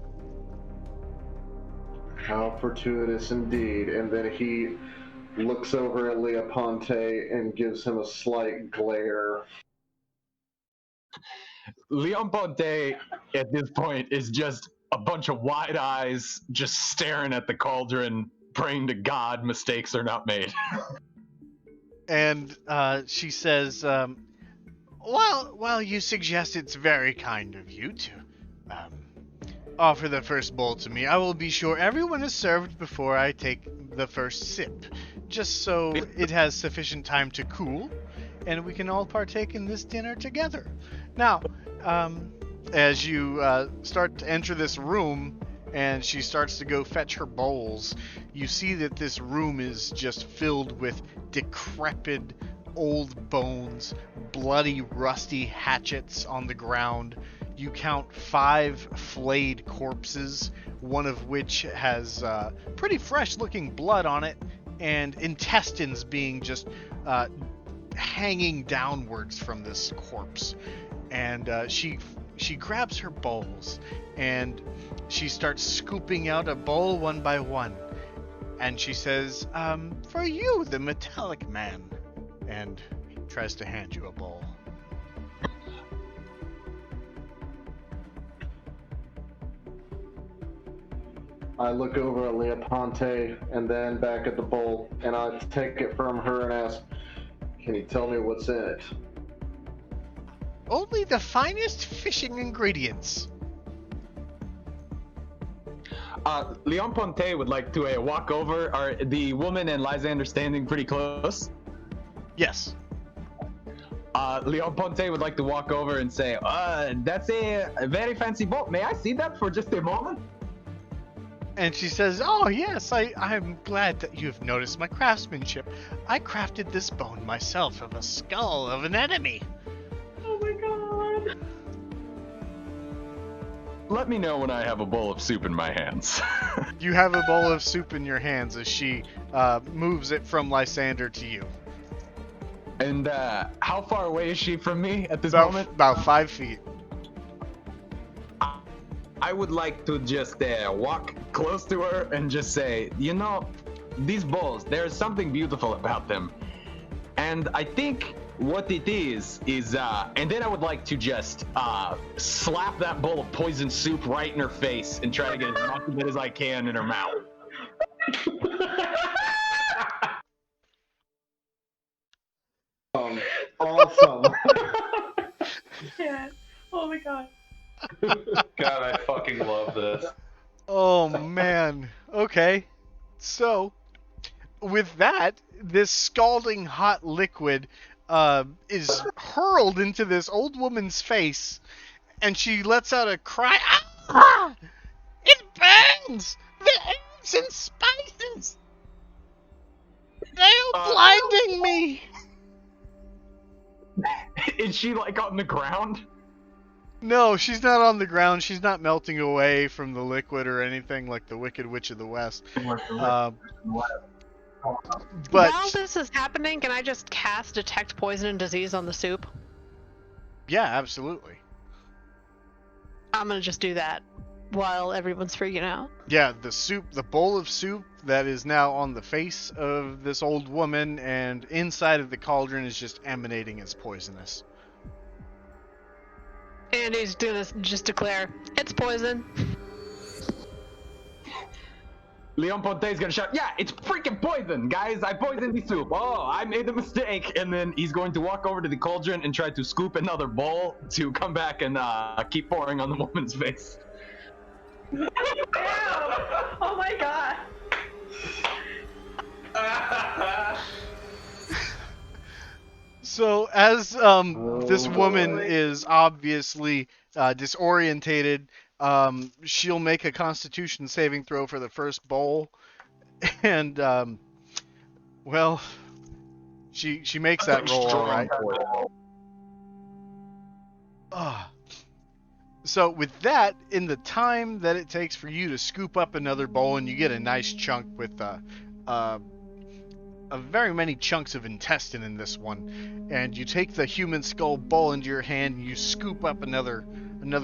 How fortuitous indeed. And then he looks over at Leoponte and gives him a slight glare. Leon Ponte, at this point, is just a bunch of wide eyes, just staring at the cauldron, praying to God mistakes are not made. And she says, while you suggest it's very kind of you to offer the first bowl to me, I will be sure everyone is served before I take the first sip, just so it has sufficient time to cool, and we can all partake in this dinner together. Now, as you start to enter this room, and she starts to go fetch her bowls, you see that this room is just filled with decrepit old bones, bloody, rusty hatchets on the ground. You count 5 flayed corpses, one of which has pretty fresh-looking blood on it, and intestines being just hanging downwards from this corpse. And she grabs her bowls, and she starts scooping out a bowl one by one. And she says, for you, the metallic man. And tries to hand you a bowl. I look over at Leoponte and then back at the bowl, and I take it from her and ask, can you tell me what's in it? Only the finest fishing ingredients. Leon Ponte would like to walk over. Are the woman and Lysander standing pretty close? Yes. Leon Ponte would like to walk over and say, that's a very fancy boat. May I see that for just a moment? And she says, oh yes, I'm glad that you've noticed my craftsmanship. I crafted this bone myself of a skull of an enemy. Oh my god. Let me know when I have a bowl of soup in my hands. You have a bowl of soup in your hands as she moves it from Lysander to you. And how far away is she from me at this About, moment? about 5 feet. I would like to just walk close to her and just say, these bowls, there's something beautiful about them. And I think what it is, and then I would like to just slap that bowl of poison soup right in her face and try to get as much of it as I can in her mouth. Awesome. Yeah. Oh my god. God, I fucking love this. Oh man. Okay. So, with that, this scalding hot liquid is hurled into this old woman's face, and she lets out a cry. Ah! It burns! The herbs and spices! They are blinding me! Is she like on the ground? No, she's not on the ground. She's not melting away from the liquid or anything like the Wicked Witch of the West. But While this is happening, can I just cast Detect Poison and Disease on the soup? yeah, absolutely. I'm gonna just do that while everyone's freaking out. Yeah, the bowl of soup that is now on the face of this old woman and inside of the cauldron is just emanating as poisonous. And he's gonna just declare, it's poison. Leon Ponte's gonna shout, yeah, it's freaking poison, guys! I poisoned the soup. Oh, I made a mistake. And then he's going to walk over to the cauldron and try to scoop another bowl to come back and keep pouring on the woman's face. Ew. Oh my god. So as this woman is obviously disorientated, she'll make a Constitution saving throw for the first bowl, and well, she makes that roll all right. So with that, in the time that it takes for you to scoop up another bowl, and you get a nice chunk with very many chunks of intestine in this one, and you take the human skull bowl into your hand, and you scoop up another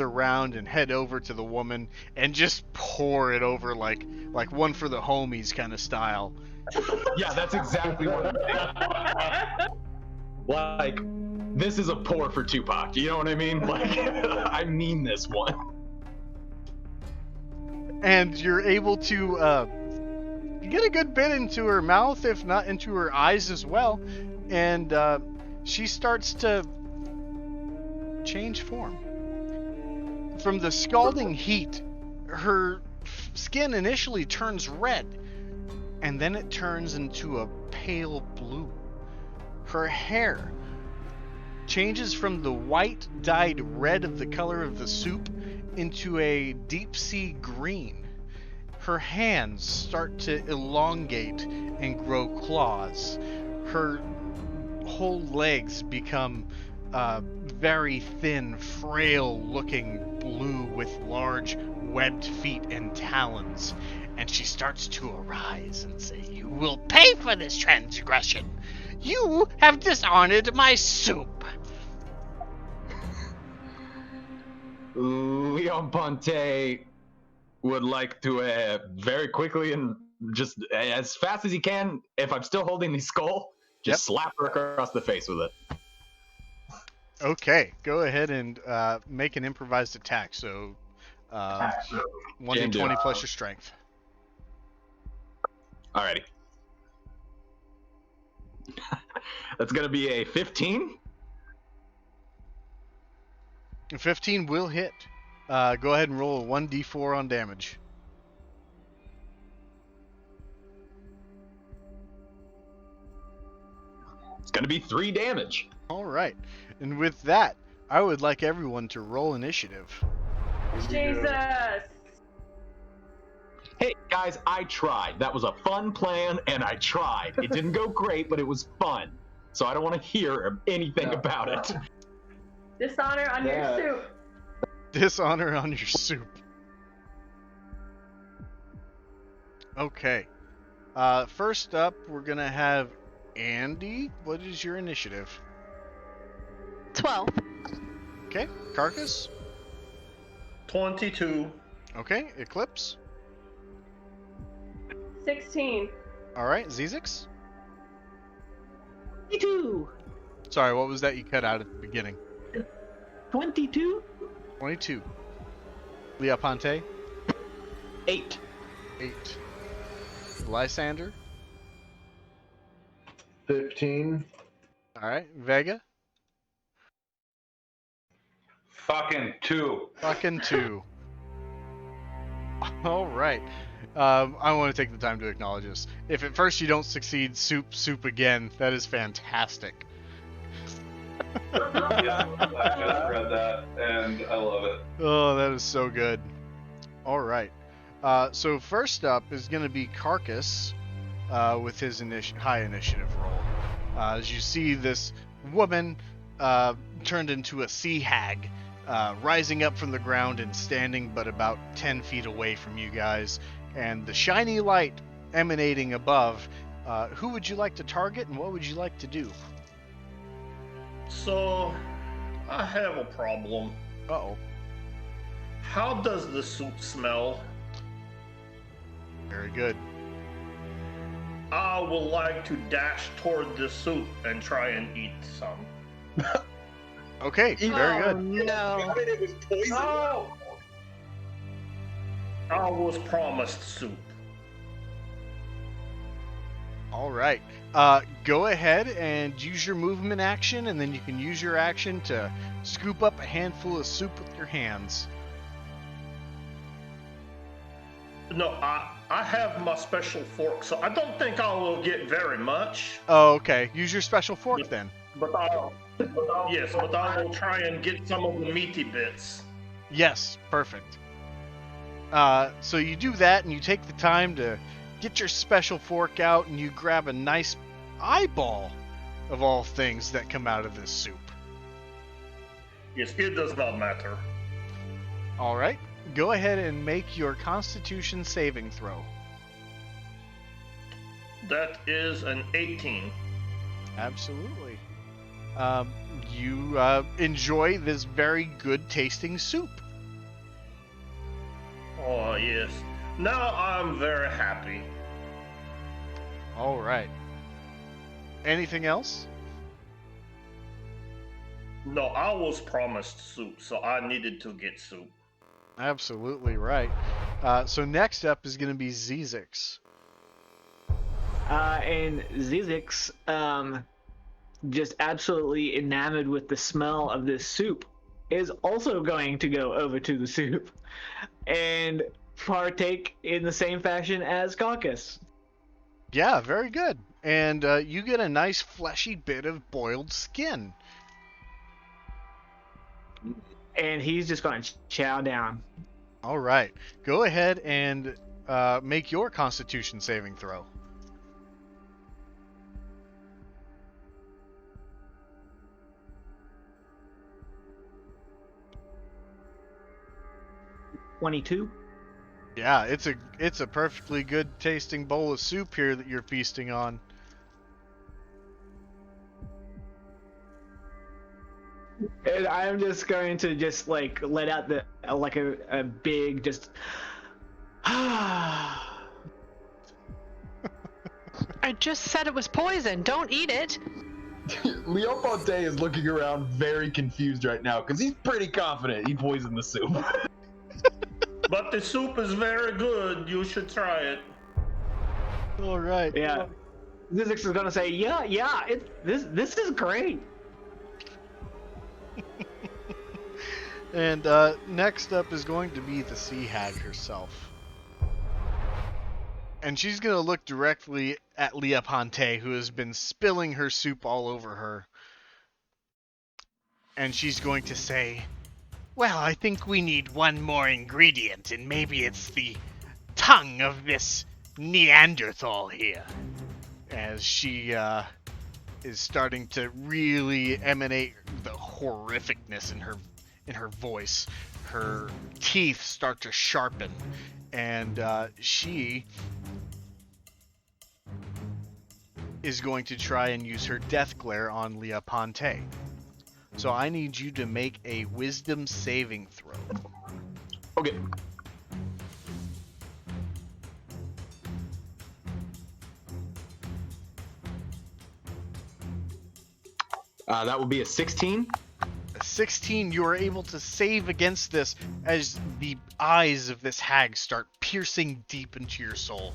round and head over to the woman and just pour it over like one for the homies kind of style. Yeah, that's exactly what I'm thinking. Like, this is a pour for Tupac, you know what I mean? Like, I mean this one. And you're able to get a good bit into her mouth, if not into her eyes as well, and she starts to change form. From the scalding heat, her skin initially turns red, and then it turns into a pale blue. Her hair changes from the white dyed red of the color of the soup into a deep sea green. Her hands start to elongate and grow claws. Her whole legs become very thin, frail-looking blue with large webbed feet and talons. And she starts to arise and say, "You will pay for this transgression! You have dishonored my soup!" Leon Ponte would like to very quickly and just as fast as he can, if I'm still holding the skull, just slap her across the face with it. Okay, go ahead and make an improvised attack. So 1d20 plus your strength. Alrighty. That's going to be a 15. 15 will hit. Go ahead and roll a 1d4 on damage. It's going to be 3 damage. All right. And with that, I would like everyone to roll initiative. Jesus. Hey, guys, I tried. That was a fun plan, and I tried. It didn't go great, but it was fun. So I don't want to hear anything about it. Dishonor on your soup. Dishonor on your soup. Okay. First up, we're going to have Andy. What is your initiative? 12. Okay. Carcass? 22. Okay, Eclipse. 16. All right, Zizix. 22. Sorry, what was that you cut out at the beginning? 22. 22. Leoponte. 8. 8. Lysander. 15. All right, Vega. Fucking 2. Fucking 2. All right. I want to take the time to acknowledge this. If at first you don't succeed, soup again. That is fantastic. Yeah, I just read that and I love it. Oh, that is so good. All right. So first up is going to be Carcass with his high initiative roll. As you see this woman turned into a sea hag, rising up from the ground and standing but about 10 feet away from you guys, and the shiny light emanating above. Who would you like to target, and what would you like to do? So, I have a problem. Uh-oh. How does the soup smell? Very good. I would like to dash toward the soup and try and eat some. Okay, very good. No. It was poison. Oh! I was promised soup. All right. Go ahead and use your movement action, and then you can use your action to scoop up a handful of soup with your hands. No, I have my special fork, so I don't think I will get very much. Oh, okay. Use your special fork then. But I will try and get some of the meaty bits. Yes, perfect. So you do that, and you take the time to get your special fork out, and you grab a nice eyeball of all things that come out of this soup. Yes, it does not matter. All right. Go ahead and make your Constitution saving throw. That is an 18. Absolutely. You enjoy this very good tasting soup. Oh, yes. Now I'm very happy. All right. Anything else? No, I was promised soup, so I needed to get soup. Absolutely right. So next up is going to be Zizix. And Zizix, just absolutely enamored with the smell of this soup, is also going to go over to the soup and partake in the same fashion as Caucus. Yeah, very good. And you get a nice fleshy bit of boiled skin. And he's just going to chow down. All right. Go ahead and make your Constitution saving throw. $22. Yeah, it's a perfectly good tasting bowl of soup here that you're feasting on. And I'm just going to just like let out the like a big just I just said it was poison. Don't eat it. Leopold is looking around very confused right now because he's pretty confident he poisoned the soup. But the soup is very good. You should try it. All right. yeah. Zizix is gonna say, yeah, this is great. And next up is going to be the Sea Hag herself. And she's going to look directly at Leoponte, who has been spilling her soup all over her. And she's going to say, well, I think we need one more ingredient, and maybe it's the tongue of this Neanderthal here. As she is starting to really emanate the horrificness in her voice. Her teeth start to sharpen, and she is going to try and use her death glare on Leoponte. So I need you to make a wisdom saving throw. Okay. That would be a 16. A 16, you are able to save against this as the eyes of this hag start piercing deep into your soul.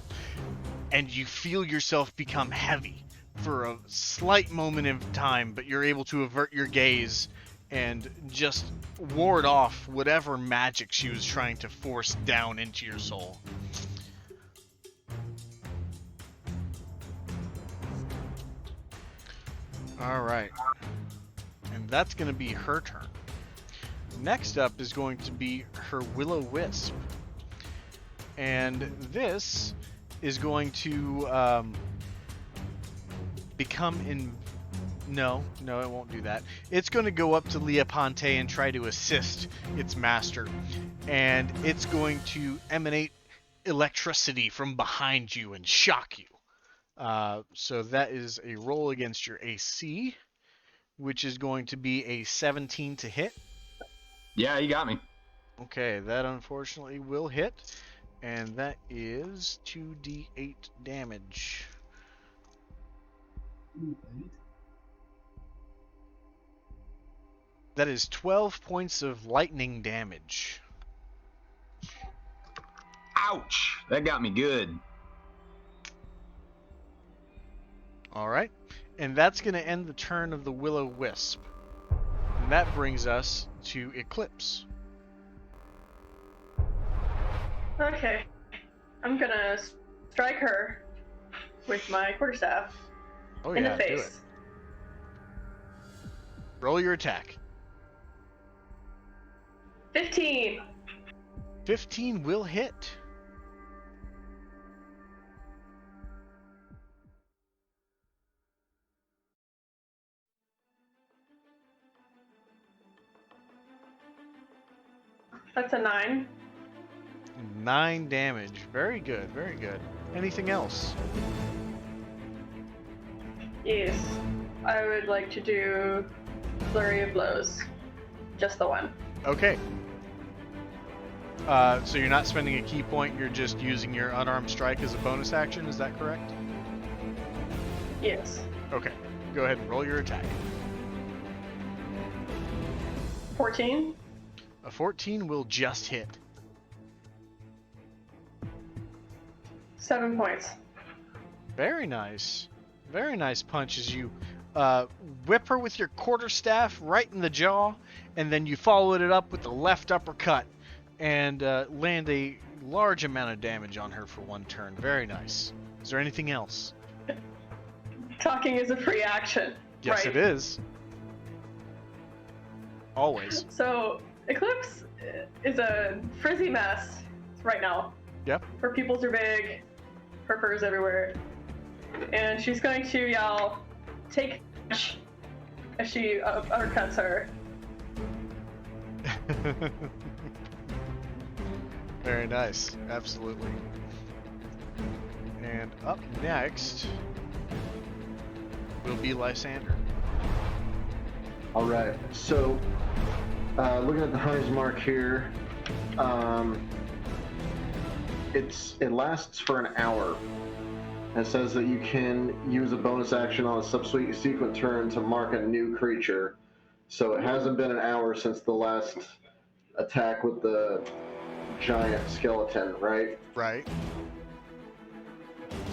And you feel yourself become heavy for a slight moment of time, but you're able to avert your gaze and just ward off whatever magic she was trying to force down into your soul. Alright. And that's going to be her turn. Next up is going to be her Will-O-Wisp. And this is going to become in... No, it won't do that. It's going to go up to Leoponte and try to assist its master. And it's going to emanate electricity from behind you and shock you. So that is a roll against your AC, which is going to be a 17 to hit. Yeah, you got me. Okay, that unfortunately will hit. And that is 2d8 damage. That is 12 points of lightning damage. Ouch! That got me good. Alright, and that's going to end the turn of the Will-O-Wisp. And that brings us to Eclipse. Okay. I'm gonna strike her with my quarterstaff Oh in yeah, the do it. face. Roll your attack. 15. 15 will hit. That's a 9. 9 damage. Very good, very good. Anything else? Yes. I would like to do Flurry of Blows. Just the one. Okay. So you're not spending a key point, you're just using your unarmed strike as a bonus action, is that correct? Yes. Okay. Go ahead and roll your attack. 14. A 14 will just hit. 7 points. Very nice. Very nice punch as you whip her with your quarterstaff right in the jaw, and then you followed it up with the left uppercut and land a large amount of damage on her for one turn. Very nice. Is there anything else? Talking is a free action. Yes, right? it is. Always. So, Eclipse is a frizzy mess right now. Yep. Her pupils are big, her fur is everywhere. And she's going to yell, "Take dash," as she uppercuts her. Very nice. Absolutely. And up next will be Lysander. Alright, so looking at the Hunter's Mark here, it lasts for an hour. It says that you can use a bonus action on a subsequent turn to mark a new creature. So it hasn't been an hour since the last attack with the giant skeleton, right? Right.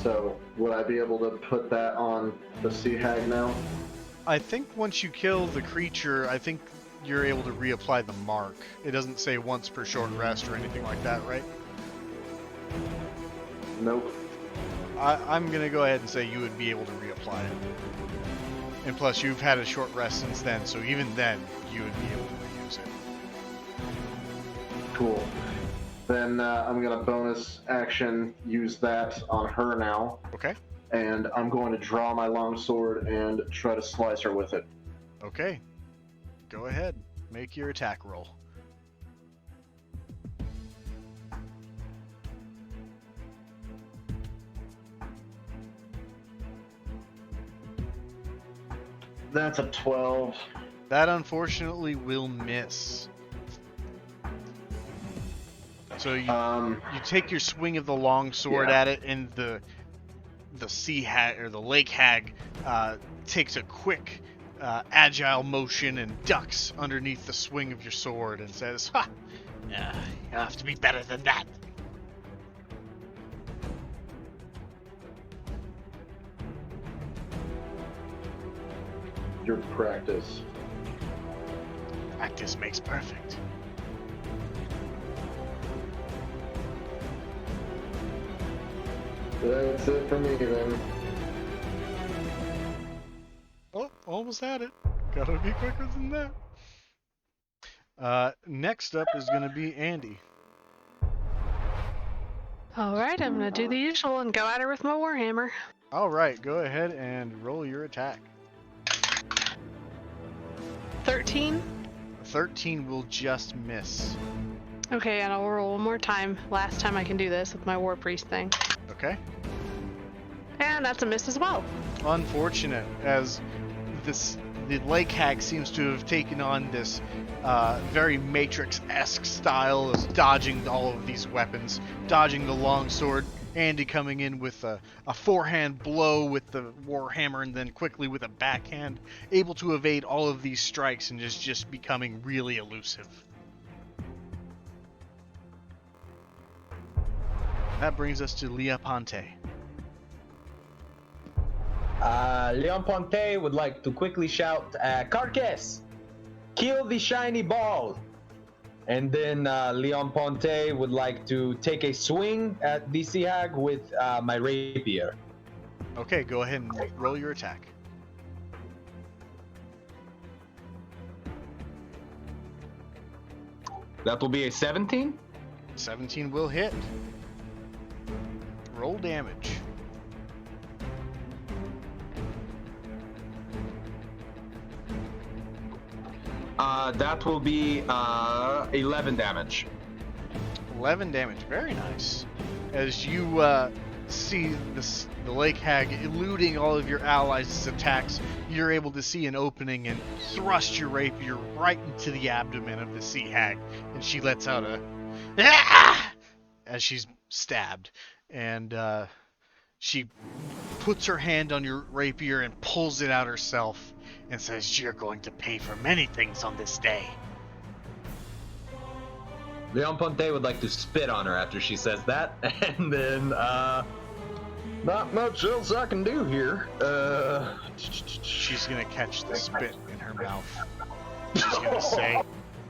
So would I be able to put that on the Sea Hag now? I think once you kill the creature, I think you're able to reapply the mark. It doesn't say once per short rest or anything like that, right? Nope. I'm going to go ahead and say you would be able to reapply it. And plus, you've had a short rest since then, so even then, you would be able to reuse it. Cool. Then I'm going to bonus action use that on her now. Okay. And I'm going to draw my longsword and try to slice her with it. Okay. Go ahead. Make your attack roll. That's a 12. That unfortunately will miss. So you take your swing of the long sword at it, and the sea hag or the lake hag takes a quick agile motion and ducks underneath the swing of your sword and says, "Ha! You have to be better than that." Your practice. Practice makes perfect. That's it for me then. Oh, almost had it. Gotta be quicker than that. Next up is gonna be Andy. Alright, I'm gonna do the usual and go at her with my Warhammer. Alright, go ahead and roll your attack. 13. 13 will just miss. Okay, and I'll roll one more time. Last time I can do this with my War Priest thing. Okay. And that's a miss as well. Unfortunate, as the lake hag seems to have taken on this very Matrix-esque style of dodging all of these weapons, dodging the longsword, Andy coming in with a forehand blow with the warhammer, and then quickly with a backhand, able to evade all of these strikes and just becoming really elusive. That brings us to Leah Ponte. Leon Ponte would like to quickly shout, Carcass, kill the shiny ball. And then Leon Ponte would like to take a swing at the Sea Hag with my rapier. Okay, go ahead and roll your attack. That will be a 17. 17 will hit. Roll damage. That will be 11 damage. 11 damage. Very nice. As you see the lake hag eluding all of your allies' attacks, you're able to see an opening and thrust your rapier right into the abdomen of the sea hag, and she lets out a "Ah!" as she's stabbed, and she puts her hand on your rapier and pulls it out herself and says, "You're going to pay for many things on this day." Leon Ponte would like to spit on her after she says that, and then, not much else I can do here. She's gonna catch the spit in her mouth. She's gonna say,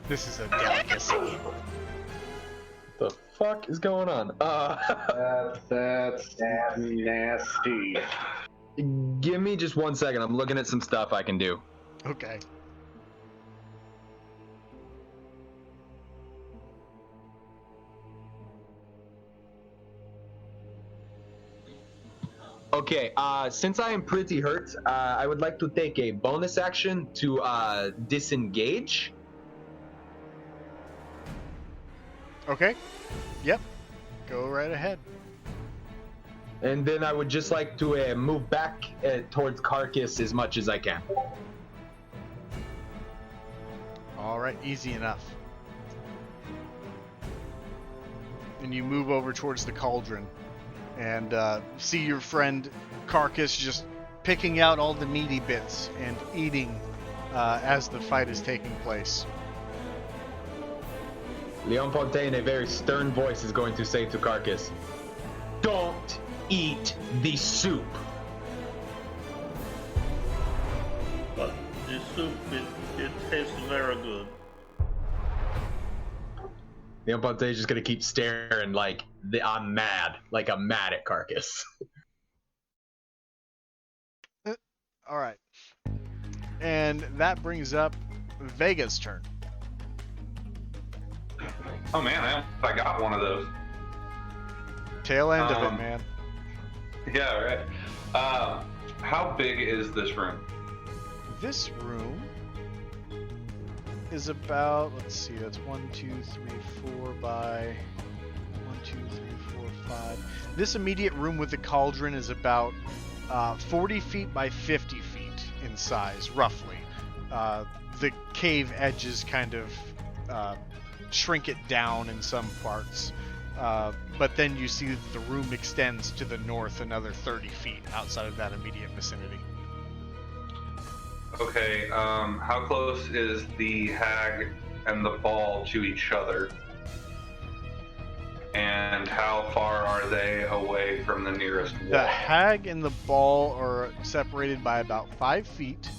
"This is a delicacy." The fuck is going on? That's nasty. Give me just 1 second. I'm looking at some stuff I can do. Okay. Okay, since I am pretty hurt, I would like to take a bonus action to disengage. Okay. Yep. Go right ahead. And then I would just like to move back towards Carcass as much as I can. All right, easy enough. And you move over towards the cauldron and see your friend Carcass just picking out all the meaty bits and eating as the fight is taking place. Leon Ponte, in a very stern voice, is going to say to Carcass, "Don't eat the soup." But the soup, it tastes very good. Leon Ponte is just going to keep staring like, I'm mad. Like, I'm mad at Carcass. All right. And that brings up Vega's turn. Oh man, I got one of those. Tail end of it, man. Yeah, right. How big is this room? This room is about, let's see, that's 1, 2, 3, 4 by 1, 2, 3, 4, 5. This immediate room with the cauldron is about 40 feet by 50 feet in size, roughly. The cave edges kind of shrink it down in some parts. But then you see that the room extends to the north another 30 feet outside of that immediate vicinity. Okay, how close is the hag and the ball to each other? And how far are they away from the nearest wall? The hag and the ball are separated by about 5 feet,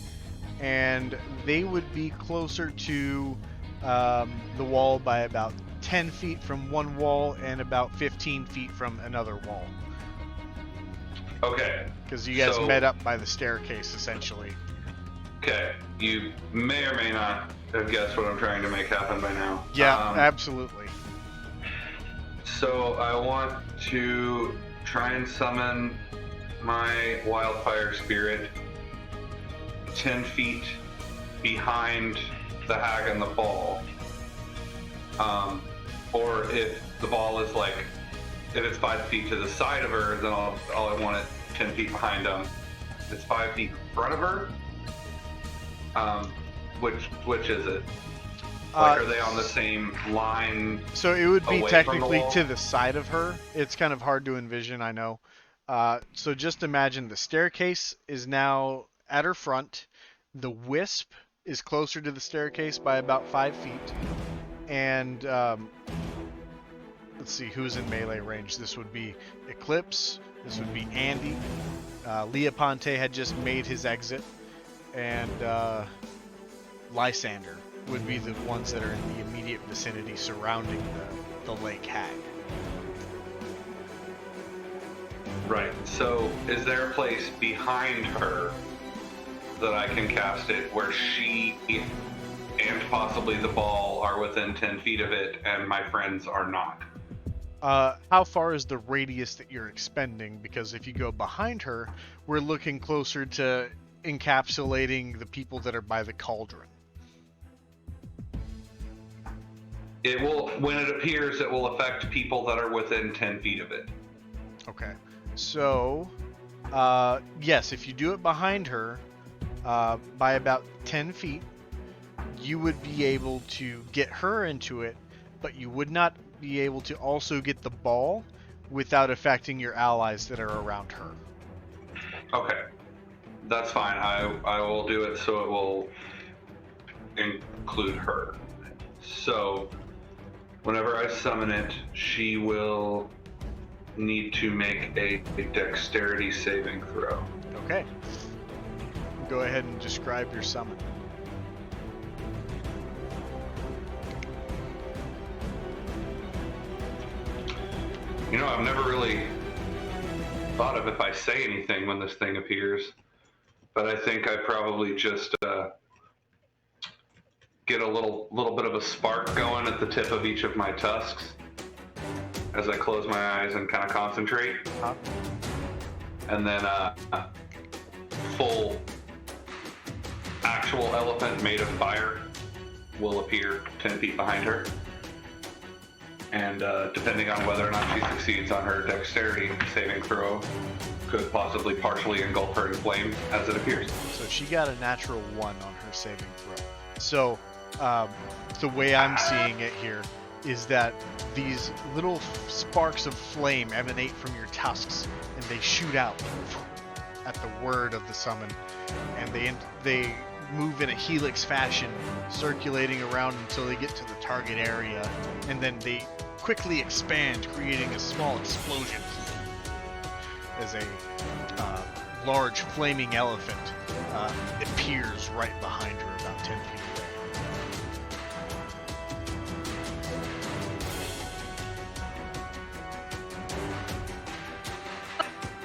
and they would be closer to the wall by about 10 feet from one wall and about 15 feet from another wall. Okay. Because you guys met up by the staircase, essentially. Okay, you may or may not have guessed what I'm trying to make happen by now. Yeah, absolutely. So I want to try and summon my wildfire spirit 10 feet behind the hag and the ball. Or if the ball is like, if it's 5 feet to the side of her, then I want it 10 feet behind them. If it's 5 feet in front of her, which is it? Like, are they on the same line? So it would be away technically from the to the side of her. It's kind of hard to envision, I know. So just imagine the staircase is now at her front. The wisp is closer to the staircase by about 5 feet. And let's see who's in melee range. This would be Eclipse. This would be Andy. Leoponte had just made his exit. And Lysander would be the ones that are in the immediate vicinity surrounding the lake hag. Right. So is there a place behind her that I can cast it where she and possibly the ball are within 10 feet of it and my friends are not? How far is the radius that you're expending? Because if you go behind her, we're looking closer to encapsulating the people that are by the cauldron. It will, when it appears, it will affect people that are within 10 feet of it. Okay. So, yes, if you do it behind her, by about 10 feet, you would be able to get her into it, but you would not be able to also get the ball without affecting your allies that are around her. Okay. That's fine. I will do it so it will include her. So, whenever I summon it, she will need to make a dexterity saving throw. Okay. Go ahead and describe your summon. You know, I've never really thought of if I say anything when this thing appears, but I think I probably just get a little bit of a spark going at the tip of each of my tusks as I close my eyes and kind of concentrate. And then full actual elephant made of fire will appear 10 feet behind her. And depending on whether or not she succeeds on her dexterity saving throw, could possibly partially engulf her in flame as it appears. So she got a natural 1 on her saving throw. So the way I'm seeing it here is that these little sparks of flame emanate from your tusks, and they shoot out at the word of the summon, and they move in a helix fashion, circulating around until they get to the target area, and then they quickly expand, creating a small explosion as a large flaming elephant appears right behind her about 10 feet away.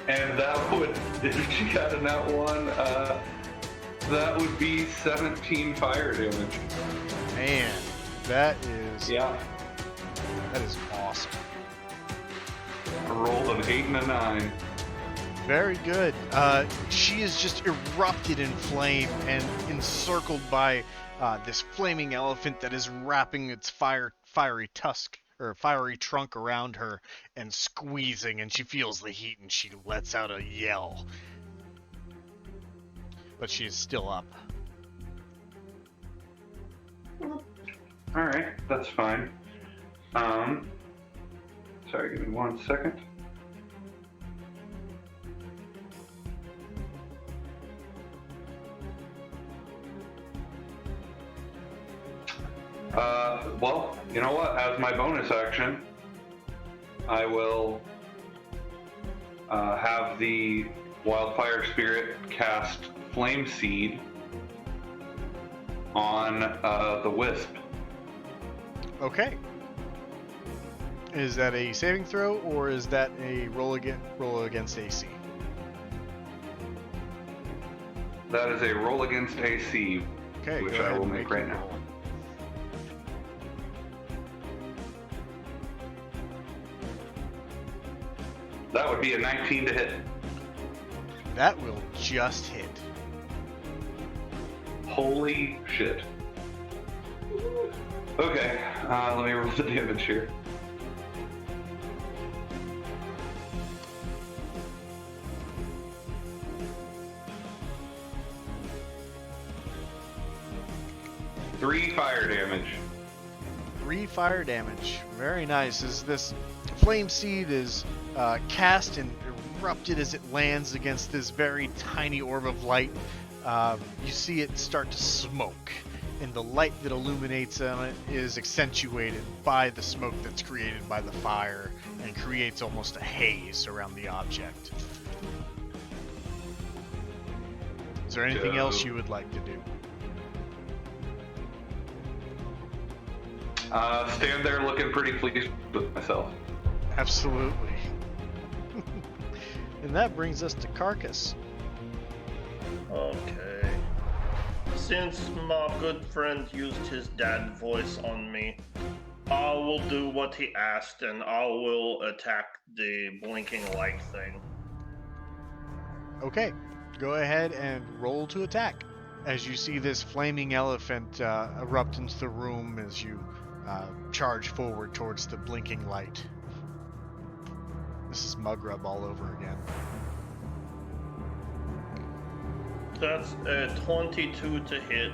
And that would, if she got a nat 1, that would be 17 fire damage. Man, that is Yeah. that is awesome. I rolled an 8 and a 9. Very good. She is just erupted in flame and encircled by this flaming elephant that is wrapping its fiery tusk or fiery trunk around her and squeezing, and she feels the heat and she lets out a yell. But she is still up. Alright, that's fine. Sorry, give me 1 second. Well, you know what? As my bonus action, I will have the Wildfire Spirit cast Flame Seed on the Wisp. Okay. Is that a saving throw or is that a roll against AC? That is a roll against AC, Okay, which go I ahead will and make your right now. roll. That would be a 19 to hit. That will just hit. Holy shit. Okay, let me roll the damage here. Three fire damage. 3 fire damage. Very nice. As this flame seed is cast and erupted as it lands against this very tiny orb of light, you see it start to smoke, and the light that illuminates on it is accentuated by the smoke that's created by the fire and creates almost a haze around the object. Is there anything else you would like to do? Stand there looking pretty pleased with myself. Absolutely. And that brings us to Carcass. Okay. Since my good friend used his dad voice on me, I will do what he asked and I will attack the blinking light thing. Okay, go ahead and roll to attack. As you see this flaming elephant erupt into the room as you charge forward towards the blinking light. This is Mugrub all over again. That's a 22 to hit.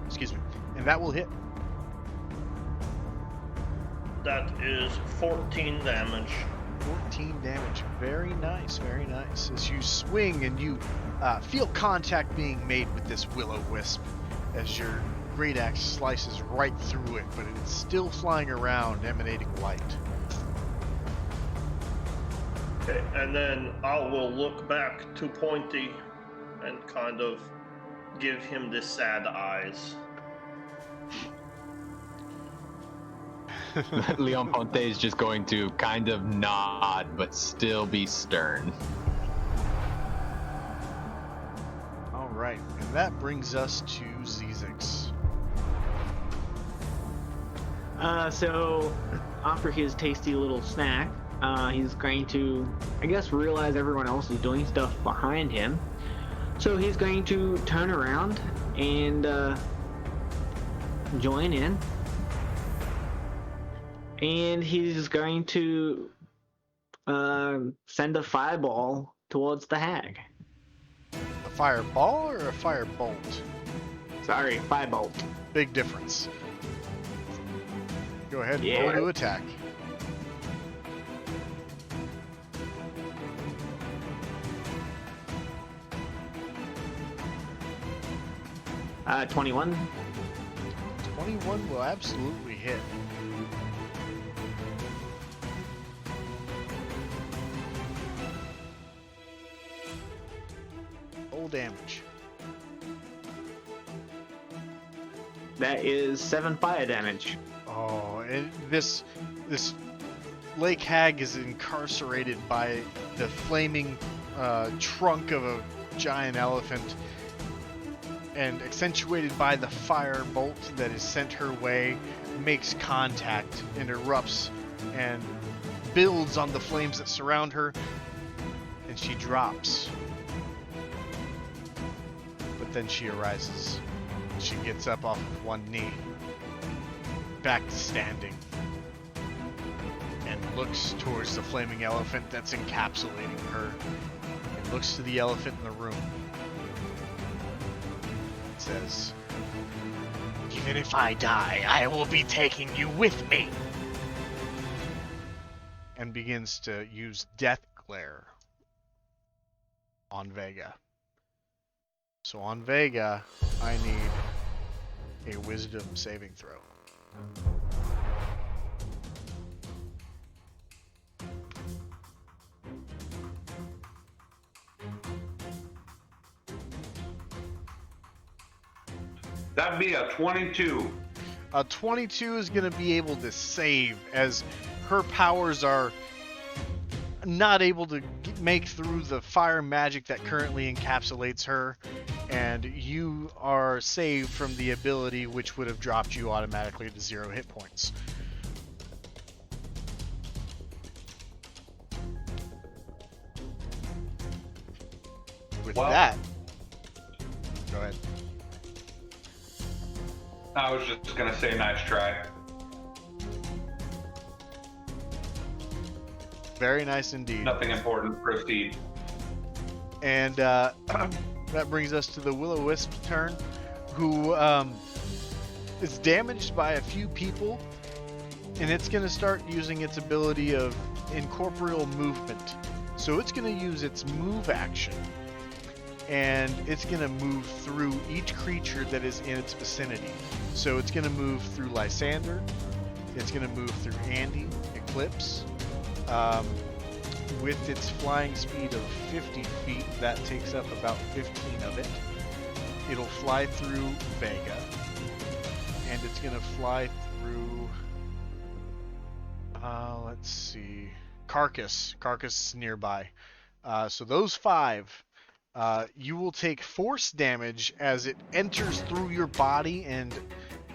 Excuse me. And that will hit. That is 14 damage. 14 damage. Very nice, very nice. As you swing and you feel contact being made with this will-o-wisp as your great axe slices right through it, but it's still flying around, emanating light. Okay, and then I will look back to Pointy and kind of give him the sad eyes. Leon Ponte is just going to kind of nod, but still be stern. All right, and that brings us to Zizix. So after his tasty little snack, he's going to, I guess, realize everyone else is doing stuff behind him. So he's going to turn around and join in. And he's going to send a fireball towards the hag. A fireball or a firebolt? Sorry, firebolt. Big difference. Go ahead and Yeah. roll to attack. 21. 21 will absolutely hit. Full damage. That is 7 fire damage. Oh, and this lake hag is incarcerated by the flaming trunk of a giant elephant, and accentuated by the fire bolt that is sent her way, makes contact and erupts and builds on the flames that surround her, and she drops. But then she arises. She gets up off of one knee, back to standing, and looks towards the flaming elephant that's encapsulating her, and looks to the elephant in the room. It says, "Even if I die, I will be taking you with me," and begins to use Death Glare on Vega. So on Vega, I need a wisdom saving throw. That'd be a 22. A 22 is going to be able to save, as her powers are not able to make through the fire magic that currently encapsulates her, and you are saved from the ability which would have dropped you automatically to 0 hit points. With Well- that, go ahead. I was just gonna say nice try. Very nice indeed. Nothing important. Proceed. And that brings us to the Will-O-Wisp's turn, who is damaged by a few people, and it's going to start using its ability of incorporeal movement. So it's going to use its move action, and it's going to move through each creature that is in its vicinity. So it's going to move through Lysander, it's going to move through Andy, Eclipse. With its flying speed of 50 feet, that takes up about 15 of it. It'll fly through Vega, and it's going to fly through, let's see, Carcass. Carcass is nearby. So those 5, you will take force damage as it enters through your body and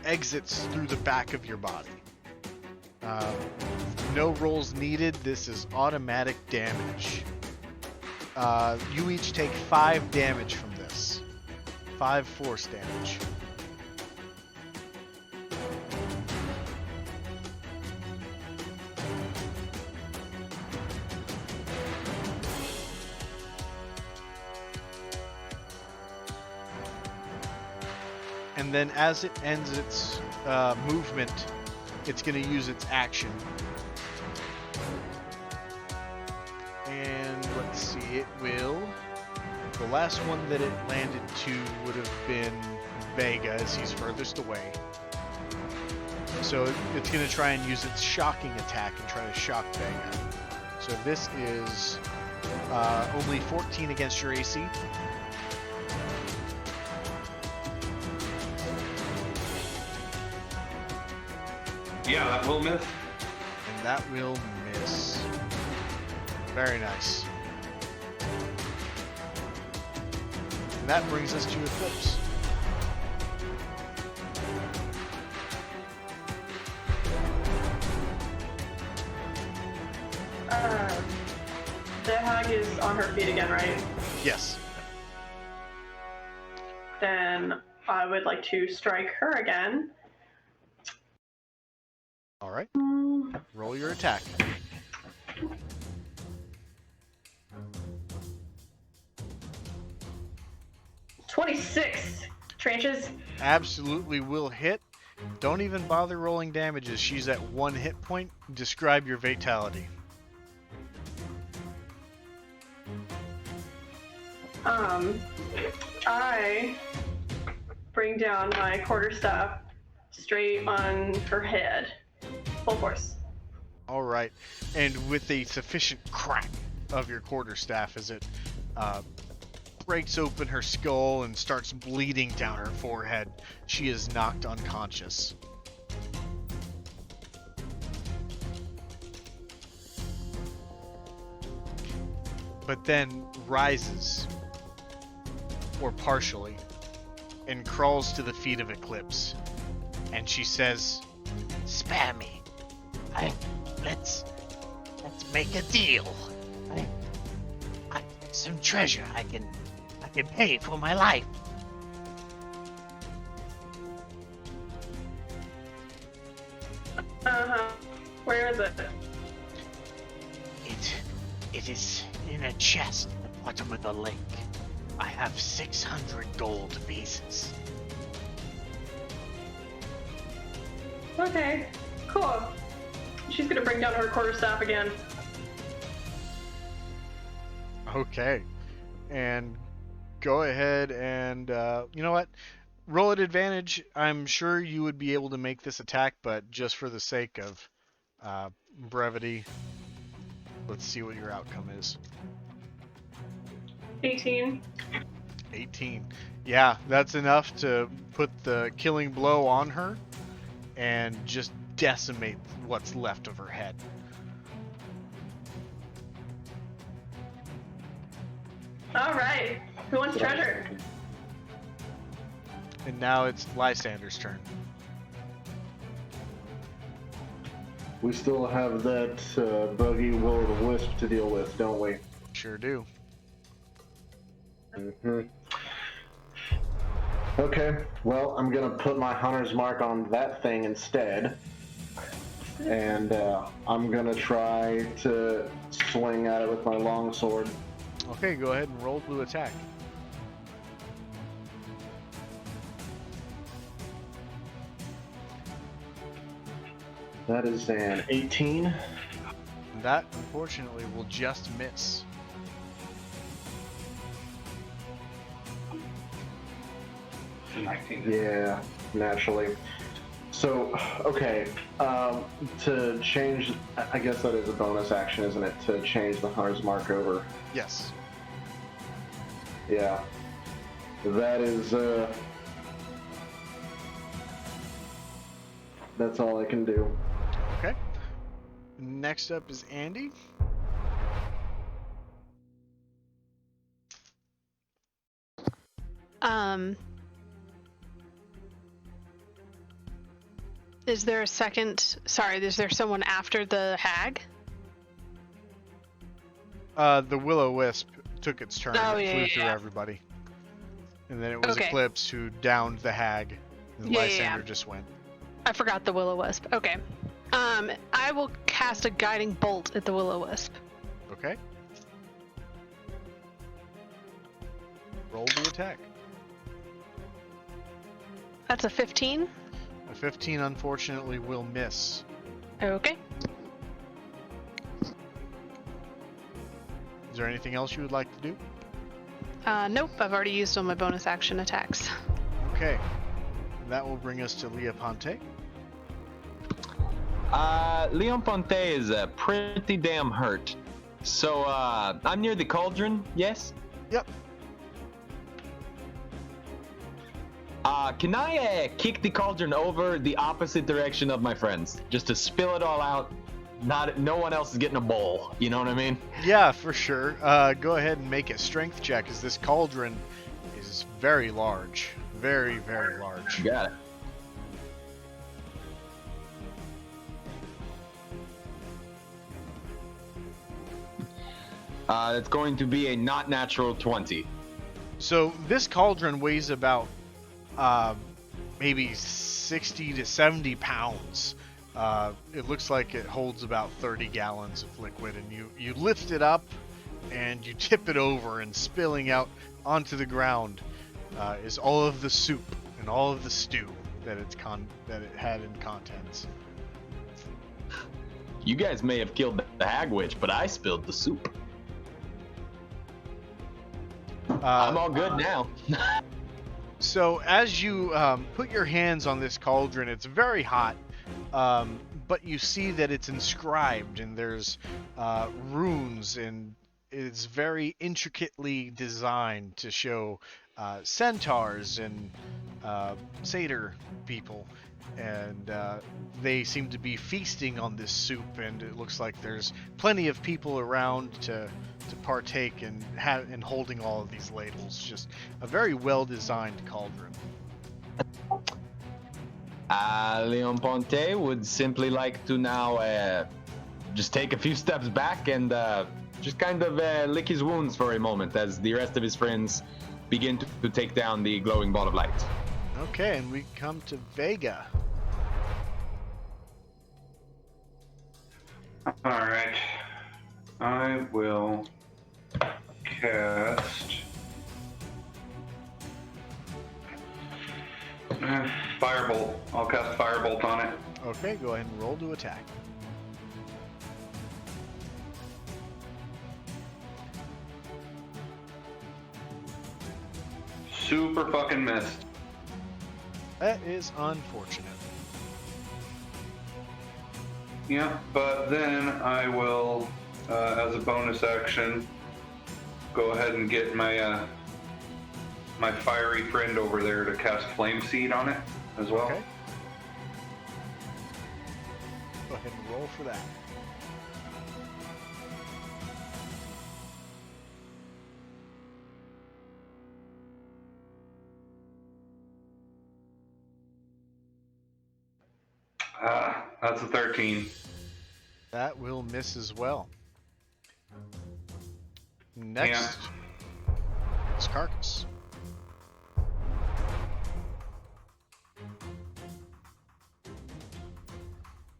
exits through the back of your body. No rolls needed. This is automatic damage. You each take 5 damage from this. 5 force damage. And then as it ends its movement, it's going to use its action. And let's see, it will. The last one that it landed to would have been Vega, as he's furthest away. So it's going to try and use its shocking attack and try to shock Vega. So this is only 14 against your AC. Yeah, that will miss. And that will miss. Very nice. And that brings us to Eclipse. The hag is on her feet again, right? Yes. Then I would like to strike her again. All right. Roll your attack. $26 tranches. Absolutely will hit. Don't even bother rolling damages. She's at 1 hit point. Describe your fatality. I bring down my quarterstaff straight on her head. Full force. All right. And with a sufficient crack of your quarterstaff as it breaks open her skull and starts bleeding down her forehead, she is knocked unconscious. But then rises, or partially, and crawls to the feet of Eclipse. And she says, "Spare me. Let's make a deal. I some treasure. I can pay for my life." Where is it? It is in a chest at the bottom of the lake. I have 600 gold pieces. Okay, cool. She's gonna bring down her quarterstaff again. okay. And go ahead and you know what? Roll at advantage. I'm sure you would be able to make this attack, but just for the sake of brevity, let's see what your outcome is. 18. 18. Yeah, that's enough to put the killing blow on her and just decimate what's left of her head. All right. Who wants treasure? And now it's Lysander's turn. We still have that buggy will-o'-the-wisp to deal with, don't we? Sure do. Mm-hmm. Okay, well, I'm gonna put my hunter's mark on that thing instead. And I'm gonna try to swing at it with my longsword. Okay, go ahead and roll to attack. That is an 18. That, unfortunately, will just miss. Yeah, naturally. So, okay, to change, I guess that is a bonus action, isn't it? To change the hunter's mark over. Yes. Yeah. That is, that's all I can do. Okay. Next up is Andy. Is there a second? Sorry, is there someone after the hag? The will-o'-wisp took its turn. Oh, It yeah, flew yeah, through yeah. everybody. And then it was Okay. Eclipse who downed the hag. And Yeah, Lysander yeah. just went. I forgot the will-o'-wisp. Okay. I will cast a guiding bolt at the will-o'-wisp. Okay. Roll the attack. That's a 15. A 15, unfortunately, will miss. Okay. Is there anything else you would like to do? Nope, I've already used all my bonus action attacks. Okay. That will bring us to Leah Ponte. Leon Ponte is pretty damn hurt. So, I'm near the cauldron, yes? Yep. Can I kick the cauldron over the opposite direction of my friends? Just to spill it all out. No one else is getting a bowl. You know what I mean? Yeah, for sure. Go ahead and make a strength check, as this cauldron is very large. Very, very large. Got it. It's going to be a not natural 20. So this cauldron weighs about maybe 60 to 70 pounds. It looks like it holds about 30 gallons of liquid, and you lift it up and you tip it over, and spilling out onto the ground is all of the soup and all of the stew that it had in contents. You guys may have killed the hag witch, but I spilled the soup. I'm all good now. So as you put your hands on this cauldron, it's very hot, but you see that it's inscribed, and there's runes, and it's very intricately designed to show centaurs and satyr people, and they seem to be feasting on this soup, and it looks like there's plenty of people around to partake and holding all of these ladles. Just a very well-designed cauldron. Leon Ponte would simply like to now just take a few steps back and just kind of lick his wounds for a moment as the rest of his friends begin to take down the glowing ball of light. Okay, and we come to Vega. Alright. I will cast Firebolt. I'll cast Firebolt on it. Okay, go ahead and roll to attack. super fucking missed. That is unfortunate. Yeah, but then I will, as a bonus action, go ahead and get my my fiery friend over there to cast Flame Seed on it as well. Okay. Go ahead and roll for that. That's a 13. That will miss as well. Next is Carcass.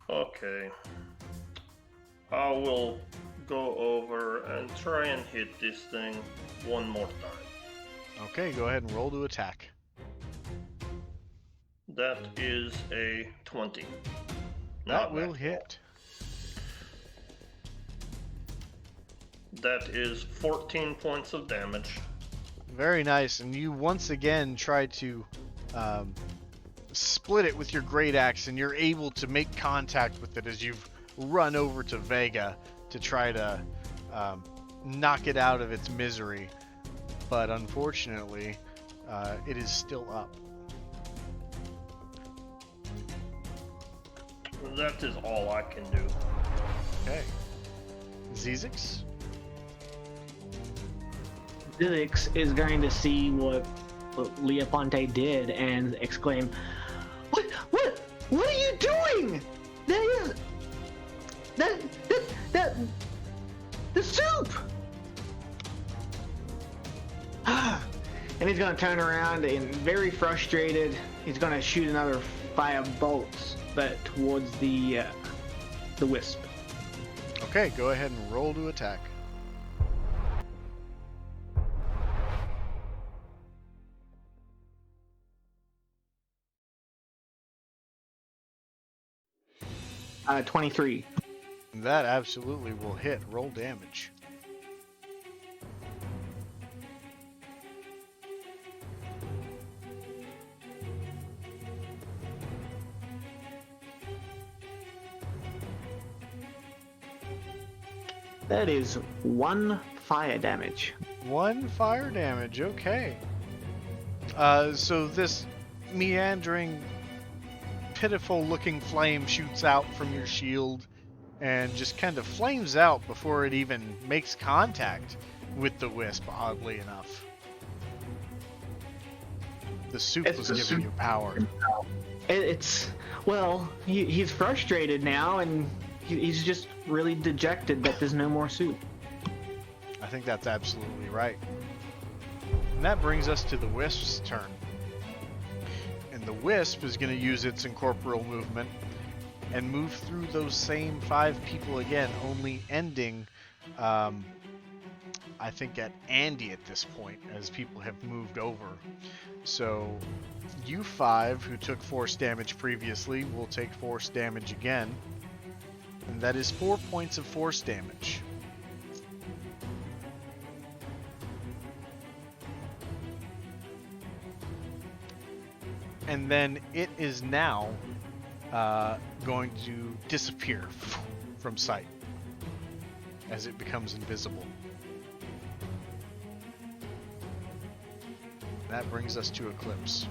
Okay. I will go over and try and hit this thing one more time. Okay, go ahead and roll to attack. That is a 20. That will hit. That is 14 points of damage. Very nice. And you once again try to split it with your great axe, and you're able to make contact with it as you've run over to Vega to try to knock it out of its misery. But unfortunately, it is still up. That is all I can do. Okay. Zizix? Zizix is going to see what Leoponte did and exclaim, What are you doing? The soup! And he's going to turn around and, very frustrated, he's going to shoot another 5 bolts, but towards the wisp. Okay, go ahead and roll to attack. Uh, 23. That absolutely will hit. Roll damage. That is 1 fire damage. 1 fire damage, okay. So this meandering, pitiful looking flame shoots out from your shield and just kind of flames out before it even makes contact with the wisp, oddly enough. The soup was giving you power. He's frustrated now, and he's just really dejected that there's no more soup. I think that's absolutely right. And that brings us to the wisp's turn. And the wisp is going to use its incorporeal movement and move through those same 5 people again, only ending, I think, at Andy at this point, as people have moved over. So you 5 who took force damage previously will take force damage again. And that is 4 points of force damage. And then it is now going to disappear from sight as it becomes invisible. That brings us to Eclipse.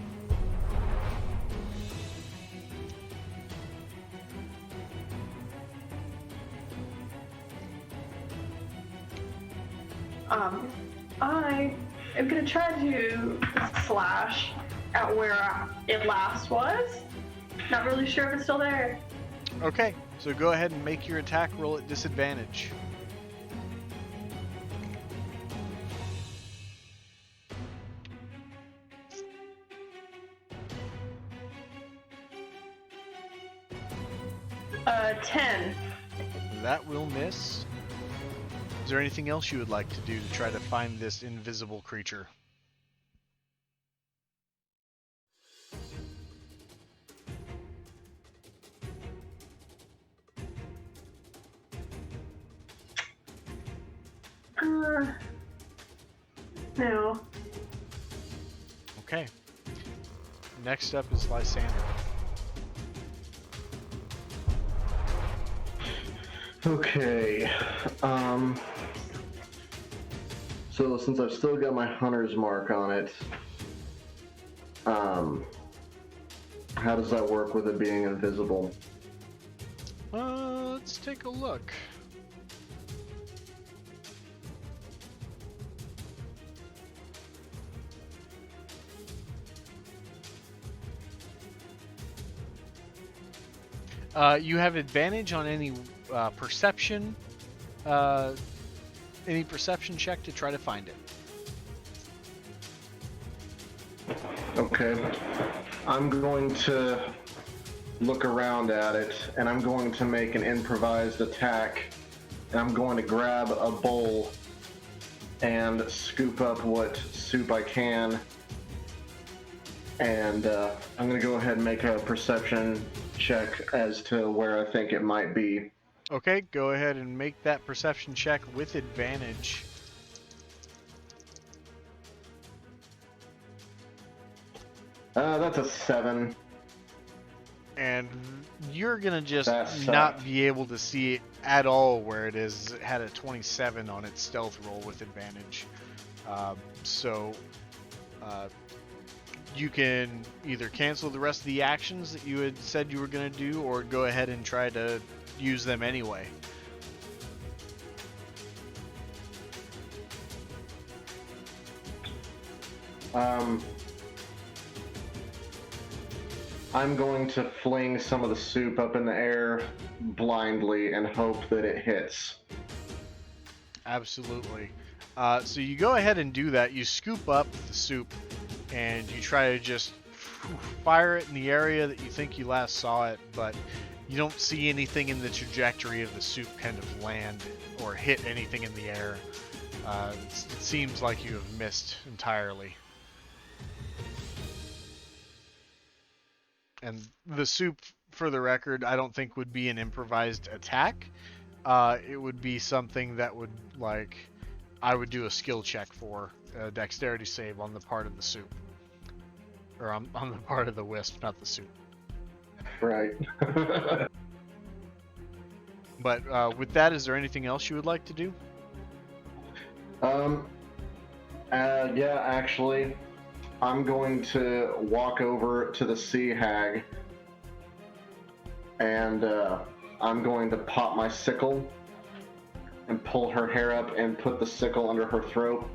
I am gonna try to slash at where it last was. Not really sure if it's still there. Okay, so go ahead and make your attack roll at disadvantage. Uh, 10. That will miss. Is there anything else you would like to do to try to find this invisible creature? No. Okay. Next up is Lysander. Okay. So since I've still got my hunter's mark on it, how does that work with it being invisible? Let's take a look. You have advantage on any perception check to try to find it. Okay. I'm going to look around at it, and I'm going to make an improvised attack, and I'm going to grab a bowl and scoop up what soup I can, and I'm going to go ahead and make a perception check as to where I think it might be. Okay, go ahead and make that perception check with advantage. That's a 7. And you're gonna just not be able to see it at all where it is. It had a 27 on its stealth roll with advantage. So you can either cancel the rest of the actions that you had said you were gonna do, or go ahead and try to use them anyway. I'm going to fling some of the soup up in the air blindly and hope that it hits. Absolutely. So you go ahead and do that. You scoop up the soup and you try to just fire it in the area that you think you last saw it, but you don't see anything in the trajectory of the soup kind of land or hit anything in the air. It seems like you have missed entirely. And the soup, for the record, I don't think would be an improvised attack. It would be something that would, like, I would do a skill check for, a dexterity save on the part of the soup. Or on the part of the wisp, not the soup. Right. But with that, is there anything else you would like to do? Yeah, actually, I'm going to walk over to the sea hag, and I'm going to pop my sickle and pull her hair up and put the sickle under her throat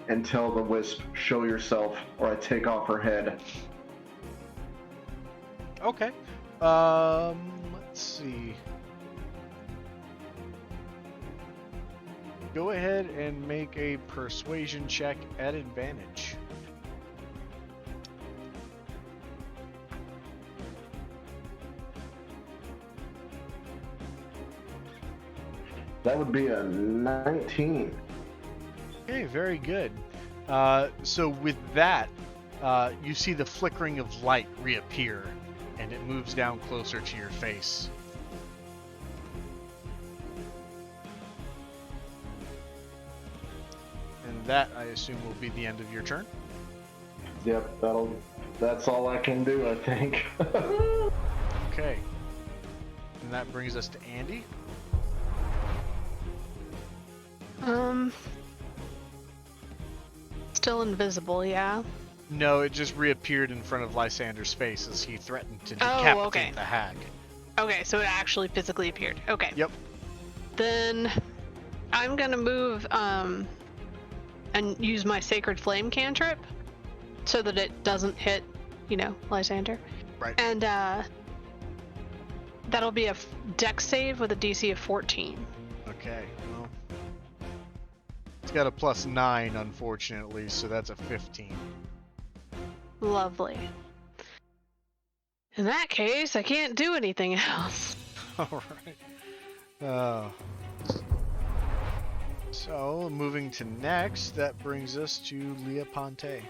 and tell the wisp, "Show yourself," or I take off her head. Okay. Let's see. Go ahead and make a persuasion check at advantage. That would be a 19. Okay, very good. So with that, you see the flickering of light reappear, and it moves down closer to your face. And that, I assume, will be the end of your turn. Yep, that's all I can do, I think. Okay. And that brings us to Andy. Still invisible, yeah? No, it just reappeared in front of Lysander's face as he threatened to decapitate the hag. Okay, so it actually physically appeared. Okay. Yep. Then I'm gonna move and use my Sacred Flame cantrip so that it doesn't hit, Lysander. Right. And that'll be a dex save with a DC of 14. Okay, well, it's got a +9, unfortunately, so that's a 15. Lovely. In that case, I can't do anything else. All right. So, moving to next, that brings us to Leah Ponte.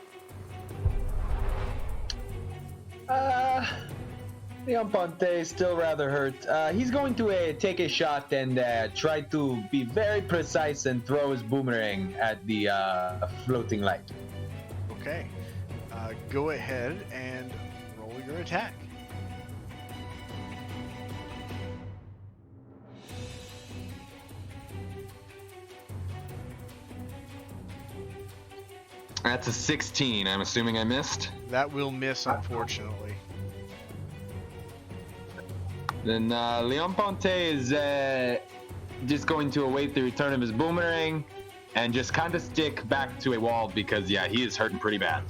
Leon Ponte is still rather hurt. He's going to take a shot and try to be very precise and throw his boomerang at the floating light. Okay. go ahead and roll your attack. That's a 16. I'm assuming I missed. That will miss, unfortunately. Then Leon Ponte is just going to await the return of his boomerang and just kind of stick back to a wall because, yeah, he is hurting pretty bad.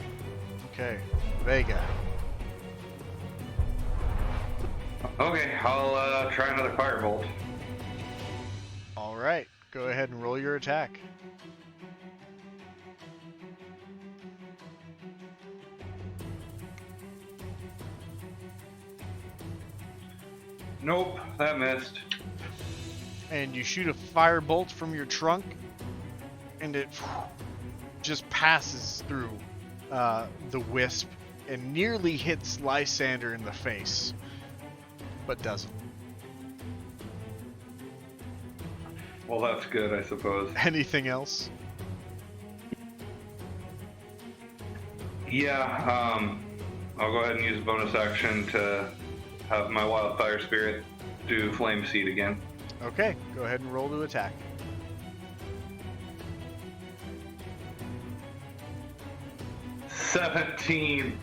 Okay, Vega. Okay, I'll try another firebolt. All right, go ahead and roll your attack. Nope, that missed. And you shoot a firebolt from your trunk, and it just passes through the wisp and nearly hits Lysander in the face, but doesn't. Well, that's good, I suppose. Anything else? Yeah, I'll go ahead and use a bonus action to have my wildfire spirit do flame seed again. Okay, go ahead and roll to attack. $17.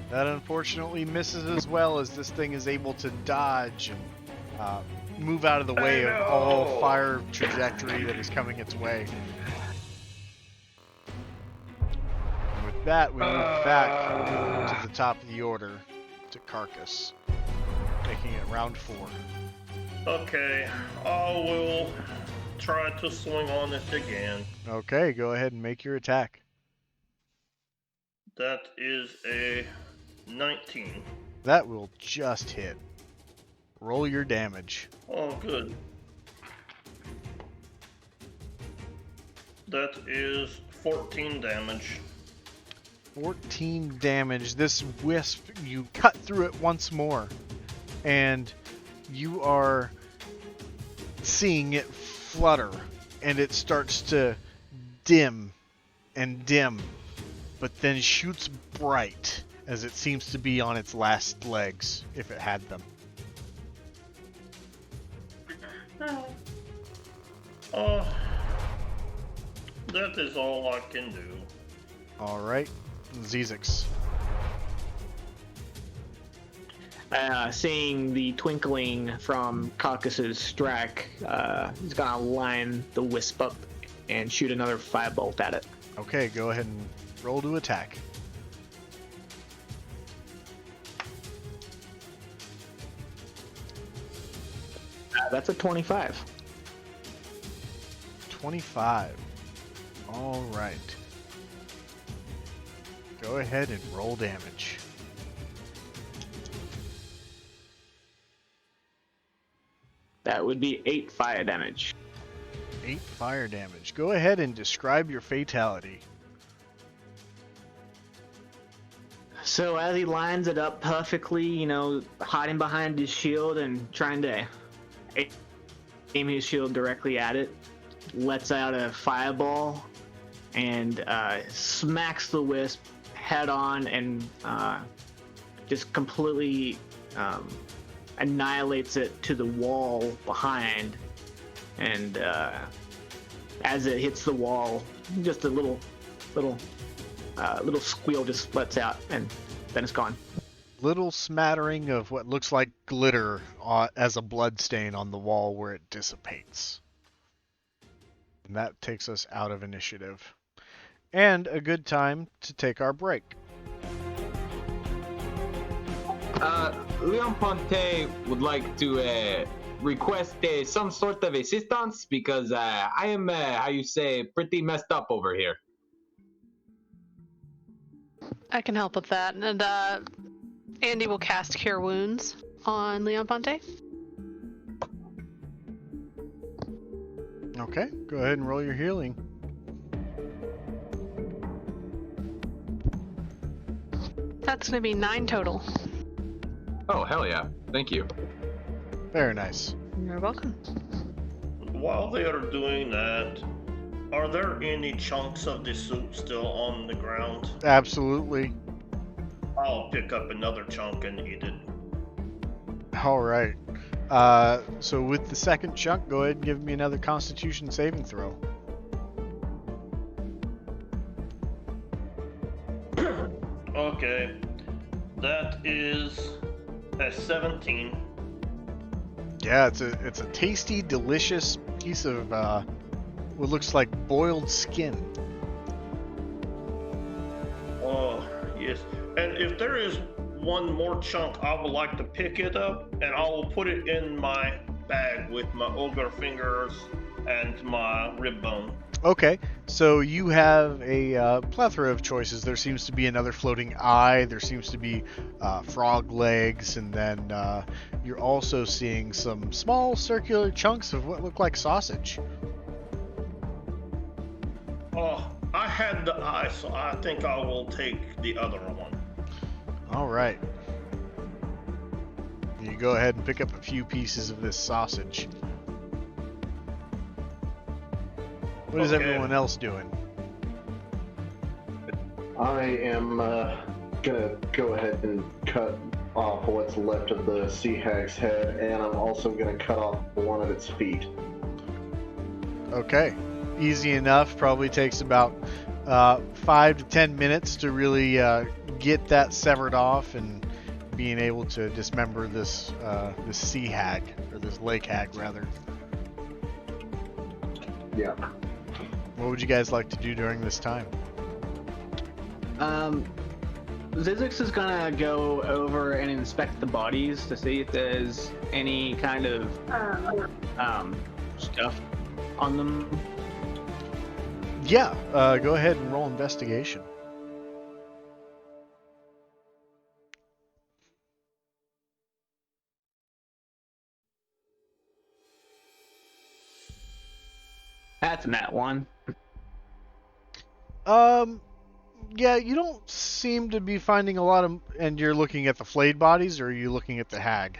That unfortunately misses as well, as this thing is able to dodge and move out of the way of all fire trajectory that is coming its way. And with that, we move back to the top of the order to Carcass, making it round 4. Okay, I will try to swing on it again. Okay, go ahead and make your attack. That is a 19. That will just hit. Roll your damage. Oh, good. That is 14 damage. 14 damage. This wisp, you cut through it once more, and you are seeing it flutter, and it starts to dim and dim, but then shoots bright as it seems to be on its last legs, if it had them. That is all I can do. Alright, Zezix. Seeing the twinkling from Caucasus strike, he's gonna line the wisp up and shoot another firebolt at it. Okay, go ahead and roll to attack. That's a 25. 25. Alright. Go ahead and roll damage. That would be 8 fire damage. 8 fire damage. Go ahead and describe your fatality. So as he lines it up perfectly, you know, hiding behind his shield and trying to aim his shield directly at it, lets out a fireball and smacks the wisp head on and just completely annihilates it to the wall behind. And as it hits the wall, just a little squeal just lets out, and then it's gone. Little smattering of what looks like glitter as a blood stain on the wall where it dissipates. And that takes us out of initiative. And a good time to take our break. Leon Ponte would like to request some sort of assistance because I am, how you say, pretty messed up over here. I can help with that. And Andy will cast Cure Wounds on Leon Ponte. Okay, go ahead and roll your healing. That's going to be 9 total. Oh, hell yeah. Thank you. Very nice. You're welcome. While they are doing that, Are there any chunks of the soup still on the ground? Absolutely. I'll pick up another chunk and eat it. All right. So with the second chunk, go ahead and give me another Constitution saving throw. Okay. That is a 17. Yeah, it's a tasty, delicious piece of what looks like boiled skin. Oh, yes. And if there is one more chunk, I would like to pick it up and I will put it in my bag with my ogre fingers and my rib bone. Okay, so you have a plethora of choices. There seems to be another floating eye. There seems to be frog legs, and then you're also seeing some small circular chunks of what look like sausage. Oh, I had the eye, so I think I will take the other one. All right. You go ahead and pick up a few pieces of this sausage. What is everyone else doing? I am gonna go ahead and cut off what's left of the sea hag's head, and I'm also gonna cut off one of its feet. Okay, easy enough. Probably takes about 5 to 10 minutes to really get that severed off and being able to dismember this this sea hag, or this lake hag rather. Yeah. What would you guys like to do during this time? Zizix is gonna go over and inspect the bodies to see if there's any kind of stuff on them. Yeah, go ahead and roll investigation. That's a nat 1. Yeah, you don't seem to be finding a lot of. And you're looking at the flayed bodies, or are you looking at the hag?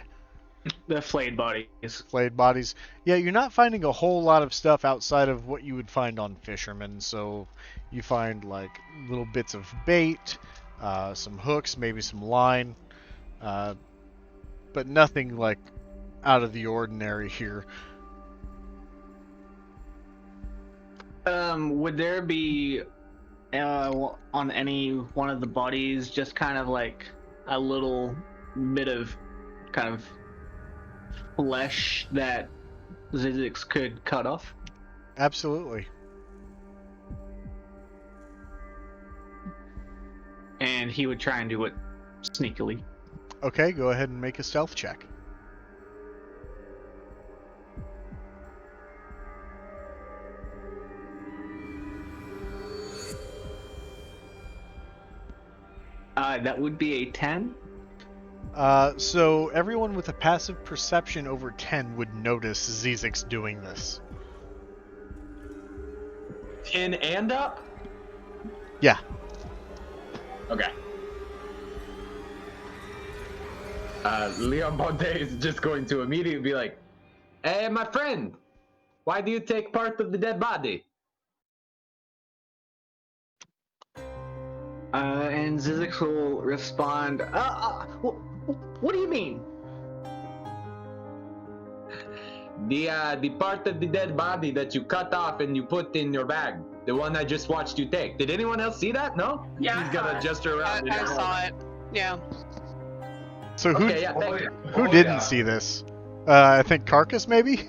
The flayed bodies. Flayed bodies. Yeah, you're not finding a whole lot of stuff outside of what you would find on fishermen. So you find like little bits of bait, some hooks, maybe some line, but nothing like out of the ordinary here. Would there be on any one of the bodies just kind of like a little bit of kind of flesh that Zizix could cut off? Absolutely. And he would try and do it sneakily. Okay, go ahead and make a stealth check. That would be a 10. So everyone with a passive perception over 10 would notice Zizix doing this. 10 and up? Yeah. Okay. Leon Ponte is just going to immediately be like, "Hey, my friend, why do you take part of the dead body?" And Zizix will respond, what do you mean? The part of the dead body that you cut off and you put in your bag. The one I just watched you take. Did anyone else see that? No? Yeah, He's gonna gesture around. I saw it. Yeah. So who Okay, yeah, thank you. who didn't see this? I think Carcass maybe?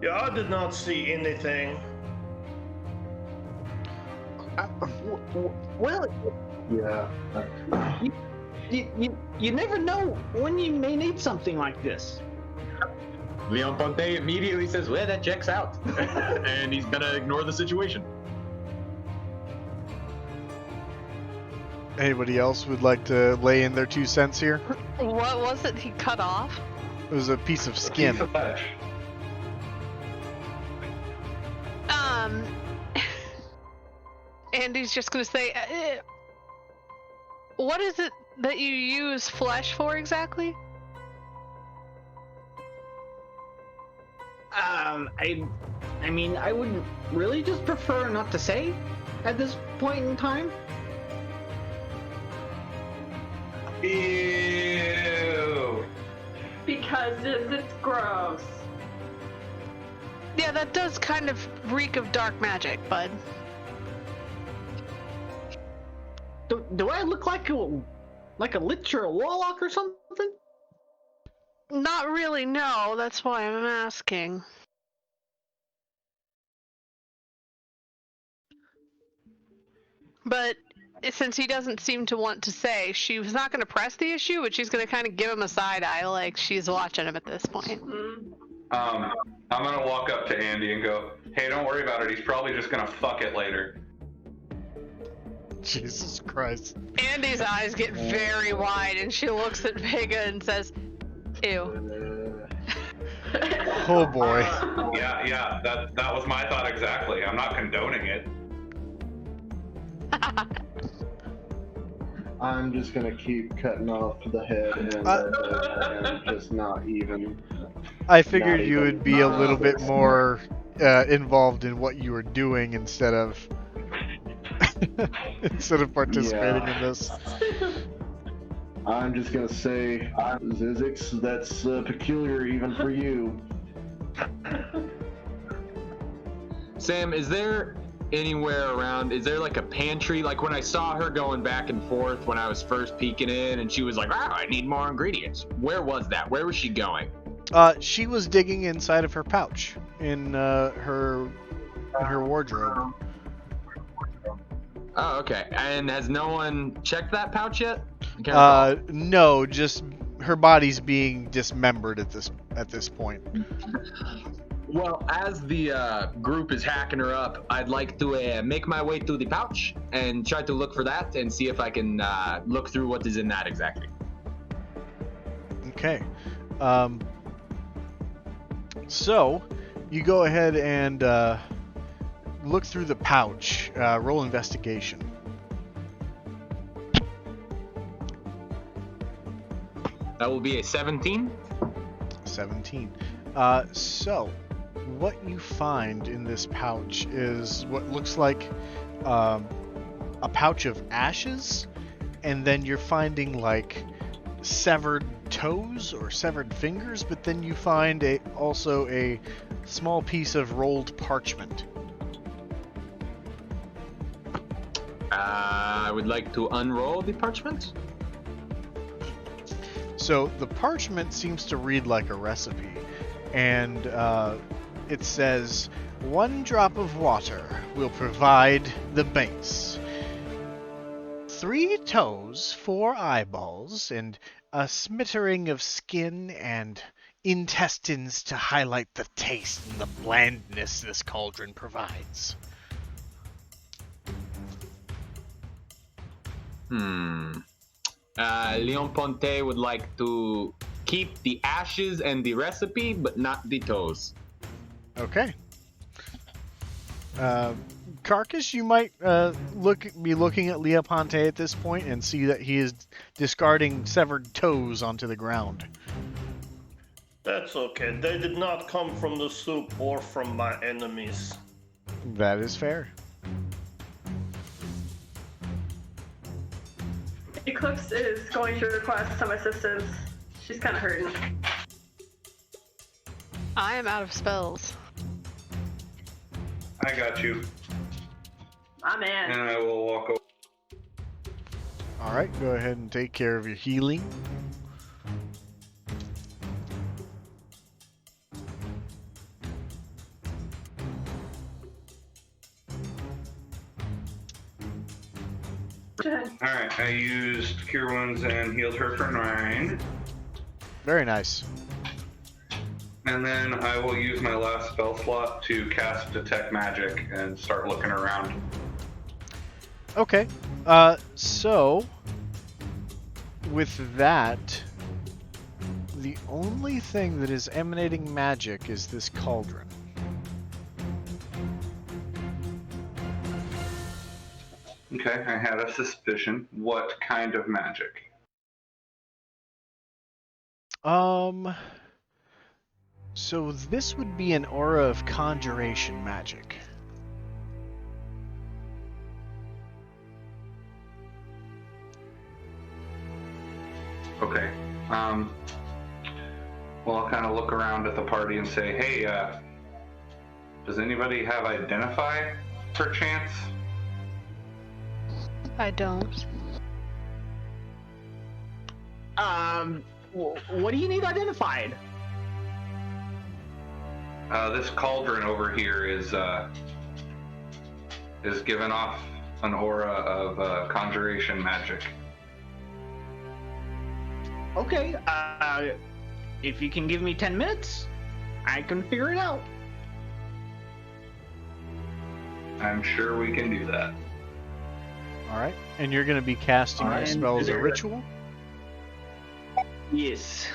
Yeah, I did not see anything. Well, Yeah. you never know when you may need something like this. Leon Ponte immediately says, "Well, that checks out," and he's gonna ignore the situation. Anybody else would like to lay in their 2 cents here? What was it he cut off? It was a piece of skin. Piece of flesh. Andy's just gonna say, what is it that you use flesh for exactly? I mean, I would really just prefer not to say at this point in time. Ew. Because it's gross. Yeah, that does kind of reek of dark magic, bud. Do I look like a lich or a warlock or something? Not really, no. That's why I'm asking. But since he doesn't seem to want to say, she was not going to press the issue, but she's going to kind of give him a side eye, like she's watching him at this point. I'm gonna walk up to Andy and go, "Hey, don't worry about it. He's probably just gonna fuck it later." Jesus Christ. Andy's eyes get very wide, and she looks at Vega and says, "Ew." Oh boy. Yeah, that was my thought exactly. I'm not condoning it. I'm just gonna keep cutting off the head and just not even. I figured Not you even would be a little bit close. more involved in what you were doing instead of participating in this. I'm just gonna say, Zizix, that's peculiar even for you. Sam, is there anywhere around, is there like a pantry? Like when I saw her going back and forth when I was first peeking in and she was like, I need more ingredients. Where was that? Where was she going? She was digging inside of her pouch in her wardrobe. Oh, okay. And has no one checked that pouch yet? I can't recall. No, just her body's being dismembered at this point. Well, as the group is hacking her up, I'd like to make my way through the pouch and try to look for that and see if I can look through what is in that exactly. Okay. So, you go ahead and look through the pouch. Roll investigation. That will be a 17. 17. So, what you find in this pouch is what looks like a pouch of ashes, and then you're finding like severed toes or severed fingers, but then you find also a small piece of rolled parchment. I would like to unroll the parchment. So the parchment seems to read like a recipe, and it says, 1 drop of water will provide the base. 3 toes, 4 eyeballs, and a smattering of skin and intestines to highlight the taste and the blandness this cauldron provides. Leon Ponte would like to keep the ashes and the recipe, but not the toes. Okay. Carcass, you might be looking at Lea Ponte at this point and see that he is discarding severed toes onto the ground. That's okay. They did not come from the soup or from my enemies. That is fair. Eclipse is going to request some assistance. She's kind of hurting. I am out of spells. I got you. I'm in. And I will walk over. Alright, go ahead and take care of your healing. Alright, I used Cure Wounds and healed her for 9. Very nice. And then I will use my last spell slot to cast Detect Magic and start looking around. Okay. So with that, the only thing that is emanating magic is this cauldron. Okay, I had a suspicion. What kind of magic? So this would be an aura of conjuration magic. Okay. Well, I'll kind of look around at the party and say, hey, does anybody have Identify, perchance? I don't. What do you need identified? This cauldron over here is giving off an aura of conjuration magic. Okay. If you can give me 10 minutes, I can figure it out. I'm sure we can do that. All right, and you're going to be casting your spell as a ritual? Yes.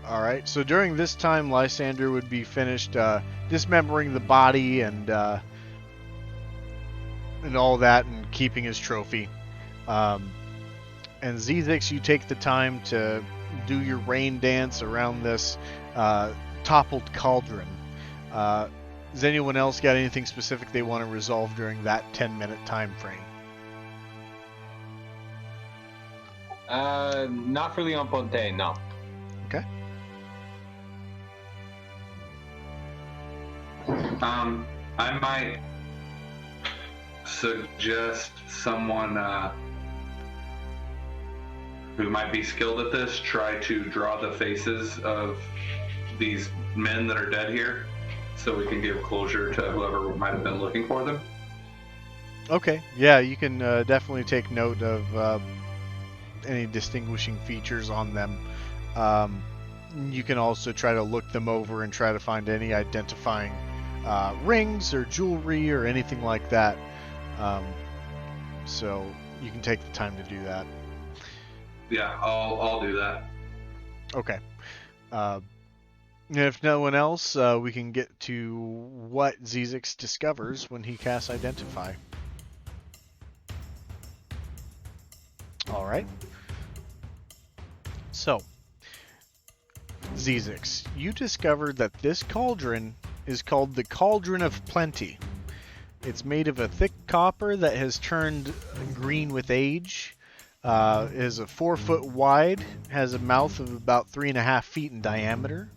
All right, so during this time, Lysander would be finished dismembering the body and all that and keeping his trophy. And Zezix, you take the time to do your rain dance around this toppled cauldron. Does anyone else got anything specific they want to resolve during that 10-minute time frame? Not for Leon Ponte, no. Okay. I might suggest someone who might be skilled at this try to draw the faces of these men that are dead here so we can give closure to whoever might have been looking for them. Okay, yeah, you can definitely take note of any distinguishing features on them. You can also try to look them over and try to find any identifying rings or jewelry or anything like that. So you can take the time to do that. Yeah, I'll do that. Okay. If no one else, we can get to what Zezix discovers when he casts Identify. Alright. So, Zezix, you discovered that this cauldron is called the Cauldron of Plenty. It's made of a thick copper that has turned green with age. Is a 4 foot wide, has a mouth of about 3.5 feet in diameter,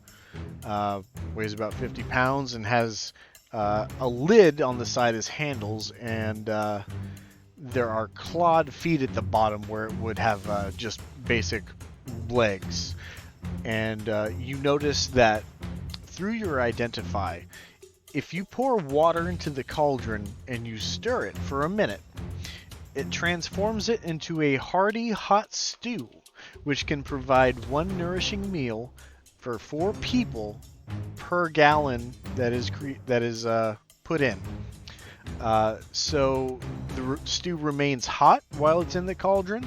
weighs about 50 pounds, and has a lid on the side as handles, and there are clawed feet at the bottom where it would have just basic legs. And you notice that through your Identify, if you pour water into the cauldron and you stir it for a minute, it transforms it into a hearty hot stew, which can provide one nourishing meal for 4 people per gallon that is put in. So the stew remains hot while it's in the cauldron,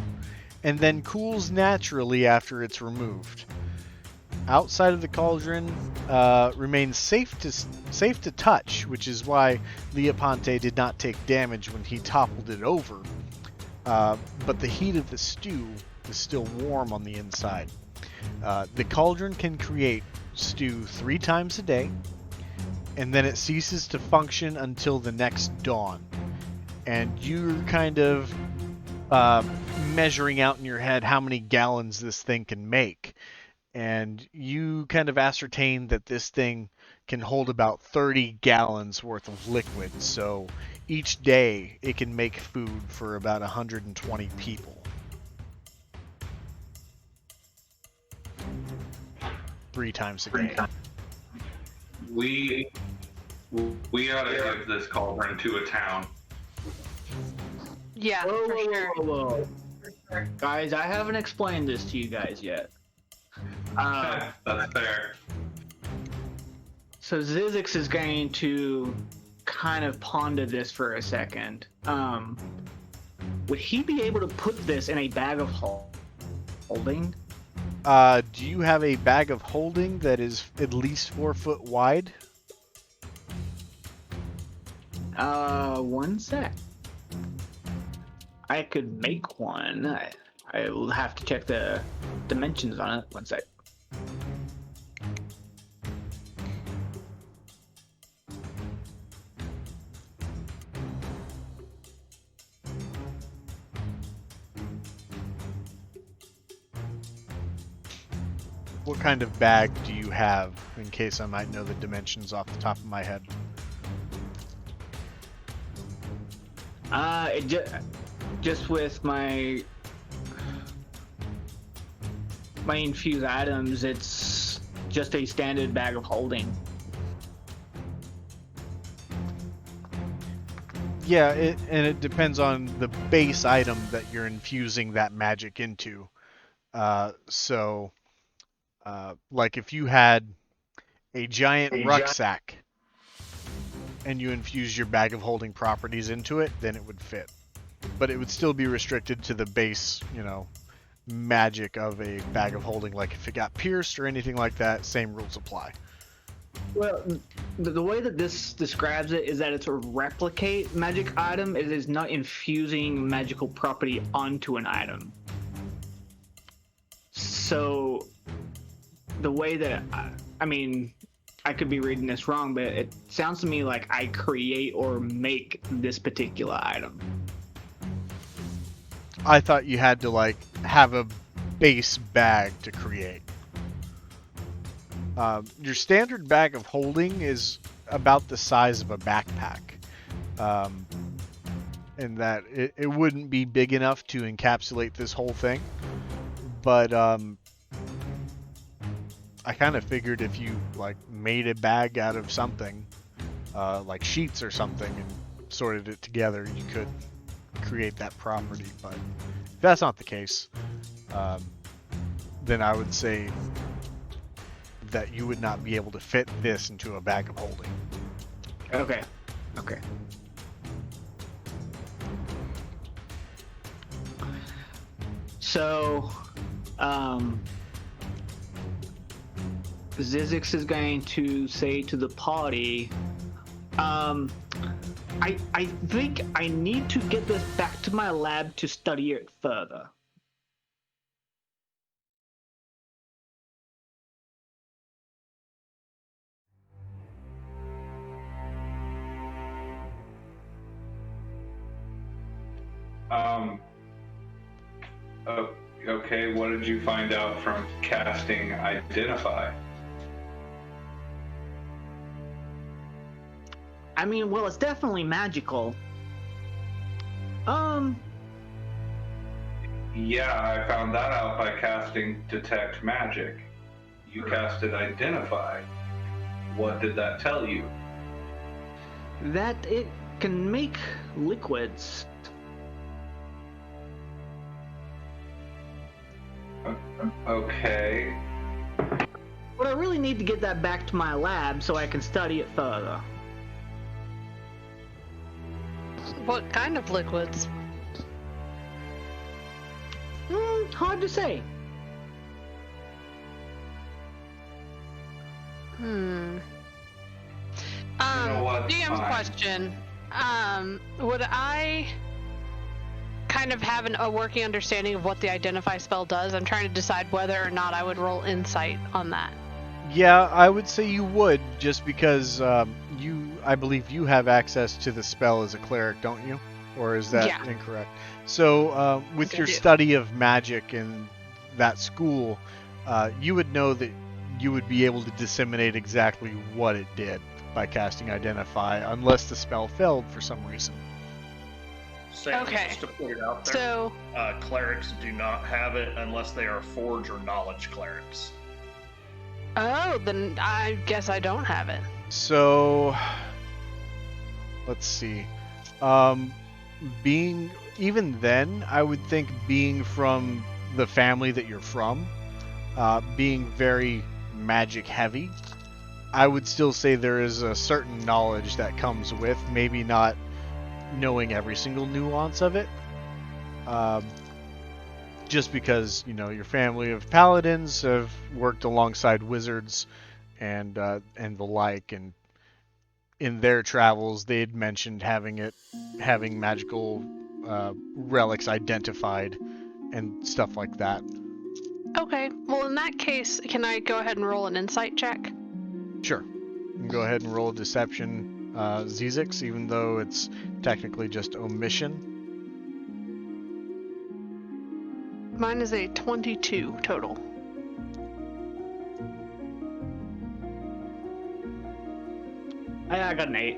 and then cools naturally after it's removed. Outside of the cauldron remains safe to touch, which is why Leoponte did not take damage when he toppled it over. But the heat of the stew is still warm on the inside. The cauldron can create stew 3 times a day, and then it ceases to function until the next dawn. And you're kind of measuring out in your head how many gallons this thing can make. And you kind of ascertain that this thing can hold about 30 gallons worth of liquid. So each day it can make food for about 120 people. 3 times a day. We ought to give this cauldron to a town. Yeah, Whoa, for whoa, sure. whoa, whoa. Guys, I haven't explained this to you guys yet. That's fair. So Zizix is going to kind of ponder this for a second. Would he be able to put this in a bag of holding? Do you have a bag of holding that is at least 4 foot wide? 1 sec. I could make one. I will have to check the dimensions on it. 1 sec. What kind of bag do you have, in case I might know the dimensions off the top of my head? Just with my infused items, it's just a standard bag of holding. Yeah, and it depends on the base item that you're infusing that magic into. Like if you had a giant rucksack and you infuse your bag of holding properties into it, then it would fit. But it would still be restricted to the base, magic of a bag of holding. Like if it got pierced or anything like that, same rules apply. Well, the way that this describes it is that it's a replicate magic item. It is not infusing magical property onto an item. So, the way that I could be reading this wrong, but it sounds to me like I create or make this particular item. I thought you had to have a base bag to create. Your standard bag of holding is about the size of a backpack, in that it wouldn't be big enough to encapsulate this whole thing. But I kind of figured if you made a bag out of something, like sheets or something, and sorted it together, you could create that property. But if that's not the case, then I would say that you would not be able to fit this into a bag of holding. Okay. So, Zizix is going to say to the party, I think I need to get this back to my lab to study it further. Okay, what did you find out from casting Identify? Well, it's definitely magical. Yeah, I found that out by casting Detect Magic. You casted Identify. What did that tell you? That it can make liquids. Okay. But I really need to get that back to my lab so I can study it further. What kind of liquids? Hard to say. Hmm. know what? DM's Fine. question. Would I kind of have a working understanding of what the Identify spell does? I'm trying to decide whether or not I would roll insight on that. Yeah, I would say you would, just because I believe you have access to the spell as a cleric, don't you? Or is that Yeah. incorrect? So, with I your do. study of magic in that school, you would know that you would be able to disseminate exactly what it did by casting Identify, unless the spell failed for some reason. Sam, Okay. just to put it out there, So, clerics do not have it unless they are Forge or Knowledge clerics. then I guess I don't have it. So, let's see. Even then, I would think being from the family that you're from, being very magic heavy, I would still say there is a certain knowledge that comes with, maybe not knowing every single nuance of it. Just because, your family of paladins have worked alongside wizards and the like, and in their travels they'd mentioned having magical relics identified and stuff like that. Okay, well in that case, can I go ahead and roll an insight check? Sure. You can go ahead and roll a deception, Zizix, even though it's technically just omission. Mine is a 22 total. I got an 8.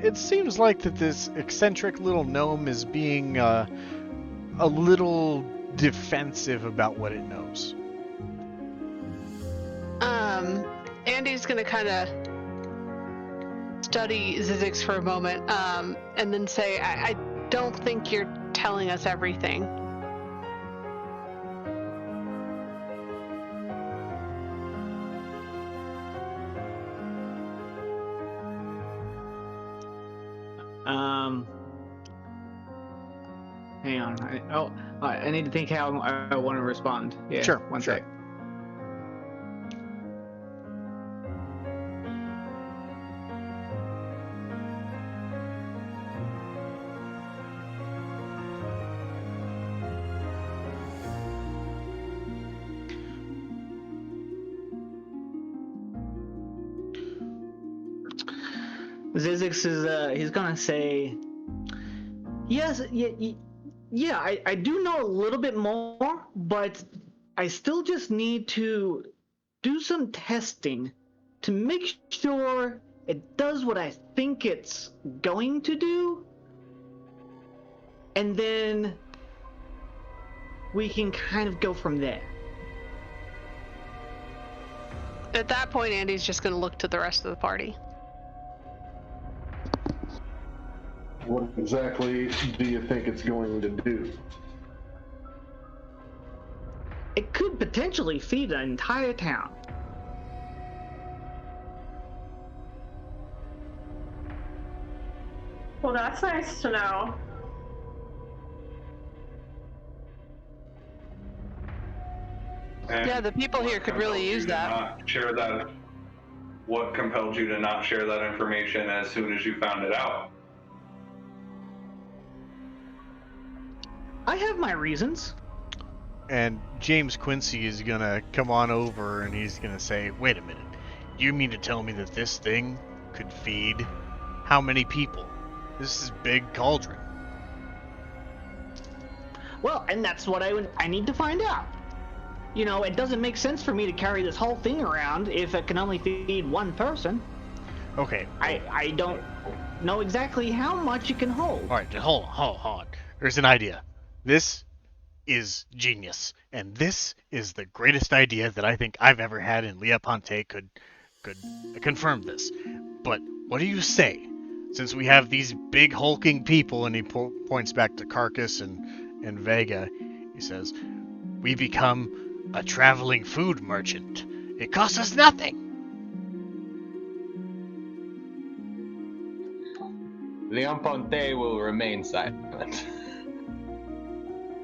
It seems like that this eccentric little gnome is being a little defensive about what it knows. Andy's gonna kind of study Zizix for a moment, and then say, I don't think you're telling us everything. Hang on. I need to think how I want to respond. Yeah, Sure, one sure. sec. Zizix is he's gonna say, yes, yeah, I do know a little bit more, but I still just need to do some testing to make sure it does what I think it's going to do, and then we can kind of go from there. At that point, Andy's just gonna look to the rest of the party. What exactly do you think it's going to do? It could potentially feed an entire town. Well, that's nice to know. And Yeah, the people here could really compelled use you to that. not share that. What compelled you to not share that information as soon as you found it out? I have my reasons. And James Quincy is gonna come on over and he's gonna say, wait a minute, you mean to tell me that this thing could feed how many people? This is big cauldron. Well, and that's what I need to find out. You know, it doesn't make sense for me to carry this whole thing around if it can only feed one person. Okay. I don't know exactly how much it can hold. Alright, hold on. There's an idea. This is genius. And this is the greatest idea that I think I've ever had, and Leah Ponte could confirm this. But what do you say? Since we have these big hulking people, and he points back to Carcass and Vega, he says, we become a traveling food merchant. It costs us nothing. Leon Ponte will remain silent.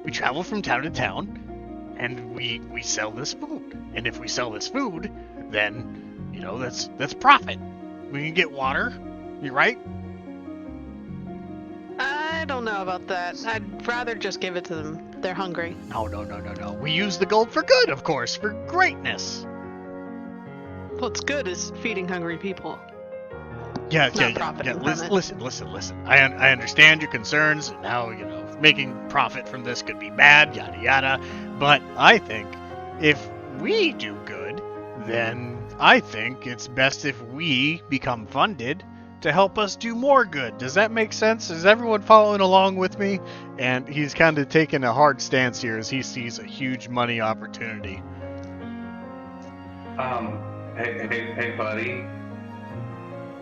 We travel from town to town, and we sell this food. And if we sell this food, then, you know, that's profit. We can get water. You right? I don't know about that. I'd rather just give it to them. They're hungry. No. We use the gold for good, of course, for greatness. What's good is feeding hungry people. Yeah. Profiting from it. Listen. I understand your concerns and how, you know, making profit from this could be bad, yada yada. But I think if we do good, then I think it's best if we become funded to help us do more good. Does that make sense? Is everyone following along with me? And he's kind of taking a hard stance here as he sees a huge money opportunity. Hey, buddy.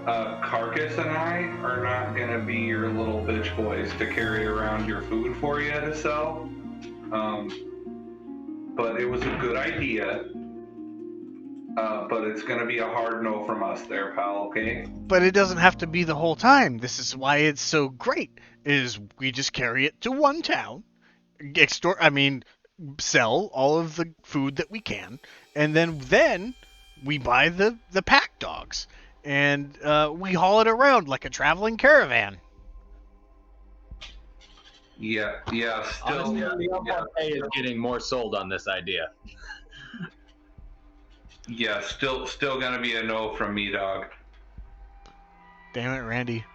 Carcass and I are not gonna be your little bitch boys to carry around your food for you to sell. But it was a good idea. But it's gonna be a hard no from us there, pal, okay? But it doesn't have to be the whole time. This is why it's so great, is we just carry it to one town, sell all of the food that we can, and then we buy the pack dogs, and we haul it around like a traveling caravan. Yeah, still. Honestly, Leon Ponte is getting more sold on this idea. Yeah, still gonna be a no from me, dog. Damn it, Randy.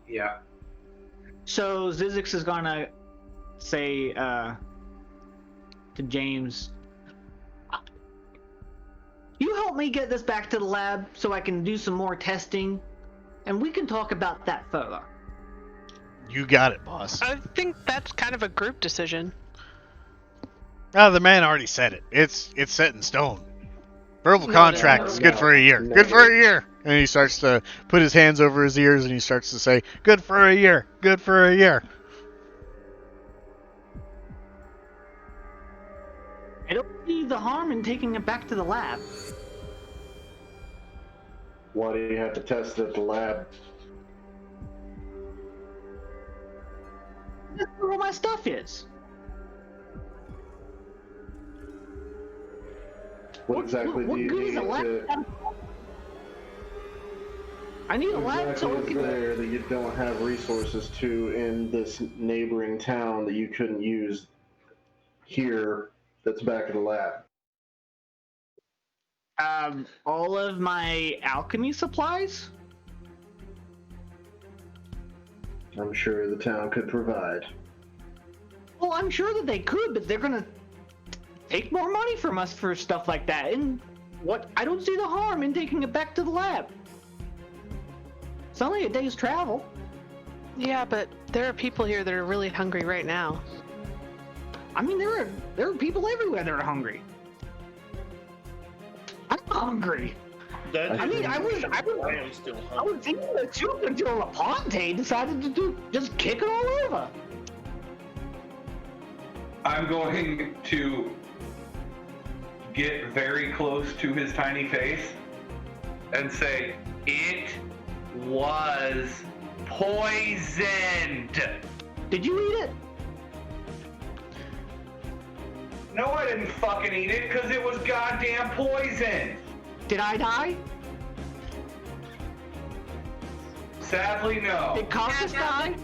Yeah. So Zizix is gonna say to James, You help me get this back to the lab so I can do some more testing, and we can talk about that further. You got it, boss. I think that's kind of a group decision. Ah, the man already said it. It's set in stone. Verbal No, contract no, is good no, for a year. no. Good for a year. And he starts to put his hands over his ears and he starts to say, good for a year. Good for a year. I don't see the harm in taking it back to the lab. Why do you have to test it at the lab? That's where all my stuff is. What exactly what do you good is need a lab? to... I need a What lab so I exactly is can... there that you don't have resources to in this neighboring town that you couldn't use here that's back in the lab? All of my alchemy supplies? I'm sure the town could provide. Well, I'm sure that they could, but they're gonna take more money from us for stuff like that. And what? I don't see the harm in taking it back to the lab. It's only a day's travel. Yeah, but there are people here that are really hungry right now. I mean, there are people everywhere that are hungry. I'm hungry. That I mean, is- I am still I hungry. was eating the soup until Laponte decided to just kick it all over. I'm going to get very close to his tiny face and say, it was poisoned. Did you eat it? No, I didn't fucking eat it because it was goddamn poison. Did I die? Sadly, no. Did Caucus die?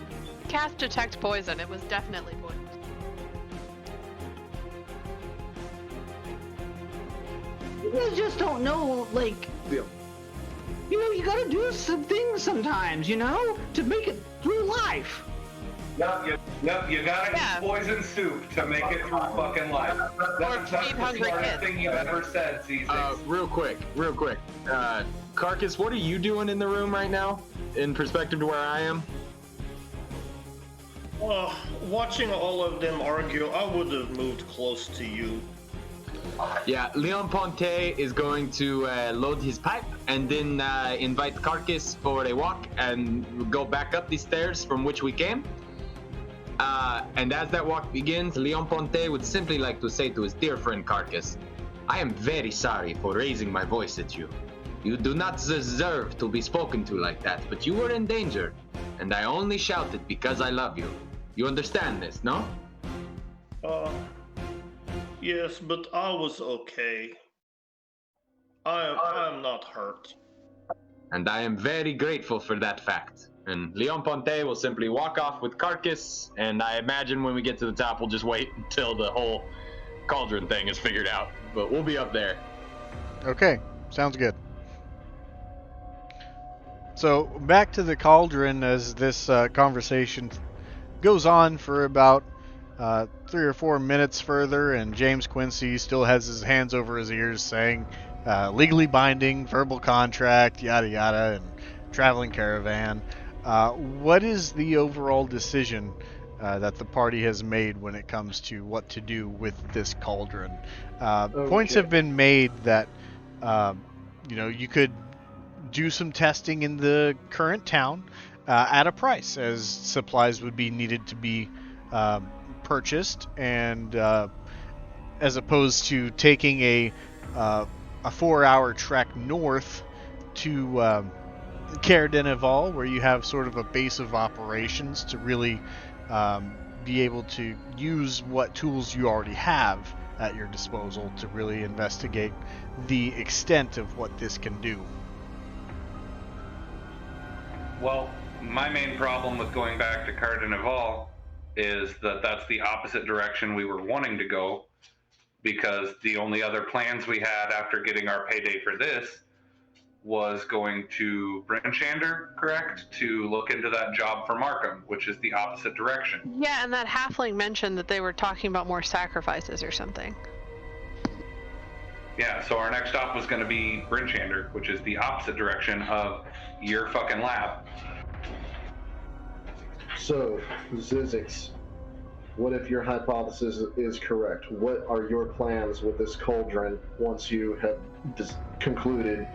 Cast detect poison. It was definitely poison. You guys just don't know, like, you know, you gotta do some things sometimes, you know, to make it through life. Yep, you gotta Yeah. eat poison soup to make it through fucking life. That's the feed hungry smartest kids. thing you've ever said, C6. Real quick. Carcass, what are you doing in the room right now, in perspective to where I am? Watching all of them argue, I would have moved close to you. Yeah, Leon Ponte is going to load his pipe and then invite Carcass for a walk and go back up the stairs from which we came. And as that walk begins, Leon Ponte would simply like to say to his dear friend Carcass, I am very sorry for raising my voice at you. You do not deserve to be spoken to like that, but you were in danger, and I only shouted because I love you. You understand this, no? Yes, but I was okay. I'm not hurt. And I am very grateful for that fact. And Leon Ponte will simply walk off with Carcass, and I imagine when we get to the top, we'll just wait until the whole cauldron thing is figured out. But we'll be up there. Okay, sounds good. So back to the cauldron as this conversation goes on for about 3 or 4 minutes further, and James Quincy still has his hands over his ears saying legally binding, verbal contract, yada yada, and traveling caravan. What is the overall decision that the party has made when it comes to what to do with this cauldron? Points have been made that you could do some testing in the current town at a price, as supplies would be needed to be purchased, and as opposed to taking a 4-hour trek north to Caer d'Eneval, where you have sort of a base of operations to really be able to use what tools you already have at your disposal to really investigate the extent of what this can do. Well, my main problem with going back to Caer d'Eneval is that that's the opposite direction we were wanting to go, because the only other plans we had after getting our payday for this was going to Brenchander, correct? To look into that job for Markham, which is the opposite direction. Yeah, and that halfling mentioned that they were talking about more sacrifices or something. Yeah, so our next stop was going to be Brinchander, which is the opposite direction of your fucking lab. So, Zizix, what if your hypothesis is correct? What are your plans with this cauldron once you have concluded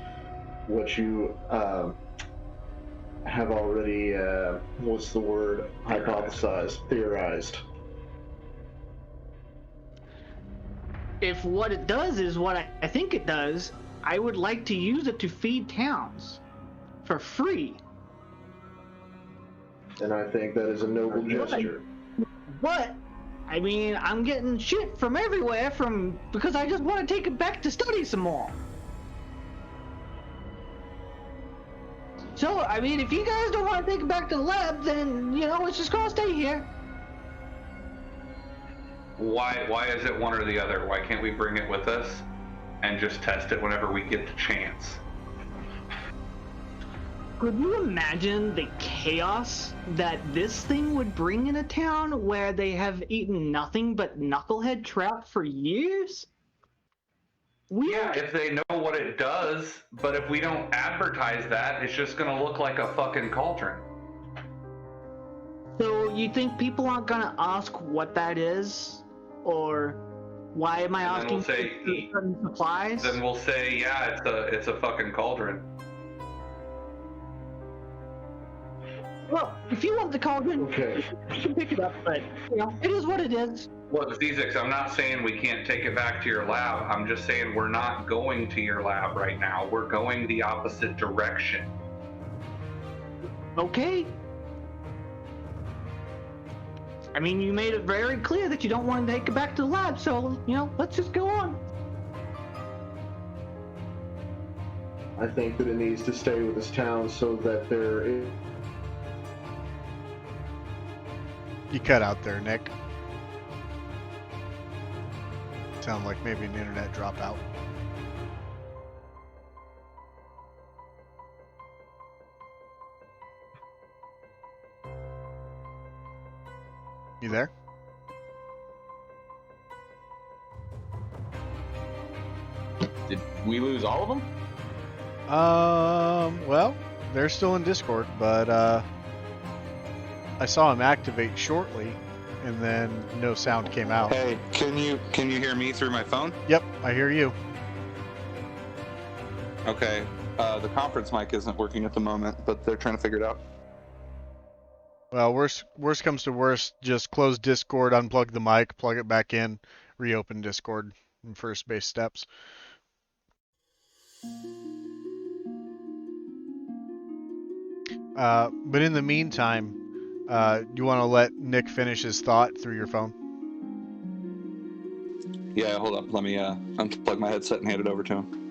what you have already, what's the word, hypothesized, theorized? If what it does is what I think it does, I would like to use it to feed towns for free. And I think that is a noble gesture. But I mean, I'm getting shit from everywhere because I just want to take it back to study some more. So, I mean, if you guys don't want to take it back to the lab, then, it's just gonna stay here. Why is it one or the other? Why can't we bring it with us and just test it whenever we get the chance? Could you imagine the chaos that this thing would bring in a town where they have eaten nothing but knucklehead trout for years? Yeah, if they know what it does, but if we don't advertise that, it's just gonna look like a fucking cauldron. So you think people aren't gonna ask what that is? Or why am I asking for certain supplies? Then we'll say, yeah, it's a fucking cauldron. Well, if you want the cauldron, okay, you can pick it up, but, it is what it is. Look, Zizix, I'm not saying we can't take it back to your lab. I'm just saying we're not going to your lab right now. We're going the opposite direction. Okay. I mean, you made it very clear that you don't want to take it back to the lab, so, let's just go on. I think that it needs to stay with this town so that there is... You cut out there, Nick. Sound like maybe an internet dropout. You there? Did we lose all of them? Well, they're still in Discord, but I saw him activate shortly, and then no sound came out. Hey, can you hear me through my phone? Yep, I hear you. Okay, the conference mic isn't working at the moment, but they're trying to figure it out. Well, worst comes to worst, just close Discord, unplug the mic, plug it back in, reopen Discord in first base steps. But in the meantime, you want to let Nick finish his thought through your phone? Yeah, hold up. Let me unplug my headset and hand it over to him.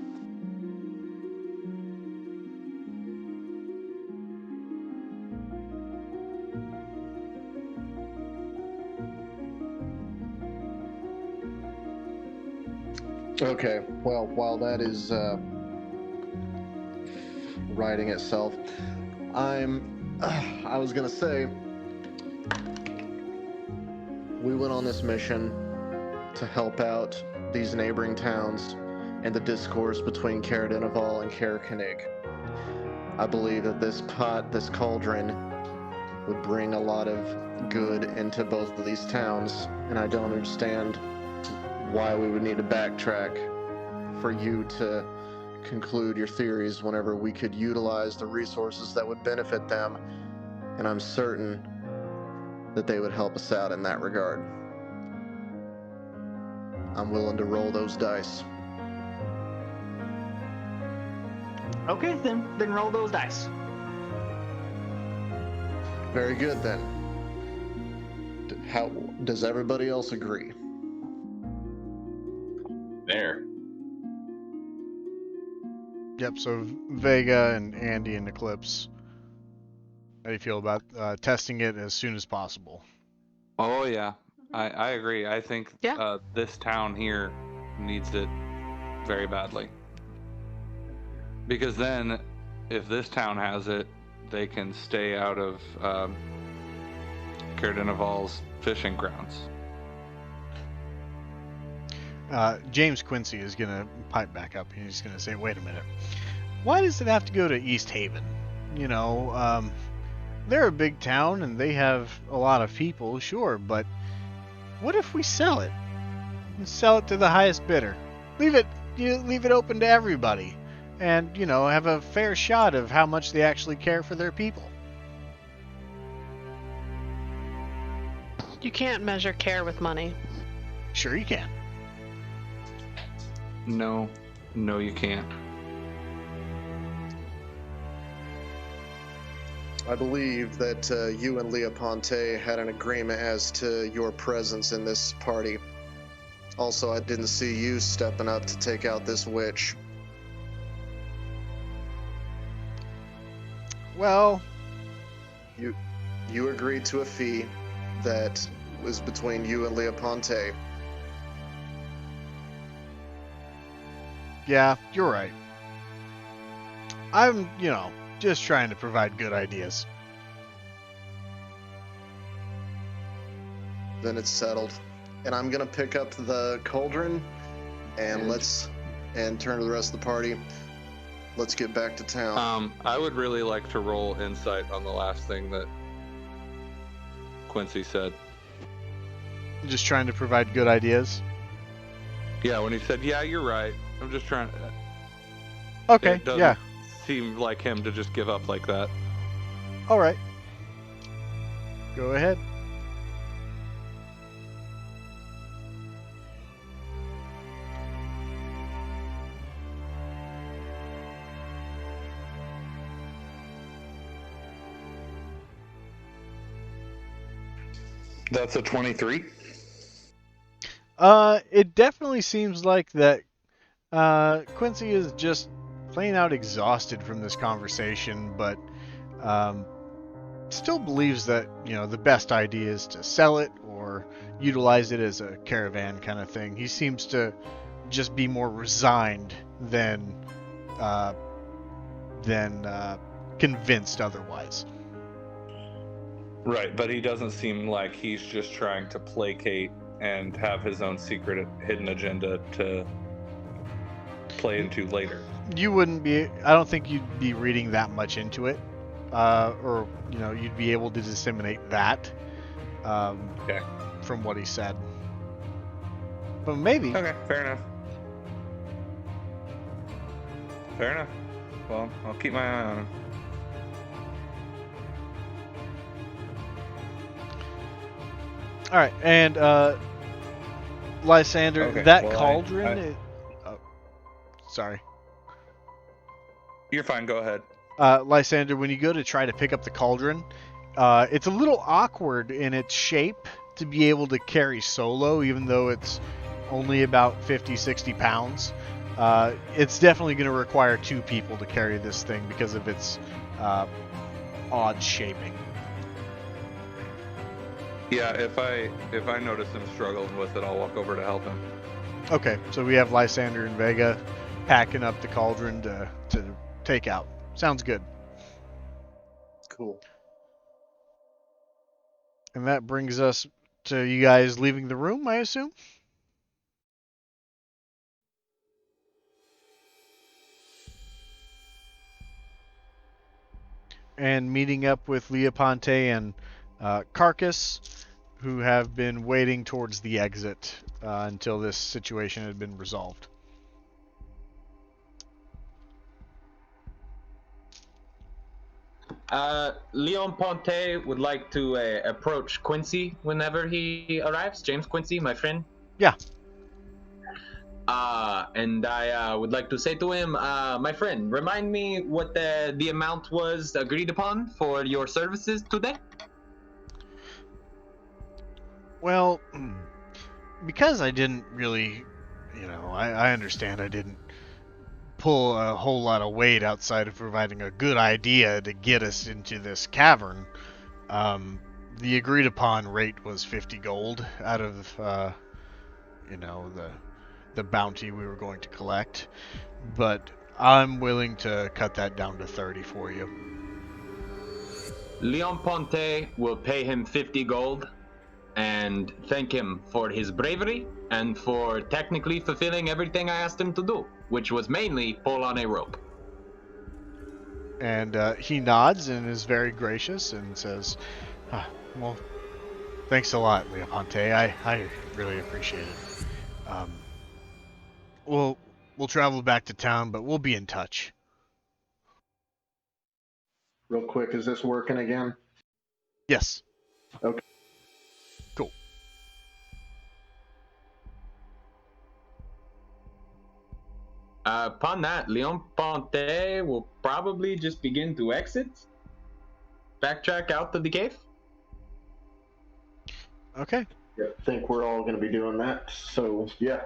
Okay, well, while that is writing itself, I was gonna say, we went on this mission to help out these neighboring towns and the discourse between Caer Dineval and Caer Konig. I believe that this cauldron, would bring a lot of good into both of these towns, and I don't understand why we would need to backtrack for you to conclude your theories whenever we could utilize the resources that would benefit them, and I'm certain that they would help us out in that regard. I'm willing to roll those dice. Okay, then roll those dice. Very good, then. How does everybody else agree? There. Yep, so Vega and Andy and Eclipse. How do you feel about testing it as soon as possible? Oh yeah, I agree. I think this town here needs it very badly. Because then, if this town has it, they can stay out of Caer Dineval's fishing grounds. James Quincy is going to pipe back up. He's going to say, wait a minute. Why does it have to go to East Haven? You know, they're a big town and they have a lot of people, sure, but what if we sell it? And sell it to the highest bidder. Leave it open to everybody. And, have a fair shot of how much they actually care for their people. You can't measure care with money. Sure you can. No, you can't. I believe that you and Leoponte had an agreement as to your presence in this party. Also, I didn't see you stepping up to take out this witch. Well, you agreed to a fee that was between you and Leoponte. Yeah, you're right. I'm, just trying to provide good ideas. Then it's settled. And I'm gonna pick up the cauldron and turn to the rest of the party. Let's get back to town. I would really like to roll insight on the last thing that Quincy said. Just trying to provide good ideas? Yeah, when he said, yeah, you're right. I'm just trying to... Okay, it doesn't yeah. seem like him to just give up like that. All right. Go ahead. That's a 23? It definitely seems like that Quincy is just plain out exhausted from this conversation, but still believes that, the best idea is to sell it or utilize it as a caravan kind of thing. He seems to just be more resigned than convinced otherwise. Right, but he doesn't seem like he's just trying to placate and have his own secret hidden agenda to play into later. You wouldn't be, I don't think you'd be reading that much into it, or, you'd be able to disseminate that from what he said. But maybe. Okay, fair enough. Fair enough. Well, I'll keep my eye on him. All right, and Lysander, Okay, that well, cauldron. Sorry. You're fine. Go ahead. Lysander, when you go to try to pick up the cauldron, it's a little awkward in its shape to be able to carry solo, even though it's only about 50, 60 pounds. It's definitely going to require two people to carry this thing because of its odd shaping. Yeah, if I notice him struggling with it, I'll walk over to help him. Okay, so we have Lysander and Vega packing up the cauldron to take out. Sounds good. Cool. And that brings us to you guys leaving the room, I assume? And meeting up with Leoponte and Carcass, who have been waiting towards the exit until this situation had been resolved. Leon Ponte would like to approach Quincy whenever he arrives. James Quincy, my friend. Yeah. And I would like to say to him, my friend, remind me what the amount was agreed upon for your services today? Well, because I didn't really, I understand I didn't pull a whole lot of weight outside of providing a good idea to get us into this cavern. The agreed upon rate was 50 gold out of, the bounty we were going to collect. But I'm willing to cut that down to 30 for you. Leon Ponte will pay him 50 gold. and thank him for his bravery and for technically fulfilling everything I asked him to do, which was mainly pull on a rope. And he nods and is very gracious and says, well, thanks a lot, Leoponte. I really appreciate it. We'll travel back to town, but we'll be in touch. Real quick, is this working again? Yes. Okay. Cool. Upon that, Leon Ponte will probably just begin to exit, backtrack out to the cave. Okay. Yeah, I think we're all going to be doing that. So, yeah.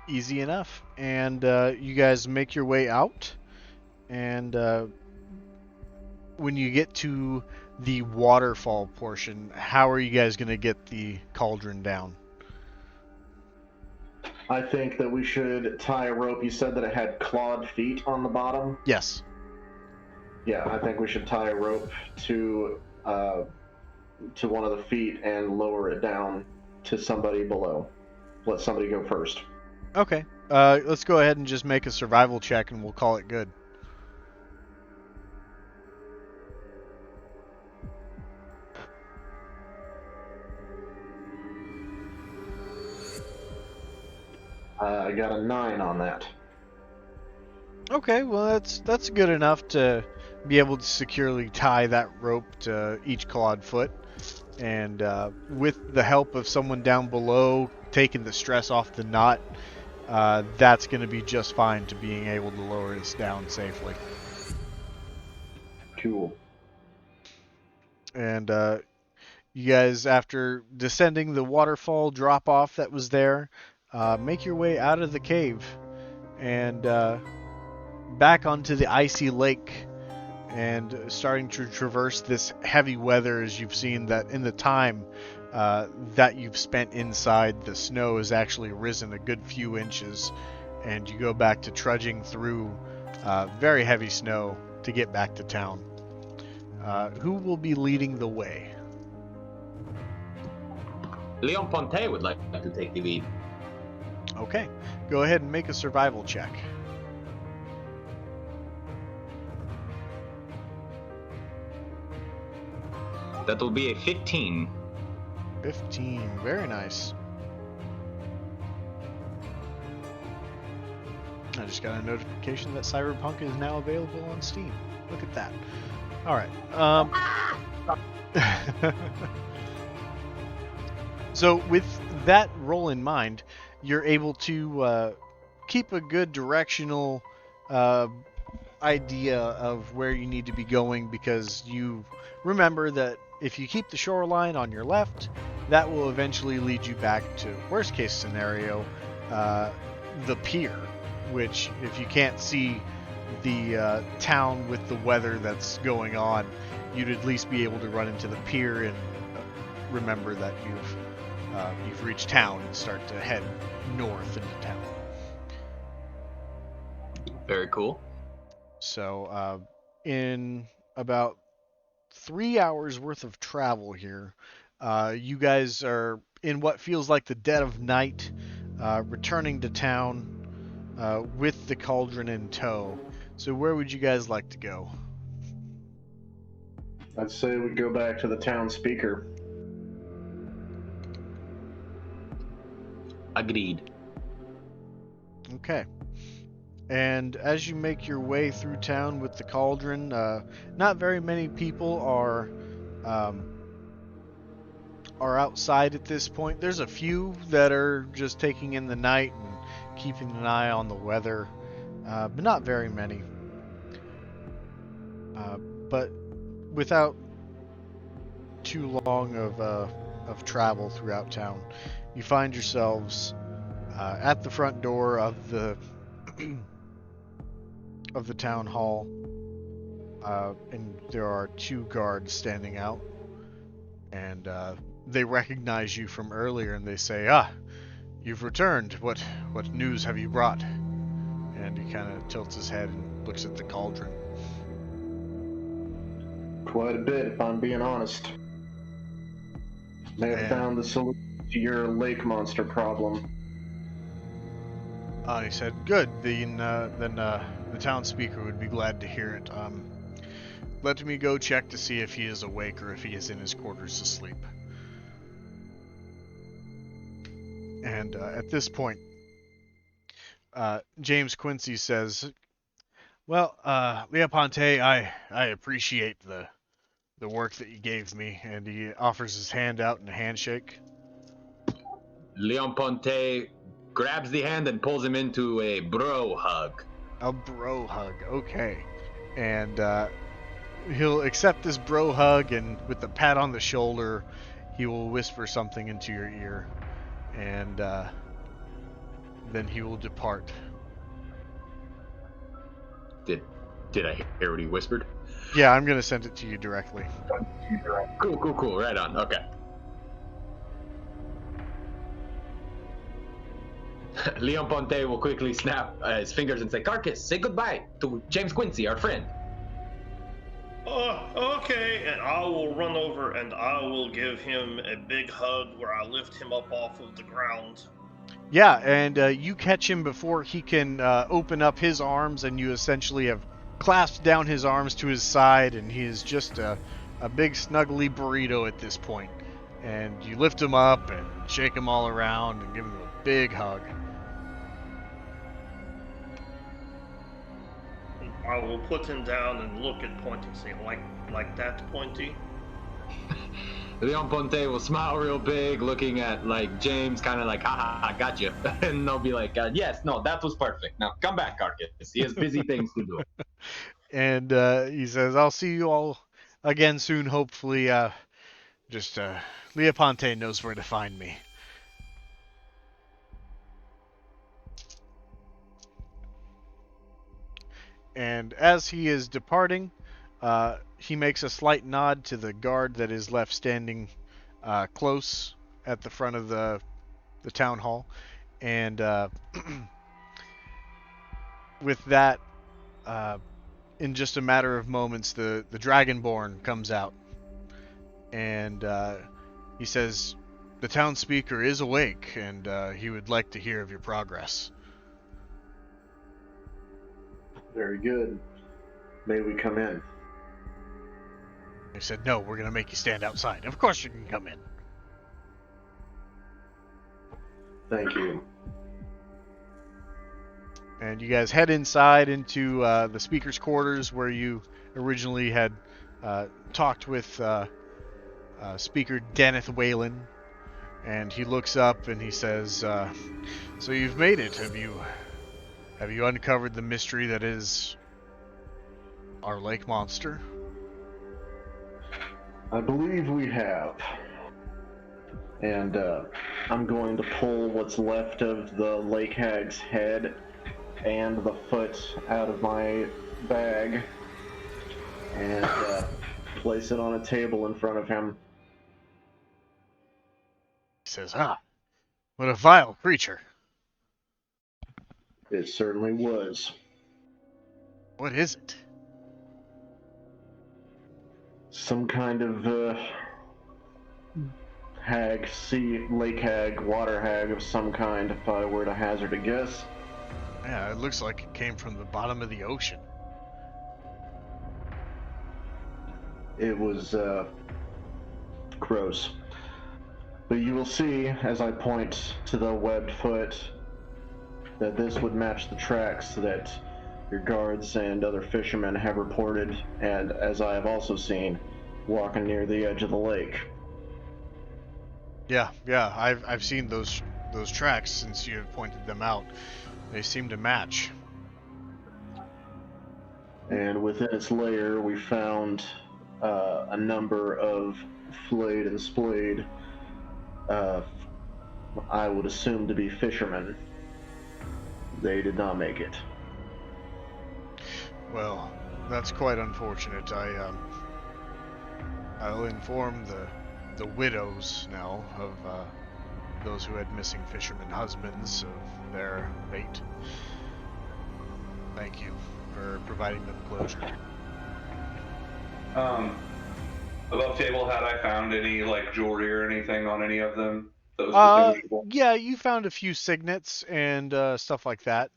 Easy enough. And you guys make your way out. And when you get to the waterfall portion, how are you guys going to get the cauldron down? I think that we should tie a rope. You said that it had clawed feet on the bottom? Yes. Yeah, I think we should tie a rope to one of the feet and lower it down to somebody below. Let somebody go first. Okay. Let's go ahead and just make a survival check and we'll call it good. I got a 9 on that. Okay, well that's good enough to be able to securely tie that rope to each clawed foot. And with the help of someone down below taking the stress off the knot, that's going to be just fine to being able to lower this down safely. Cool. And you guys, after descending the waterfall drop-off that was there, make your way out of the cave and back onto the icy lake and starting to traverse this heavy weather. As you've seen that in the time that you've spent inside, the snow has actually risen a good few inches, and you go back to trudging through very heavy snow to get back to town. Who will be leading the way? Leon Ponte would like to take the lead. Okay, go ahead and make a survival check. That will be a 15. 15, very nice. I just got a notification that Cyberpunk is now available on Steam. Look at that. All right. So with that roll in mind, you're able to keep a good directional idea of where you need to be going, because you remember that if you keep the shoreline on your left, that will eventually lead you back to, worst case scenario, the pier, which if you can't see the town with the weather that's going on, you'd at least be able to run into the pier and remember that you've reached town and start to head north into town. Very cool. So in about 3 hours worth of travel here, you guys are in what feels like the dead of night, returning to town with the cauldron in tow. So where would you guys like to go? I'd say we go back to the town speaker. Agreed. Okay. And as you make your way through town with the cauldron, not very many people are outside at this point. There's a few that are just taking in the night and keeping an eye on the weather, but not very many. But without too long of travel throughout town, you find yourselves at the front door of the of the town hall, and there are 2 guards standing out, and they recognize you from earlier, and they say, you've returned. What news have you brought? And he kind of tilts his head and looks at the cauldron. Quite a bit, if I'm being honest. They have And- found the solution to your lake monster problem. He said, "Good. Then the townspeaker would be glad to hear it. Let me go check to see if he is awake or if he is in his quarters asleep." And at this point, James Quincy says, "Well, Leoponte, I appreciate the work that you gave me," and he offers his hand out in a handshake. Leon Ponte grabs the hand and pulls him into a bro hug. A bro hug, okay. And he'll accept this bro hug, and with a pat on the shoulder, he will whisper something into your ear, and then he will depart. Did I hear what he whispered? Yeah, I'm gonna send it to you directly. Cool. Right on. Okay. Leon Ponte will quickly snap his fingers and say, "Carcass, say goodbye to James Quincy, our friend." Okay, and I will run over and I will give him a big hug where I lift him up off of the ground. Yeah, and you catch him before he can open up his arms, and you essentially have clasped down his arms to his side, and he is just a big snuggly burrito at this point. And you lift him up and shake him all around and give him a big hug. I will put him down and look at Pointy and say, like that, Pointy? Leon Ponte will smile real big, looking at like James, kind of like, "Ha ha, got you," and they'll be like, "Yes, no, that was perfect. Now come back, Carcass. He has busy things to do." And he says, "I'll see you all again soon, hopefully. Just Leoponte knows where to find me." And as he is departing, he makes a slight nod to the guard that is left standing close at the front of the town hall. And with that, in just a matter of moments, the Dragonborn comes out. And he says, "The town speaker is awake, and he would like to hear of your progress." Very good. May we come in? They said, "No, we're going to make you stand outside." "Of course you can come in." Thank you. And you guys head inside into the speaker's quarters where you originally had talked with Speaker Deneth Whalen. And he looks up and he says, "So you've made it. Have you uncovered the mystery that is our lake monster?" I believe we have. And I'm going to pull what's left of the lake hag's head and the foot out of my bag and place it on a table in front of him. He says, "What a vile creature." It certainly was. "What is it?" Some kind of hag, lake hag, water hag of some kind, if I were to hazard a guess. Yeah, it looks like it came from the bottom of the ocean. It was gross. But you will see, as I point to the webbed foot, that this would match the tracks that your guards and other fishermen have reported, and as I have also seen, walking near the edge of the lake. Yeah, I've seen those tracks since you have pointed them out. They seem to match. And within its lair, we found a number of flayed and splayed, I would assume to be fishermen. They did not make it. Well, that's quite unfortunate. I'll inform the widows now of those who had missing fishermen husbands of their fate. Thank you for providing them closure. above table, had I found any like jewelry or anything on any of them that was distinguishable? Yeah, you found a few signets and stuff like that.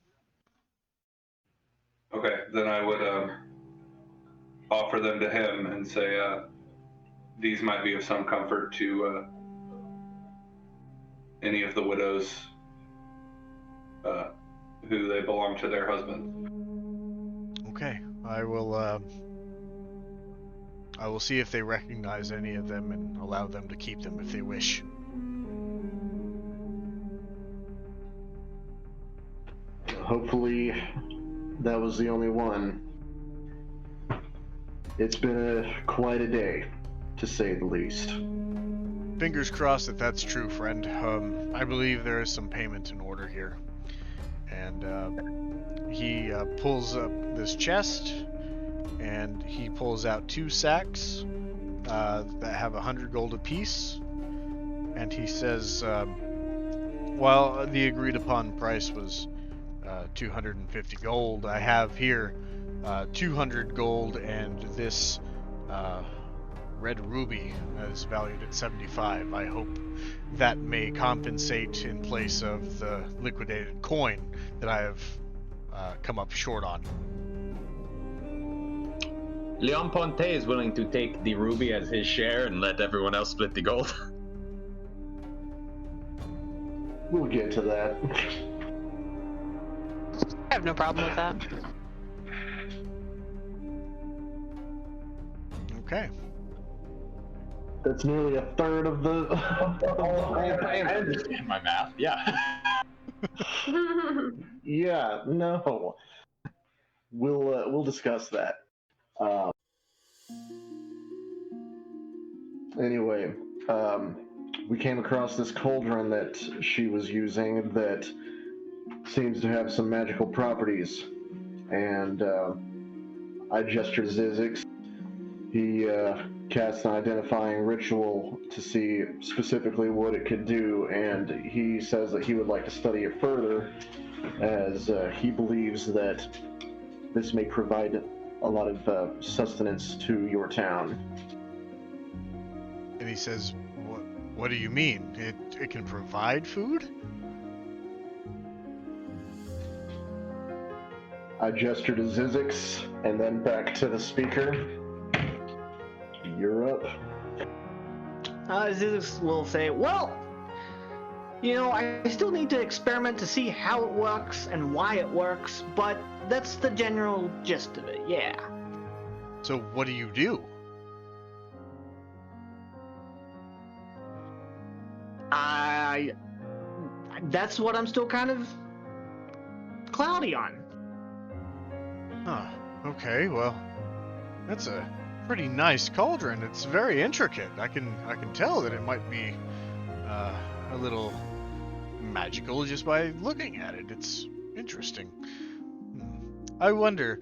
Okay, then I would offer them to him and say these might be of some comfort to any of the widows who they belong to their husbands. Okay, I will see if they recognize any of them and allow them to keep them if they wish. Hopefully, that was the only one. It's been quite a day, to say the least. Fingers crossed that that's true, friend. I believe there is some payment in order here. And he pulls up this chest, and he pulls out 2 sacks that have 100 gold apiece. And he says, while the agreed upon price was 250 gold, I have here 200 gold and this red ruby is valued at 75. I hope that may compensate in place of the liquidated coin that I have come up short on. Leon Ponte is willing to take the ruby as his share and let everyone else split the gold. We'll get to that. I have no problem with that. Okay. That's nearly a third of the. I understand my math. Yeah. Yeah. No. We'll discuss that. Anyway, we came across this cauldron that she was using that seems to have some magical properties, and I gestured Zizix. He cast an identifying ritual to see specifically what it could do, and he says that he would like to study it further, as he believes that this may provide a lot of sustenance to your town. And he says, what do you mean? It can provide food? I gestured to Zizix, and then back to the speaker. You're up. Zizix will say, well, I still need to experiment to see how it works and why it works, but that's the general gist of it, yeah. So what do you do? That's what I'm still kind of cloudy on. Huh. Okay, well, that's a pretty nice cauldron. It's very intricate. I can tell that it might be a little magical just by looking at it. It's interesting. I wonder,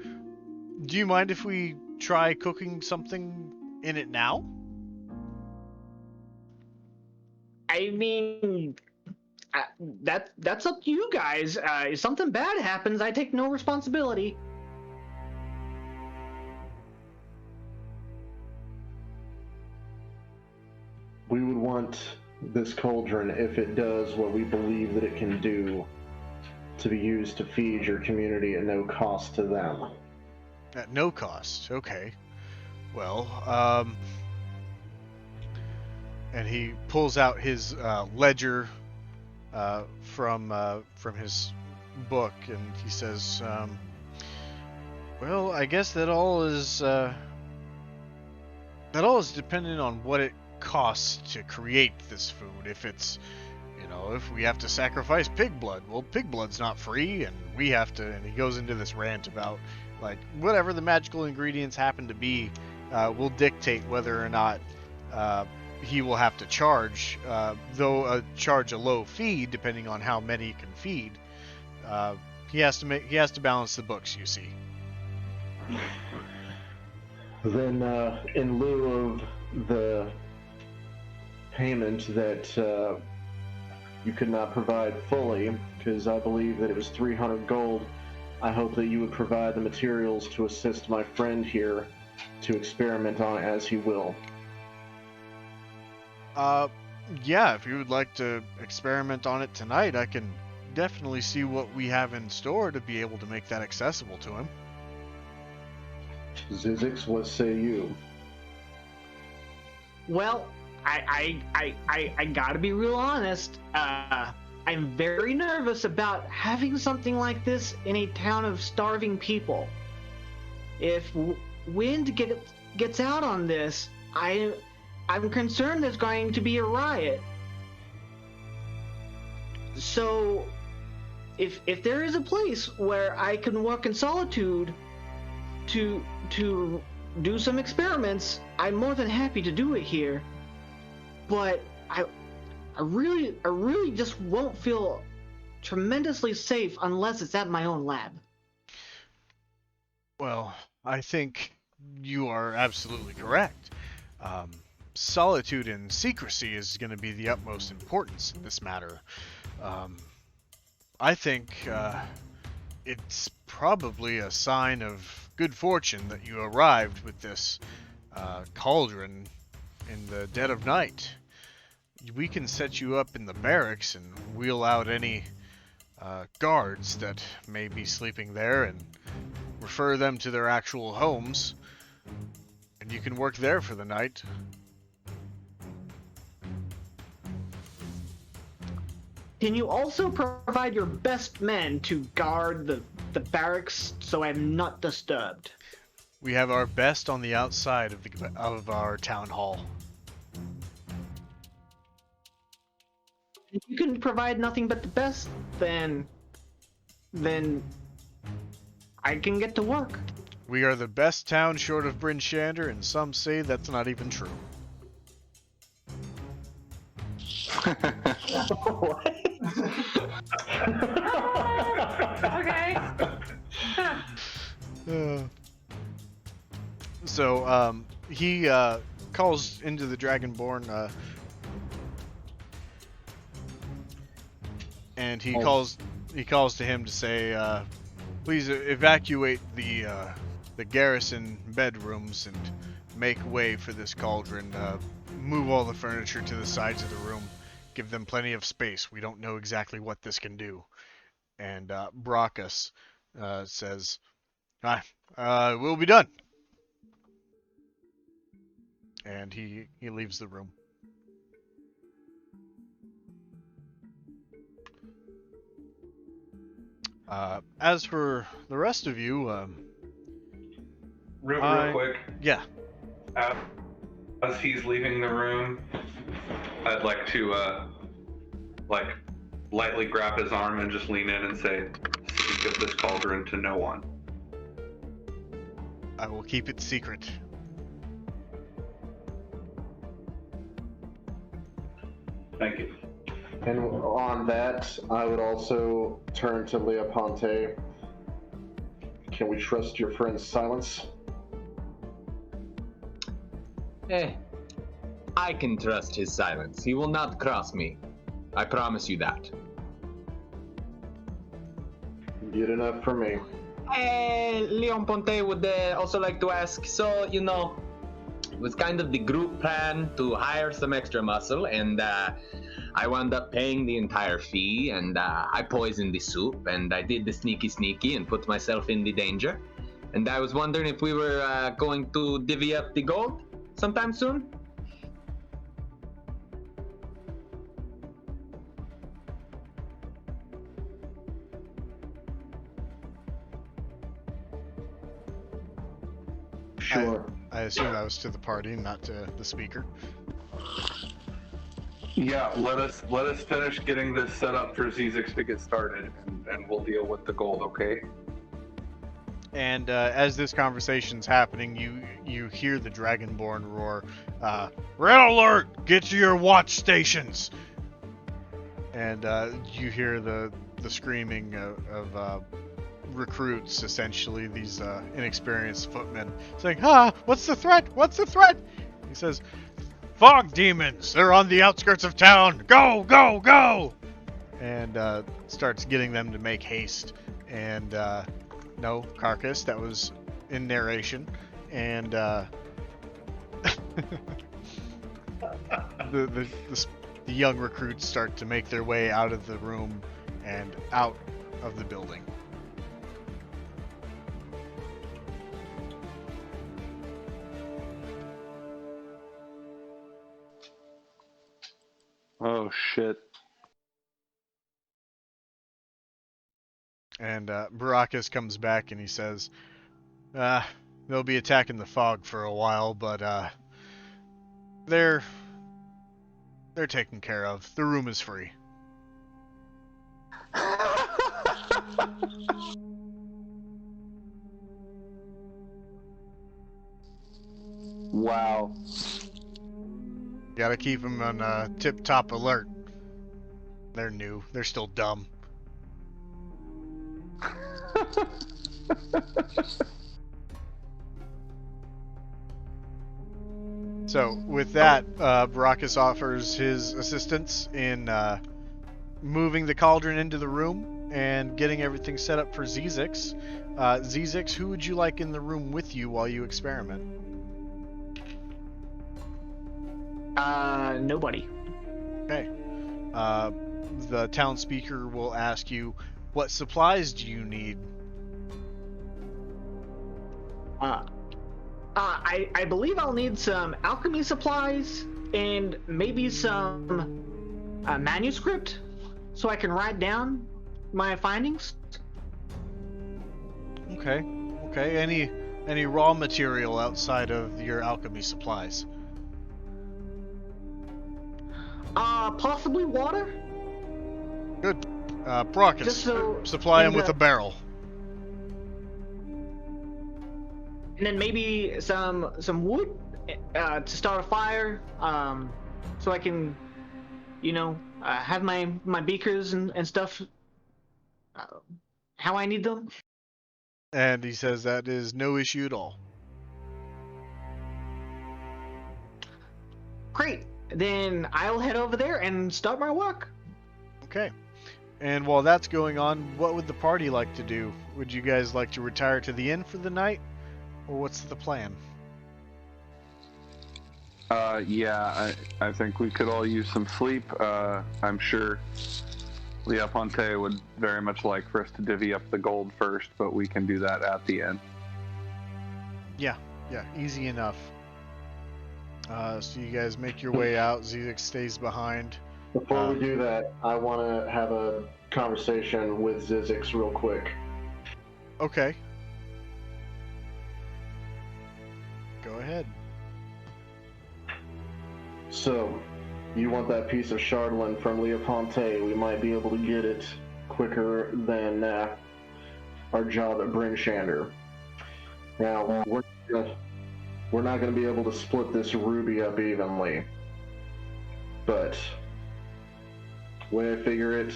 do you mind if we try cooking something in it now? I mean, that's up to you guys. If something bad happens, I take no responsibility. We would want this cauldron, if it does what we believe that it can do, to be used to feed your community at no cost to them. At no cost. Okay. Well, and he pulls out his ledger from his book, and he says, well, I guess that all is dependent on what it costs to create this food. If it's, if we have to sacrifice pig blood, well, pig blood's not free, and we have to, and he goes into this rant about, like, whatever the magical ingredients happen to be, will dictate whether or not he will have to charge, though charge a low fee depending on how many he can feed. He has to balance the books, you see. Then, in lieu of the payment that you could not provide fully, because I believe that it was 300 gold, I hope that you would provide the materials to assist my friend here to experiment on as he will. Yeah, if you would like to experiment on it tonight, I can definitely see what we have in store to be able to make that accessible to him. Zizix, what say you? Well, I gotta be real honest. I'm very nervous about having something like this in a town of starving people. If wind gets out on this, I'm concerned there's going to be a riot. So, if there is a place where I can work in solitude to do some experiments, I'm more than happy to do it here. But I really just won't feel tremendously safe unless it's at my own lab. Well, I think you are absolutely correct. Um, Solitude and secrecy is going to be the utmost importance in this matter. Um, I think it's probably a sign of good fortune that you arrived with this cauldron in the dead of night. We can set you up in the barracks and wheel out any guards that may be sleeping there and refer them to their actual homes, and you can work there for the night. Can you also provide your best men to guard the barracks so I'm not disturbed? We have our best on the outside of our town hall. If you can provide nothing but the best, then I can get to work. We are the best town short of Bryn Shander, and some say that's not even true. What? Okay. So he calls into the Dragonborn, and he calls to him to say, please evacuate the garrison bedrooms and make way for this cauldron. Move all the furniture to the sides of the room. Give them plenty of space. We don't know exactly what this can do. And Brockus says, we'll be done. And he leaves the room. As for the rest of you, Real quick. Yeah. As he's leaving the room, I'd like to lightly grab his arm and just lean in and say, "Speak of this cauldron to no one." I will keep it secret. Thank you. And on that, I would also turn to Leoponte. Can we trust your friend's silence? I can trust his silence. He will not cross me. I promise you that. Good enough for me. Leon Ponte would also like to ask, so, it was kind of the group plan to hire some extra muscle, and I wound up paying the entire fee, and I poisoned the soup, and I did the sneaky and put myself in the danger. And I was wondering if we were going to divvy up the gold sometime soon? Sure. I assume that was to the party, not to the speaker. Yeah, let us finish getting this set up for Zizix to get started, and we'll deal with the gold, okay? And as this conversation's happening, you hear the Dragonborn roar, "Red alert! Get to your watch stations!" And you hear the screaming of recruits, essentially these inexperienced footmen, saying, what's the threat? What's the threat?" He says, "Fog demons! They're on the outskirts of town! Go, go, go!" And starts getting them to make haste. And no, Carcass, that was in narration. And the young recruits start to make their way out of the room and out of the building. Oh shit. And Baracus comes back and he says, they'll be attacking the fog for a while, but they're taken care of. The room is free. Wow. Gotta keep them on tip-top alert. They're new. They're still dumb. So, with that, Baracus offers his assistance in moving the cauldron into the room and getting everything set up for Zizix. Zizix, who would you like in the room with you while you experiment? Nobody. Okay. The town speaker will ask you, what supplies do you need? I believe I'll need some alchemy supplies and maybe some manuscript so I can write down my findings. Okay. Any raw material outside of your alchemy supplies? Possibly water. Good. Baracus, Just so supply him and, with a barrel. And then maybe some wood to start a fire, so I can, have my beakers and stuff how I need them. And he says that is no issue at all. Great. Then I'll head over there and start my work. Okay. And while that's going on, what would the party like to do? Would you guys like to retire to the inn for the night? Or what's the plan? Yeah, I think we could all use some sleep. I'm sure Leoponte would very much like for us to divvy up the gold first, but we can do that at the end. Yeah, easy enough. So you guys make your way out. Zizix stays behind. Before we do that, I want to have a conversation with Zizix real quick. Okay. Go ahead. So, you want that piece of Chardolin from Leoponte? We might be able to get it quicker than our job at Bryn Shander. Now, we're not going to be able to split this ruby up evenly, but the way I figure it,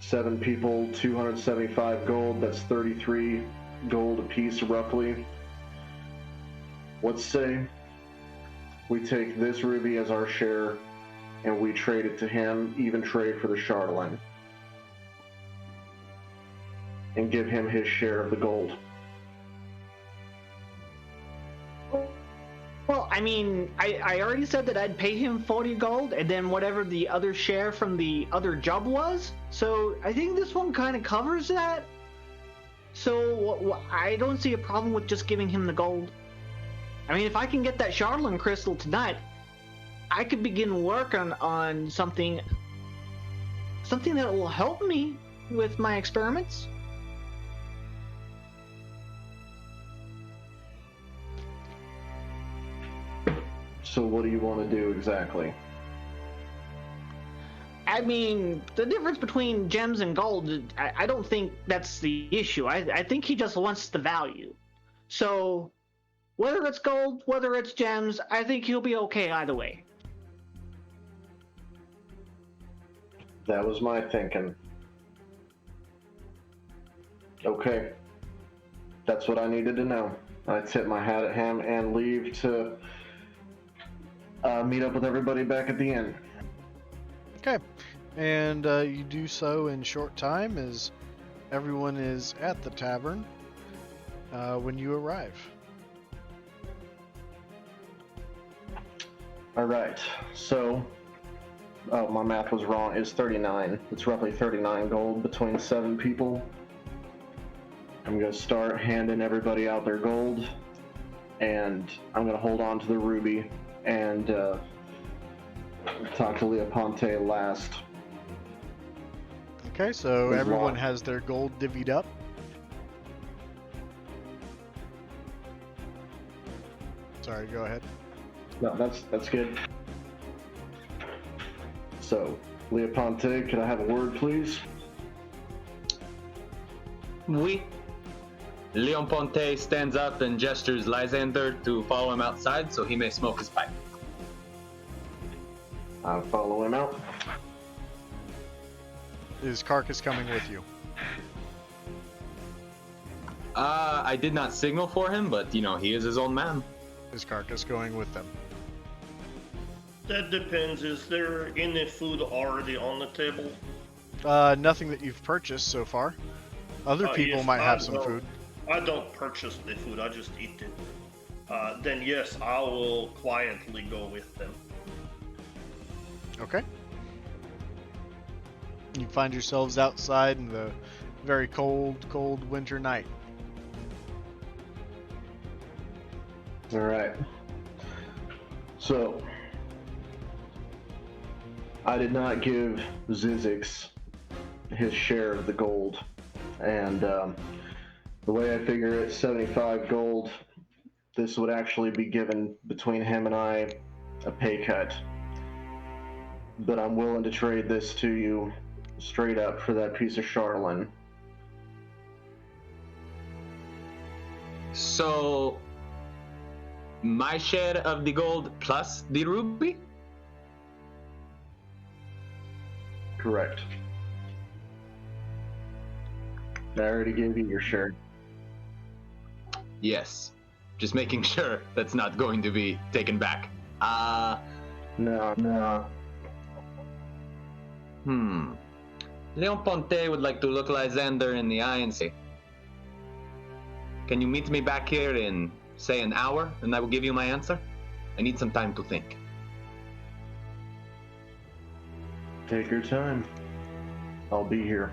7 people, 275 gold, that's 33 gold apiece roughly. Let's say we take this ruby as our share and we trade it to him, even trade for the Chardolin, and give him his share of the gold. Well, I mean, I already said that I'd pay him 40 gold and then whatever the other share from the other job was. So I think this one kind of covers that. So I don't see a problem with just giving him the gold. I mean, if I can get that Chardolin crystal tonight, I could begin work on something that will help me with my experiments. So what do you want to do exactly? I mean, the difference between gems and gold, I don't think that's the issue. I think he just wants the value. So whether it's gold, whether it's gems, I think he'll be okay either way. That was my thinking. Okay. That's what I needed to know. I tip my hat at him and leave to meet up with everybody back at the inn. Okay. And you do so in short time as everyone is at the tavern when you arrive. All right. So, oh, my math was wrong. It's 39. It's roughly 39 gold between 7 people. I'm going to start handing everybody out their gold, and I'm going to hold on to the ruby and talk to Leoponte last. Okay, so There's everyone one. has their gold divvied up. Sorry, go ahead. No, that's good. So, Leoponte, could I have a word, please? Oui. Leon Ponte stands up and gestures Lysander to follow him outside so he may smoke his pipe. I'll follow him out. Is Carcass coming with you? I did not signal for him, but you know, he is his own man. Is Carcass going with them? That depends. Is there any food already on the table? Nothing that you've purchased so far. Other people Yes, might I have some don't- food. I don't purchase the food, I just eat it. Then yes, I will quietly go with them. Okay. You find yourselves outside in the very cold winter night. All right. So, I did not give Zizix his share of the gold, and the way I figure it, 75 gold, this would actually be given between him and I a pay cut. But I'm willing to trade this to you straight up for that piece of Charlene. So, my share of the gold plus the ruby? Correct. I already gave you your share. Yes. Just making sure that's not going to be taken back. No. Leon Ponte would like to look Lysander in the eye and say, can you meet me back here in, say, an hour, and I will give you my answer? I need some time to think. Take your time. I'll be here.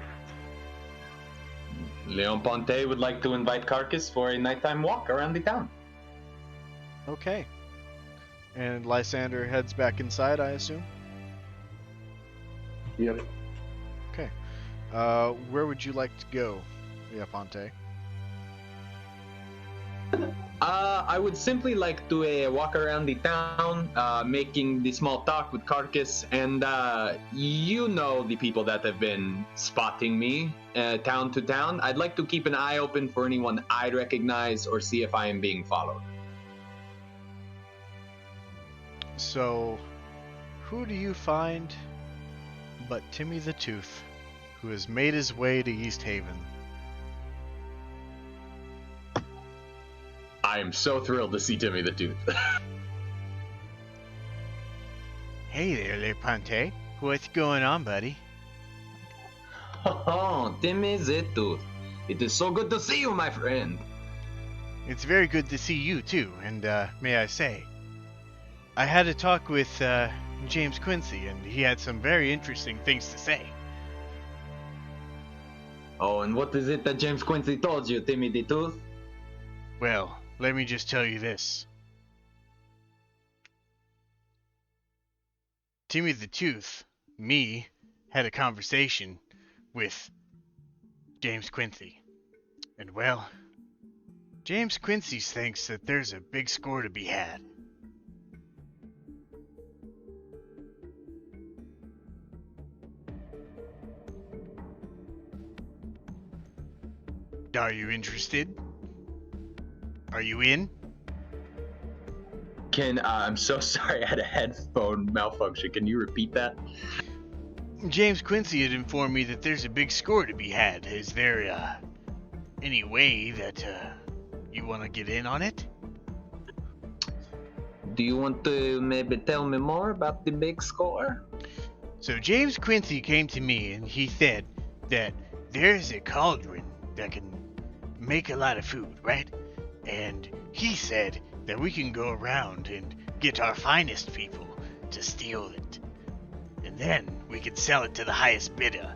Leon Ponte would like to invite Carcass for a nighttime walk around the town. Okay. And Lysander heads back inside, I assume? Yep. Okay. Where would you like to go, Leoponte? I would simply like to walk around the town, making the small talk with Carcass, and you know the people that have been spotting me town to town. I'd like to keep an eye open for anyone I recognize or see if I am being followed. So, who do you find but Timmy the Tooth, who has made his way to East Haven? I am so thrilled to see Timmy the Tooth. Hey there, Leoponte. What's going on, buddy? Oh, Timmy the Tooth. It is so good to see you, my friend. It's very good to see you, too, and may I say, I had a talk with James Quincy, and he had some very interesting things to say. Oh, and what is it that James Quincy told you, Timmy the Tooth? Well, let me just tell you this. Timmy the Tooth, me, had a conversation with James Quincy. And well, James Quincy thinks that there's a big score to be had. Are you interested? Are you in? I'm so sorry, I had a headphone malfunction. Can you repeat that? James Quincy had informed me that there's a big score to be had. Is there any way that you want to get in on it? Do you want to maybe tell me more about the big score? So James Quincy came to me and he said that there's a cauldron that can make a lot of food, right? And he said that we can go around and get our finest people to steal it. And then we can sell it to the highest bidder.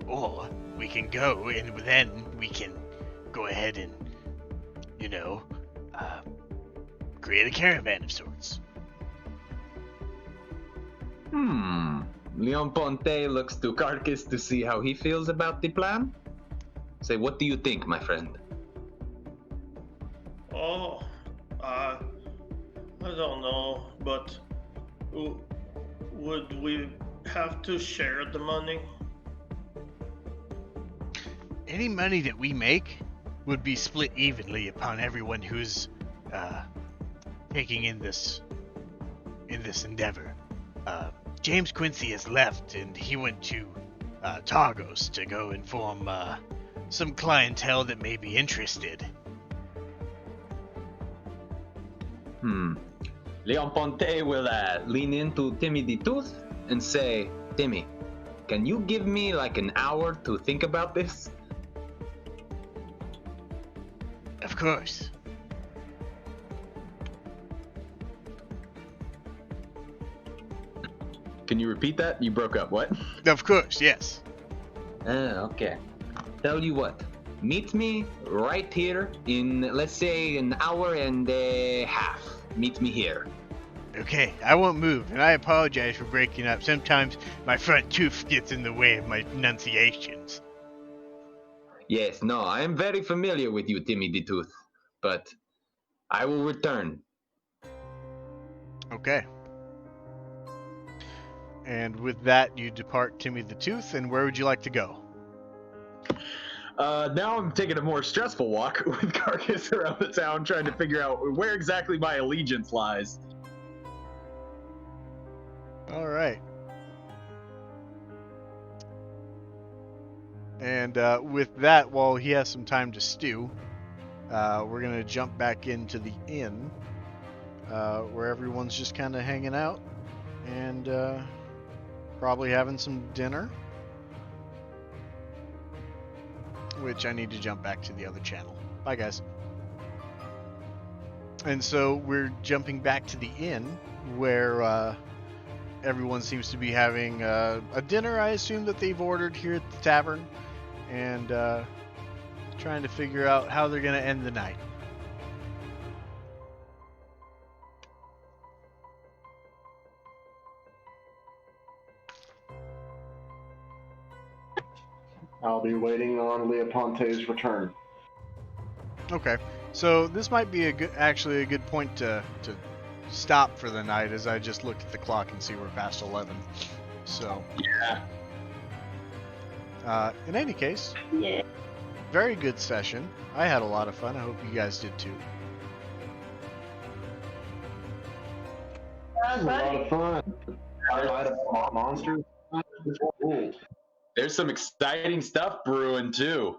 Or we can go and then we can go ahead and, create a caravan of sorts. Leon Ponte looks to Carcass to see how he feels about the plan. Say, what do you think, my friend? Oh, I don't know, but would we have to share the money? Any money that we make would be split evenly upon everyone who's taking in this endeavor. James Quincy has left, and he went to Targos to go inform some clientele that may be interested. Leon Ponte will lean into Timmy the Tooth and say, Timmy, can you give me like an hour to think about this? Of course. Can you repeat that? You broke up. What? Of course, yes. Okay. Tell you what. Meet me right here in, let's say, an hour and a half. Meet me here. Okay, I won't move, and I apologize for breaking up. Sometimes my front tooth gets in the way of my enunciations. Yes, no, I am very familiar with you, Timmy the Tooth, but I will return. Okay. And with that, you depart Timmy the Tooth, and where would you like to go? Now I'm taking a more stressful walk with Carcass around the town, trying to figure out where exactly my allegiance lies. All right. And with that, while he has some time to stew, we're going to jump back into the inn, where everyone's just kind of hanging out and probably having some dinner. Which I need to jump back to the other channel. Bye, guys. And so we're jumping back to the inn where everyone seems to be having a dinner, I assume, that they've ordered here at the tavern, and trying to figure out how they're going to end the night. I'll be waiting on Leoponte's return. Okay, so this might be actually a good point to stop for the night, as I just looked at the clock and see we're past 11. So yeah. In any case, Yeah. very good session. I had a lot of fun. I hope you guys did too. This is a lot of fun. Fight a monster. Cool. There's some exciting stuff brewing too.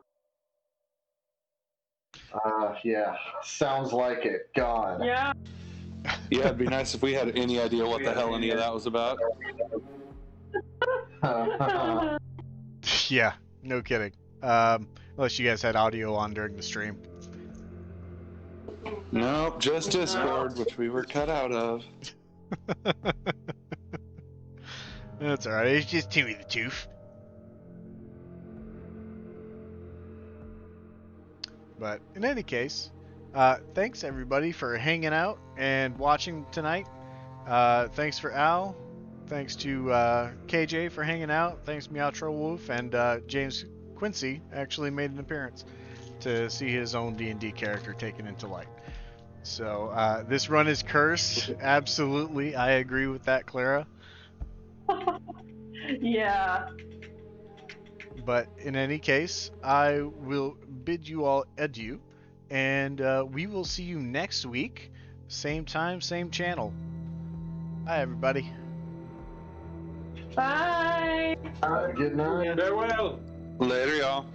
Yeah, sounds like it. God. Yeah. Yeah, it'd be nice if we had any idea what the hell any of that was about. Yeah, no kidding. Unless you guys had audio on during the stream. Nope, just Discord, which we were cut out of. That's alright, it's just Timmy the Tooth. But in any case, thanks everybody for hanging out and watching tonight. Thanks for Al. Thanks to KJ for hanging out. Thanks Meowtro Wolf, and James Quincy actually made an appearance to see his own D&D character taken into light. So this run is cursed. Absolutely, I agree with that, Clara. Yeah. But in any case, I will bid you all adieu, and we will see you next week, same time, same channel. Bye, everybody. Bye. Good night. Farewell. Later, y'all.